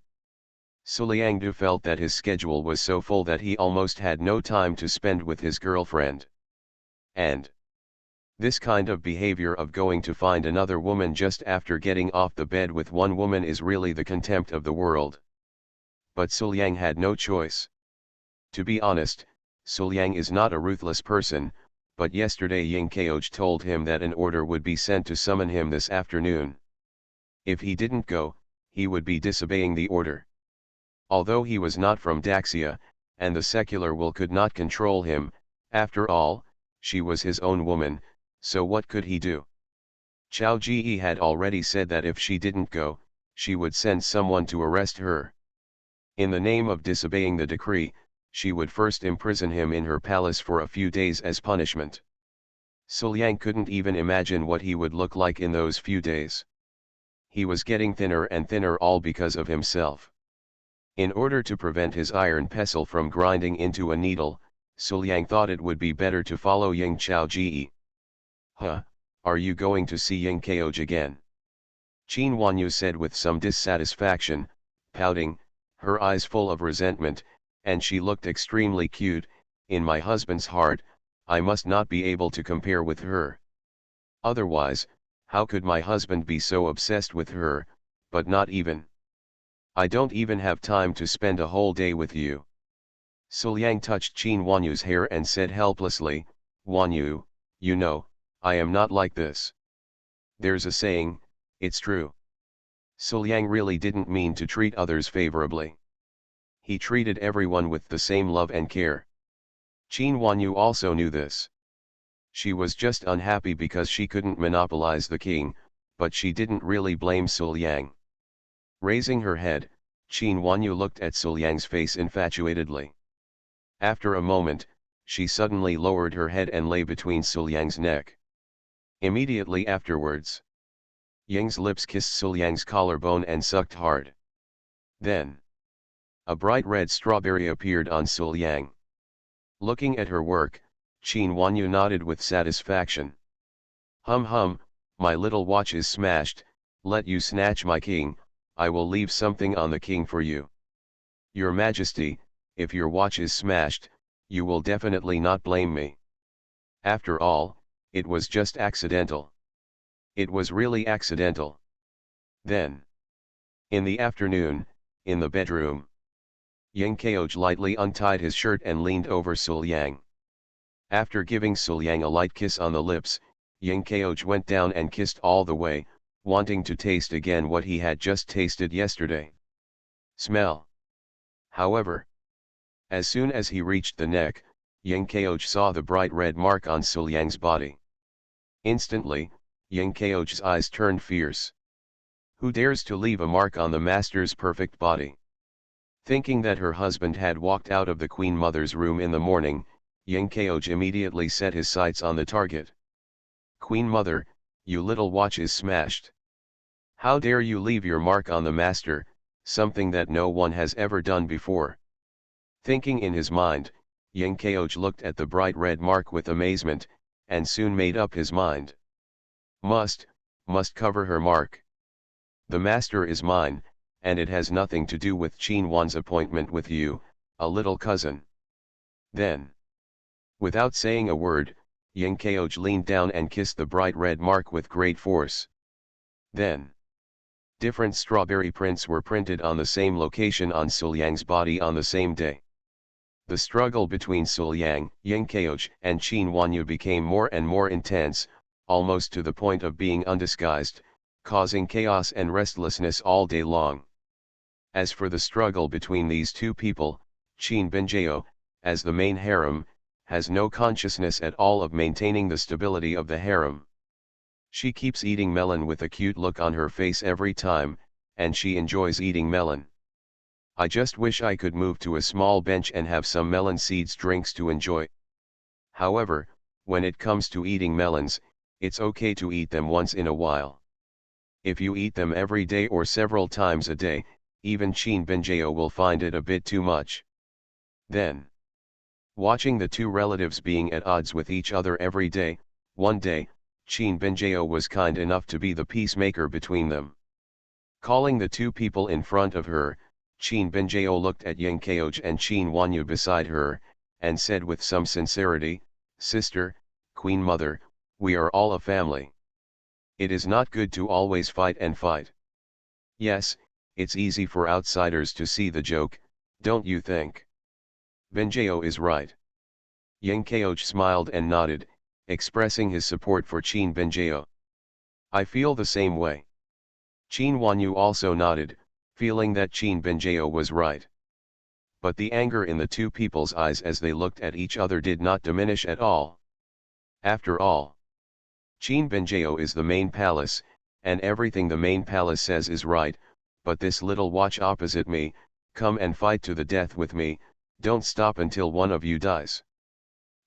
Suliang Du felt that his schedule was so full that he almost had no time to spend with his girlfriend. And this kind of behavior of going to find another woman just after getting off the bed with one woman is really the contempt of the world. But Suliang had no choice. To be honest, Suliang is not a ruthless person, but yesterday Yang Kaoj told him that an order would be sent to summon him this afternoon. If he didn't go, he would be disobeying the order. Although he was not from Daxia, and the secular will could not control him, after all, she was his own woman, so what could he do? Cao Ji had already said that if she didn't go, she would send someone to arrest her. In the name of disobeying the decree, she would first imprison him in her palace for a few days as punishment. Suliang couldn't even imagine what he would look like in those few days. He was getting thinner and thinner all because of himself. In order to prevent his iron pestle from grinding into a needle, Suliang thought it would be better to follow Yang Chao Ji. Huh, are you going to see Yang Kaoj again? Qin Wanyu said with some dissatisfaction, pouting, her eyes full of resentment, and she looked extremely cute. In my husband's heart, I must not be able to compare with her. Otherwise, how could my husband be so obsessed with her, but not even. I don't even have time to spend a whole day with you. Suliang touched Qin Wanyu's hair and said helplessly, Wanyu, you know, I am not like this. There's a saying, it's true. Suliang really didn't mean to treat others favorably. He treated everyone with the same love and care. Qin Wanyu also knew this. She was just unhappy because she couldn't monopolize the king, but she didn't really blame Suliang. Raising her head, Qin Wanyu looked at Suliang's face infatuatedly. After a moment, she suddenly lowered her head and lay between Suliang's neck. Immediately afterwards, Yang's lips kissed Suliang's collarbone and sucked hard. Then, A bright red strawberry appeared on Sul Yang. Looking at her work, Qin Wanyu nodded with satisfaction. Hum, my little watch is smashed, let you snatch my king, I will leave something on the king for you. Your Majesty, if your watch is smashed, you will definitely not blame me. After all, it was just accidental. It was really accidental. Then, in the afternoon, in the bedroom, Yang Kaoj lightly untied his shirt and leaned over Sul Yang. After giving Sul Yang a light kiss on the lips, Yang Kaoj went down and kissed all the way, wanting to taste again what he had just tasted yesterday. Smell. However, as soon as he reached the neck, Yang Kaoj saw the bright red mark on Sul Yang's body. Instantly, Yang Kaoj's eyes turned fierce. Who dares to leave a mark on the master's perfect body? Thinking that her husband had walked out of the Queen Mother's room in the morning, Yang Kaoj immediately set his sights on the target. Queen Mother, you little watch is smashed. How dare you leave your mark on the master, something that no one has ever done before. Thinking in his mind, Yang Kaoj looked at the bright red mark with amazement, and soon made up his mind. Must cover her mark. The master is mine, and it has nothing to do with Qin Wan's appointment with you, a little cousin. Then, without saying a word, Yang Kaoj leaned down and kissed the bright red mark with great force. Then, different strawberry prints were printed on the same location on Sul Yang's body on the same day. The struggle between Sul Yang, Yang Kaoj, and Qin Wanyu became more and more intense, almost to the point of being undisguised, causing chaos and restlessness all day long. As for the struggle between these two people, Qin Binjao, as the main harem, has no consciousness at all of maintaining the stability of the harem. She keeps eating melon with a cute look on her face every time, and she enjoys eating melon. I just wish I could move to a small bench and have some melon seeds drinks to enjoy. However, when it comes to eating melons, it's okay to eat them once in a while. If you eat them every day or several times a day, even Qin Binjao will find it a bit too much. Then, watching the two relatives being at odds with each other every day, one day, Qin Binjao was kind enough to be the peacemaker between them. Calling the two people in front of her, Qin Binjao looked at Yang Kaoj and Qin Wanyu beside her, and said with some sincerity, "Sister, Queen Mother, we are all a family. It is not good to always fight and fight. Yes, it's easy for outsiders to see the joke, don't you think? Binjao is right." Yang Kaoj smiled and nodded, expressing his support for Qin Binjao. "I feel the same way." Qin Wanyu also nodded, feeling that Qin Binjao was right. But the anger in the two people's eyes as they looked at each other did not diminish at all. After all, Qin Binjao is the main palace, and everything the main palace says is right, but this little watch opposite me, come and fight to the death with me, don't stop until one of you dies.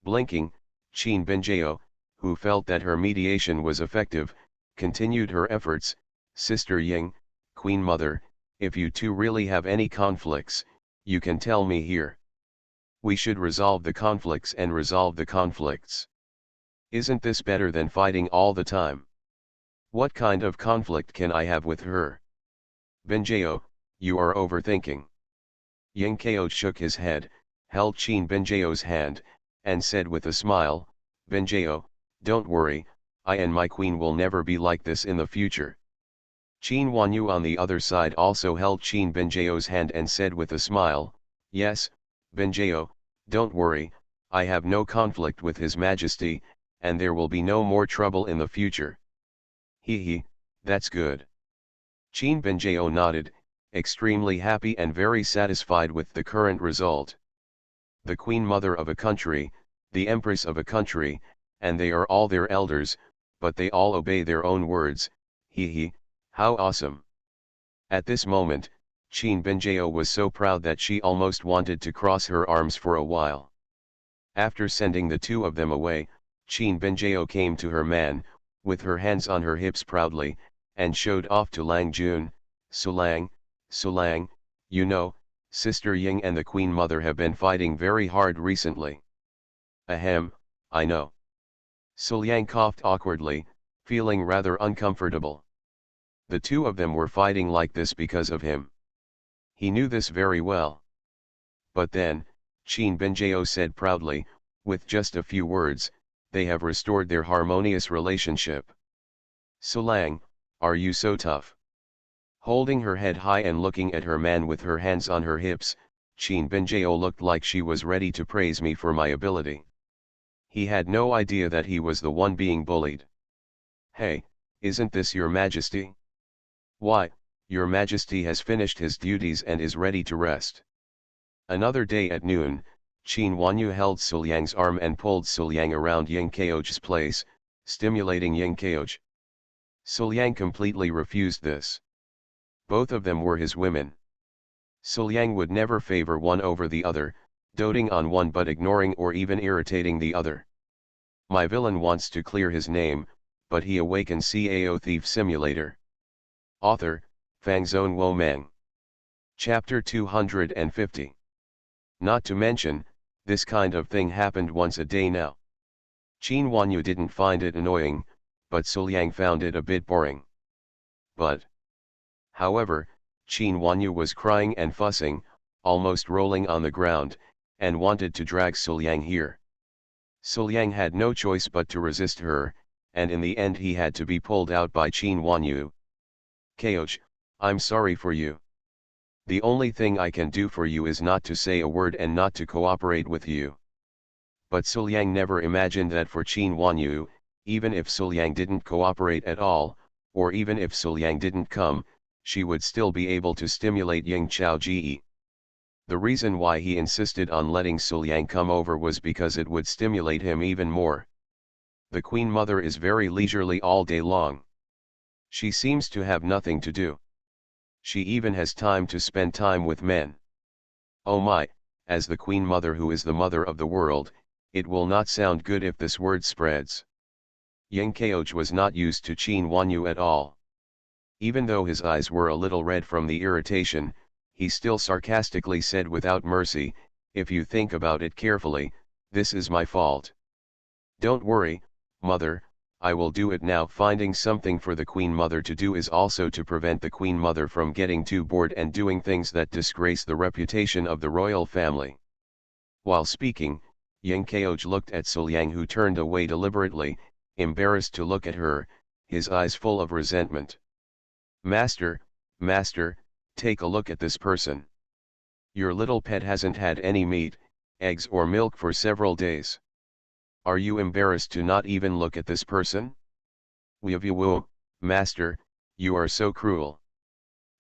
Blinking, Qin Binjao, who felt that her mediation was effective, continued her efforts. "Sister Ying, Queen Mother, if you two really have any conflicts, you can tell me here. We should resolve the conflicts and resolve the conflicts. Isn't this better than fighting all the time? What kind of conflict can I have with her? Binjao, you are overthinking." Yang Kaoj shook his head, held Qin Binjao's hand, and said with a smile, "Binjao, don't worry, I and my queen will never be like this in the future." Qin Wanyu on the other side also held Qin Binjao's hand and said with a smile, "Yes, Binjao, don't worry, I have no conflict with His Majesty, and there will be no more trouble in the future." He, that's good." Qin Binjao nodded, extremely happy and very satisfied with the current result. The Queen Mother of a country, the Empress of a country, and they are all their elders, but they all obey their own words. How awesome. At this moment, Qin Binjao was so proud that she almost wanted to cross her arms for a while. After sending the two of them away, Qin Binjao came to her man, with her hands on her hips proudly, and showed off to Lang Jun, Sulang, you know, Sister Ying and the Queen Mother have been fighting very hard recently. Ahem, I know. Suliang coughed awkwardly, feeling rather uncomfortable. The two of them were fighting like this because of him. He knew this very well. But then, Qin Binjao said proudly, with just a few words, they have restored their harmonious relationship. Sulang, are you so tough? Holding her head high and looking at her man with her hands on her hips, Qin Binjao looked like she was ready to praise me for my ability. He had no idea that he was the one being bullied. Hey, isn't this your majesty? Why, your majesty has finished his duties and is ready to rest. Another day at noon, Qin Wanyu held Suliang's arm and pulled Suliang around Ying Kao's place, stimulating Ying Kao. Suliang completely refused this. Both of them were his women. Suliang would never favor one over the other, doting on one but ignoring or even irritating the other. My villain wants to clear his name, but he awakens Cao Thief Simulator. Author, Fangzone Wo Meng. Chapter 250. Not to mention, this kind of thing happened once a day now. Qin Wanyu didn't find it annoying, but Suliang found it a bit boring. However, Qin Wanyu was crying and fussing, almost rolling on the ground, and wanted to drag Suliang here. Suliang had no choice but to resist her, and in the end he had to be pulled out by Qin Wanyu. Kao, I'm sorry for you. The only thing I can do for you is not to say a word and not to cooperate with you. But Suliang never imagined that for Qin Wanyu, even if Suliang didn't cooperate at all, or even if Suliang didn't come, she would still be able to stimulate Ying Chao Ji. The reason why he insisted on letting Suliang come over was because it would stimulate him even more. The Queen Mother is very leisurely all day long. She seems to have nothing to do. She even has time to spend time with men. Oh my, as the Queen Mother who is the mother of the world, it will not sound good if this word spreads. Ying Kao was not used to Qin Wanyu at all. Even though his eyes were a little red from the irritation, he still sarcastically said without mercy, if you think about it carefully, this is my fault. Don't worry, Mother, I will do it now. Finding something for the Queen Mother to do is also to prevent the Queen Mother from getting too bored and doing things that disgrace the reputation of the royal family. While speaking, Ying Kao looked at Suliang, who turned away deliberately, embarrassed to look at her, his eyes full of resentment. Master, take a look at this person. Your little pet hasn't had any meat, eggs or milk for several days. Are you embarrassed to not even look at this person? Woo, Master, you are so cruel.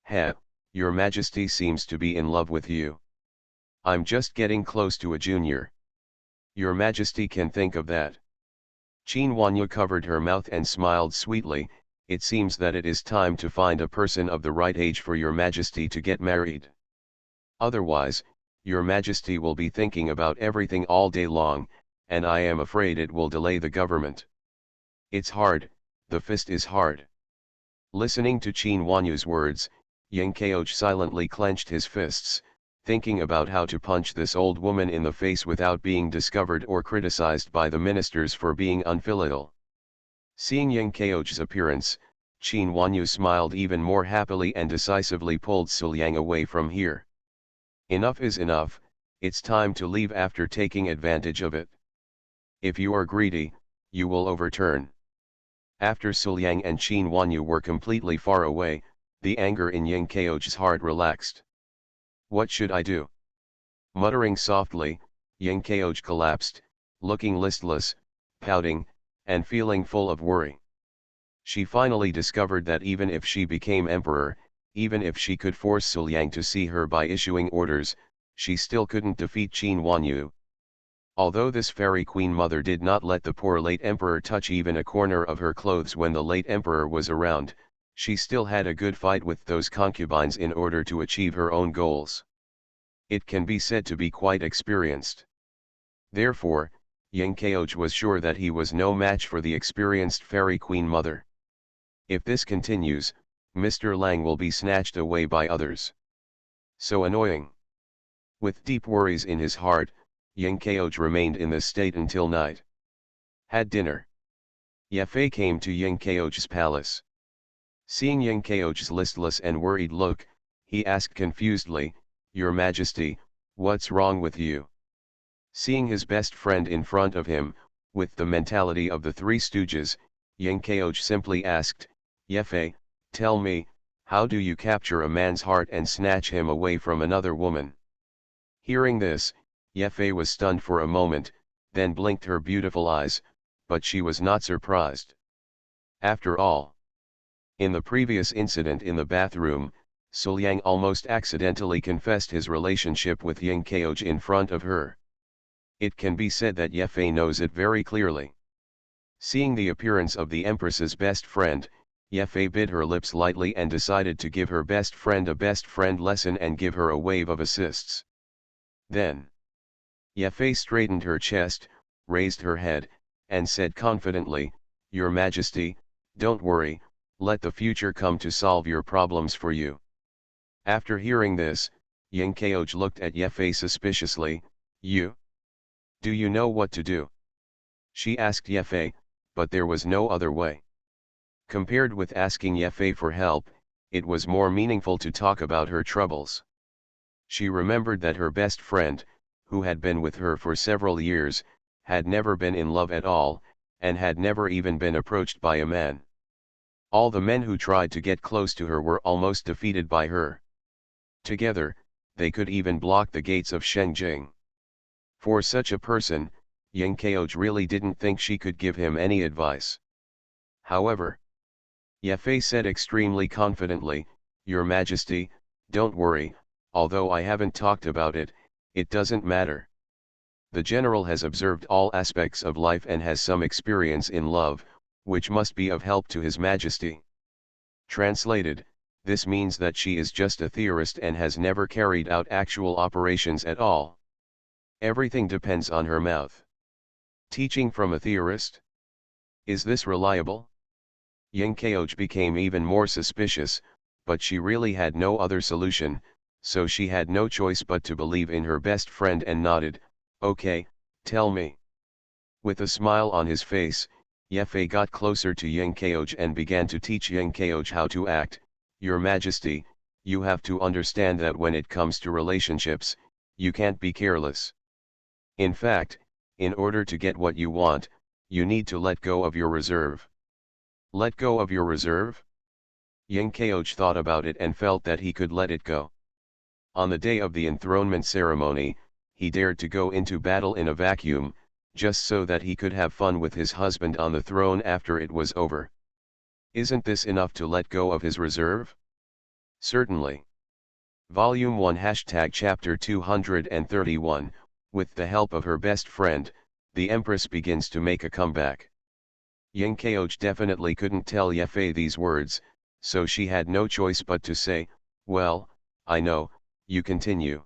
Heh, your Majesty seems to be in love with you. I'm just getting close to a junior. Your Majesty can think of that. Qin Wanyu covered her mouth and smiled sweetly. It seems that it is time to find a person of the right age for your Majesty to get married. Otherwise, your Majesty will be thinking about everything all day long, and I am afraid it will delay the government. It's hard, the fist is hard. Listening to Qin Wanyu's words, Ying Kao silently clenched his fists, thinking about how to punch this old woman in the face without being discovered or criticized by the ministers for being unfilial. Seeing Ying Kao's appearance, Qin Wanyu smiled even more happily and decisively pulled Suliang away from here. Enough is enough, it's time to leave after taking advantage of it. If you are greedy, you will overturn. After Suliang and Qin Wanyu were completely far away, the anger in Ying Kao's heart relaxed. What should I do? Muttering softly, Ying Kao collapsed, looking listless, pouting, and feeling full of worry. She finally discovered that even if she became emperor, even if she could force Suliang to see her by issuing orders, she still couldn't defeat Qin Wanyu. Although this fairy queen mother did not let the poor late emperor touch even a corner of her clothes when the late emperor was around, she still had a good fight with those concubines in order to achieve her own goals. It can be said to be quite experienced. Therefore, Ying Kao was sure that he was no match for the experienced fairy queen mother. If this continues, Mr. Lang will be snatched away by others. So annoying. With deep worries in his heart, Yingkeoj remained in this state until night. Had dinner. Yefei came to Yingkeoj's palace. Seeing Yingkeoj's listless and worried look, he asked confusedly, "Your Majesty, what's wrong with you?" Seeing his best friend in front of him, with the mentality of the Three Stooges, Yingkeoj simply asked, "Yefei, tell me, how do you capture a man's heart and snatch him away from another woman?" Hearing this, Yefei was stunned for a moment, then blinked her beautiful eyes, but she was not surprised. After all, in the previous incident in the bathroom, Suliang almost accidentally confessed his relationship with Yingkeoj in front of her. It can be said that Yefei knows it very clearly. Seeing the appearance of the Empress's best friend, Yefei bit her lips lightly and decided to give her best friend a best friend lesson and give her a wave of assists. Then, Yefei straightened her chest, raised her head, and said confidently, "Your Majesty, don't worry, let the future come to solve your problems for you." After hearing this, Yingkeoj looked at Yefei suspiciously. Do you know what to do?" she asked Yefei, but there was no other way. Compared with asking Yefei for help, it was more meaningful to talk about her troubles. She remembered that her best friend, who had been with her for several years, had never been in love at all, and had never even been approached by a man. All the men who tried to get close to her were almost defeated by her. Together, they could even block the gates of Shengjing. For such a person, Yingkeoj really didn't think she could give him any advice. However, Yefei said extremely confidently, "Your Majesty, don't worry, although I haven't talked about it, it doesn't matter. The general has observed all aspects of life and has some experience in love, which must be of help to His Majesty." Translated, this means that she is just a theorist and has never carried out actual operations at all. Everything depends on her mouth. Teaching from a theorist? Is this reliable? Yingkeoj became even more suspicious, but she really had no other solution, so she had no choice but to believe in her best friend and nodded, "Okay, tell me." With a smile on his face, Yefei got closer to Yingkeoj and began to teach Yingkeoj how to act. "Your Majesty, you have to understand that when it comes to relationships, you can't be careless. In fact, in order to get what you want, you need to let go of your reserve." Let go of your reserve? Yingkeoj thought about it and felt that he could let it go. On the day of the enthronement ceremony, he dared to go into battle in a vacuum, just so that he could have fun with his husband on the throne after it was over. Isn't this enough to let go of his reserve? Certainly. Volume 1 Chapter 231, with the help of her best friend, the Empress begins to make a comeback. Yingkeoj definitely couldn't tell Yefei these words, so she had no choice but to say, "Well, I know, you continue."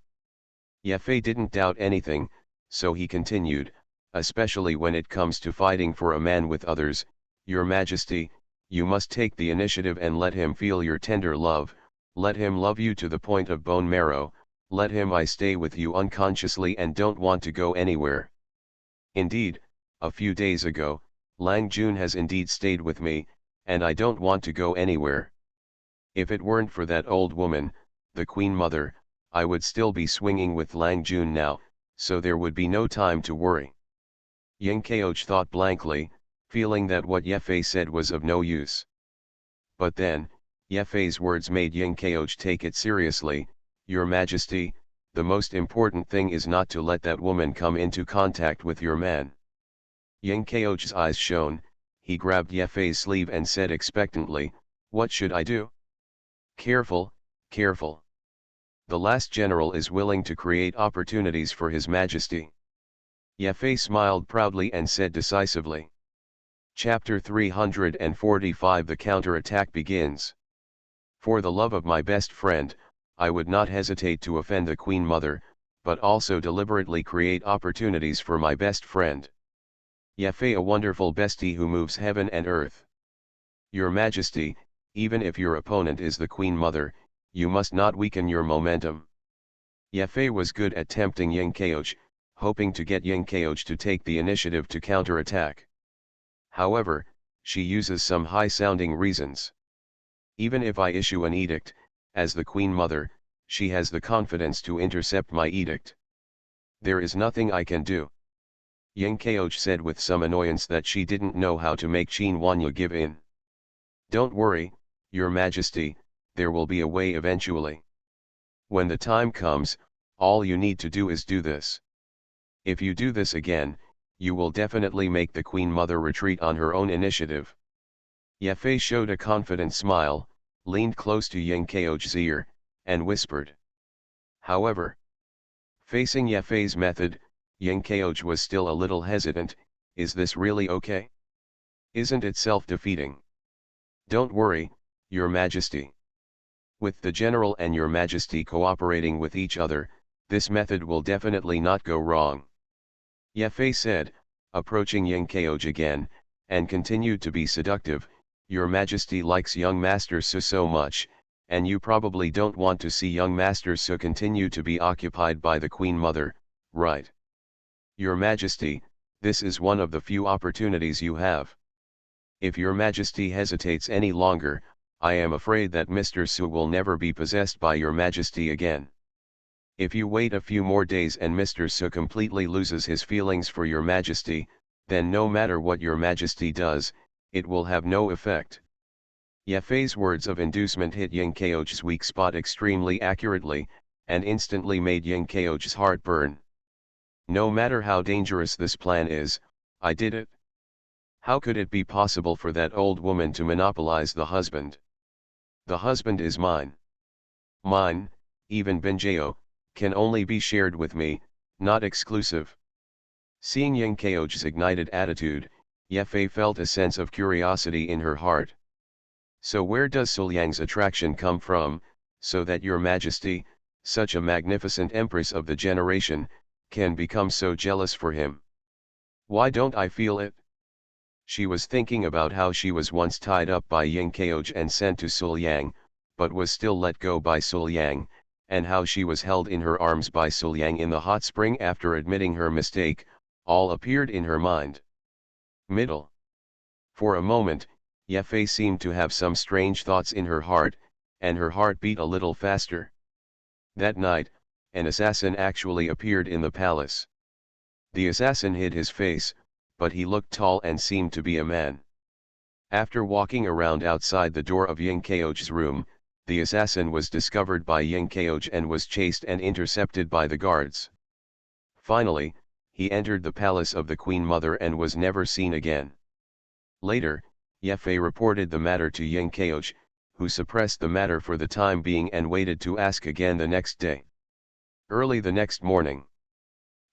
Yefei didn't doubt anything, so he continued, "Especially when it comes to fighting for a man with others, Your Majesty, you must take the initiative and let him feel your tender love, let him love you to the point of bone marrow, let him stay with you unconsciously and don't want to go anywhere. Indeed, a few days ago, Lang Jun has indeed stayed with me, and I don't want to go anywhere. If it weren't for that old woman, the Queen Mother, I would still be swinging with Lang Jun now, so there would be no time to worry." Yingkeoj thought blankly, feeling that what Yefei said was of no use. But then, Yefei's words made Yingkeoj take it seriously. "Your Majesty, the most important thing is not to let that woman come into contact with your man." Yingkeoj's eyes shone, he grabbed Yefei's sleeve and said expectantly, "What should I do?" "Careful, careful. The last general is willing to create opportunities for His Majesty." Yefei smiled proudly and said decisively. Chapter 345 The counterattack begins. "For the love of my best friend, I would not hesitate to offend the Queen Mother, but also deliberately create opportunities for my best friend. Yefei, a wonderful bestie who moves heaven and earth. Your Majesty, even if your opponent is the Queen Mother, you must not weaken your momentum. Yefei was good at tempting Ying Keoj, hoping to get Ying Keoj to take the initiative to counterattack. However, she uses some high-sounding reasons. Even if I issue an edict, as the Queen Mother, she has the confidence to intercept my edict. There is nothing I can do. Ying Keoj said with some annoyance that she didn't know how to make Qin Wanyu give in. Don't worry, Your Majesty, there will be a way eventually. When the time comes, all you need to do is do this. If you do this again, you will definitely make the Queen Mother retreat on her own initiative. Yefei showed a confident smile, leaned close to Ying Keoj's ear, and whispered. However, facing Yefei's method, Ying Keoj was still a little hesitant. Is this really okay? Isn't it self-defeating? Don't worry, Your Majesty. With the General and Your Majesty cooperating with each other, this method will definitely not go wrong. Yefei said, approaching Ying Keoj again, and continued to be seductive. Your Majesty likes young Master Su so much, and you probably don't want to see young Master Su continue to be occupied by the Queen Mother, right? Your Majesty, this is one of the few opportunities you have. If Your Majesty hesitates any longer, I am afraid that Mr. Su will never be possessed by Your Majesty again. If you wait a few more days and Mr. Su completely loses his feelings for Your Majesty, then no matter what Your Majesty does, it will have no effect. Yefei's words of inducement hit Ying Keoj's weak spot extremely accurately, and instantly made Ying Keoj's heart burn. No matter how dangerous this plan is, I did it. How could it be possible for that old woman to monopolize the husband? The husband is mine. Mine, even Benjeo, can only be shared with me, not exclusive. Seeing Ying Keoj's ignited attitude, Yefei felt a sense of curiosity in her heart. So where does Suliang's attraction come from, so that Your Majesty, such a magnificent empress of the generation, can become so jealous for him? Why don't I feel it? She was thinking about how she was once tied up by Ying Keoj and sent to Suliang, but was still let go by Suliang, and how she was held in her arms by Suliang in the hot spring after admitting her mistake. All appeared in her mind. Middle. For a moment, Yefei seemed to have some strange thoughts in her heart, and her heart beat a little faster. That night, an assassin actually appeared in the palace. The assassin hid his face, but he looked tall and seemed to be a man. After walking around outside the door of Ying Keoj's room, the assassin was discovered by Ying Keoj and was chased and intercepted by the guards. Finally, he entered the palace of the Queen Mother and was never seen again. Later, Yefei reported the matter to Ying Keoj, who suppressed the matter for the time being and waited to ask again the next day. Early the next morning,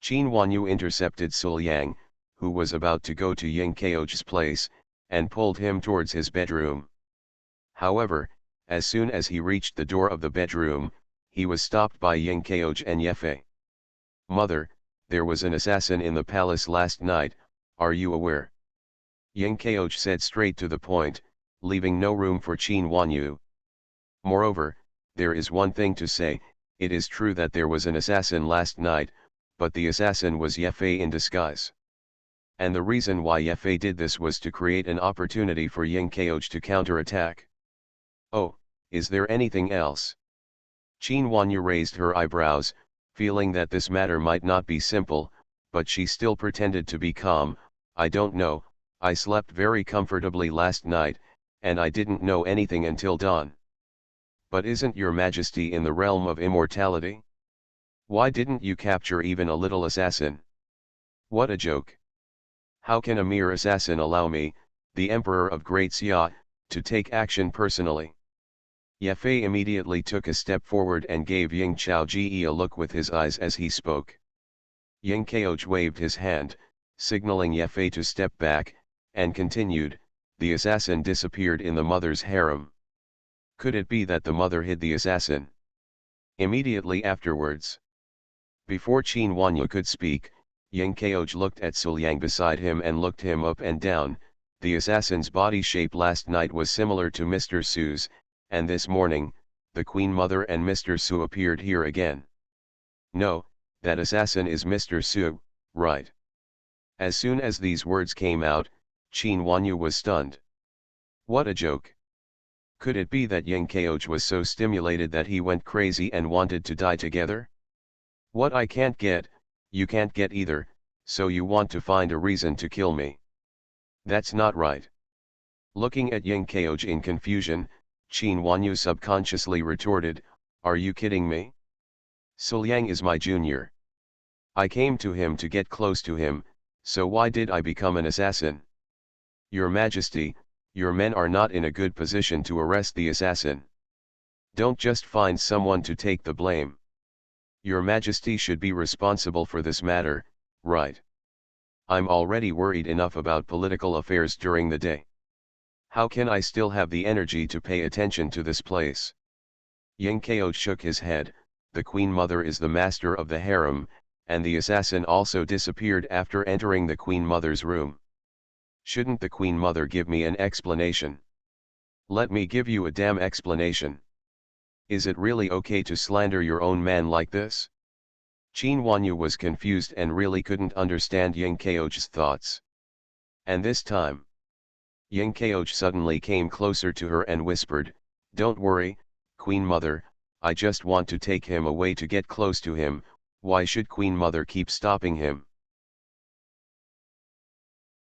Qin Wanyu intercepted Suliang, who was about to go to Ying Keoj's place, and pulled him towards his bedroom. However, as soon as he reached the door of the bedroom, he was stopped by Ying Keoj and Yefei. Mother, there was an assassin in the palace last night, are you aware? Ying Keoj said straight to the point, leaving no room for Qin Wanyu. Moreover, there is one thing to say, it is true that there was an assassin last night, but the assassin was Yefei in disguise. And the reason why Yefei did this was to create an opportunity for Ying Keoj to counterattack. Oh, is there anything else? Qin Wanyu raised her eyebrows, feeling that this matter might not be simple, but she still pretended to be calm. I don't know, I slept very comfortably last night, and I didn't know anything until dawn. But isn't Your Majesty in the realm of immortality? Why didn't you capture even a little assassin? What a joke! How can a mere assassin allow me, the Emperor of Great Xia, to take action personally? Yefei immediately took a step forward and gave Ying Chaoji a look with his eyes as he spoke. Ying Keoj waved his hand, signaling Yefei to step back, and continued, the assassin disappeared in the mother's harem. Could it be that the mother hid the assassin? Immediately afterwards, before Qin Wanyu could speak, Ying Keoj looked at Suliang beside him and looked him up and down. The assassin's body shape last night was similar to Mr. Su's, and this morning, the Queen Mother and Mr. Su appeared here again. No, that assassin is Mr. Su, right? As soon as these words came out, Qin Wanyu was stunned. What a joke. Could it be that Yang Kaoj was so stimulated that he went crazy and wanted to die together? What I can't get, you can't get either, so you want to find a reason to kill me. That's not right. Looking at Yang Kaoj in confusion, Qin Wanyu subconsciously retorted, are you kidding me? Suliang is my junior. I came to him to get close to him, so why did I become an assassin? Your Majesty, your men are not in a good position to arrest the assassin. Don't just find someone to take the blame. Your Majesty should be responsible for this matter, right? I'm already worried enough about political affairs during the day. How can I still have the energy to pay attention to this place? Yang Kao shook his head. The Queen Mother is the master of the harem, and the assassin also disappeared after entering the Queen Mother's room. Shouldn't the Queen Mother give me an explanation? Let me give you a damn explanation. Is it really okay to slander your own man like this? Qin Wanyu was confused and really couldn't understand Yang Kaoj's thoughts. And this time, Yang Kaoj suddenly came closer to her and whispered, don't worry, Queen Mother, I just want to take him away to get close to him. Why should Queen Mother keep stopping him?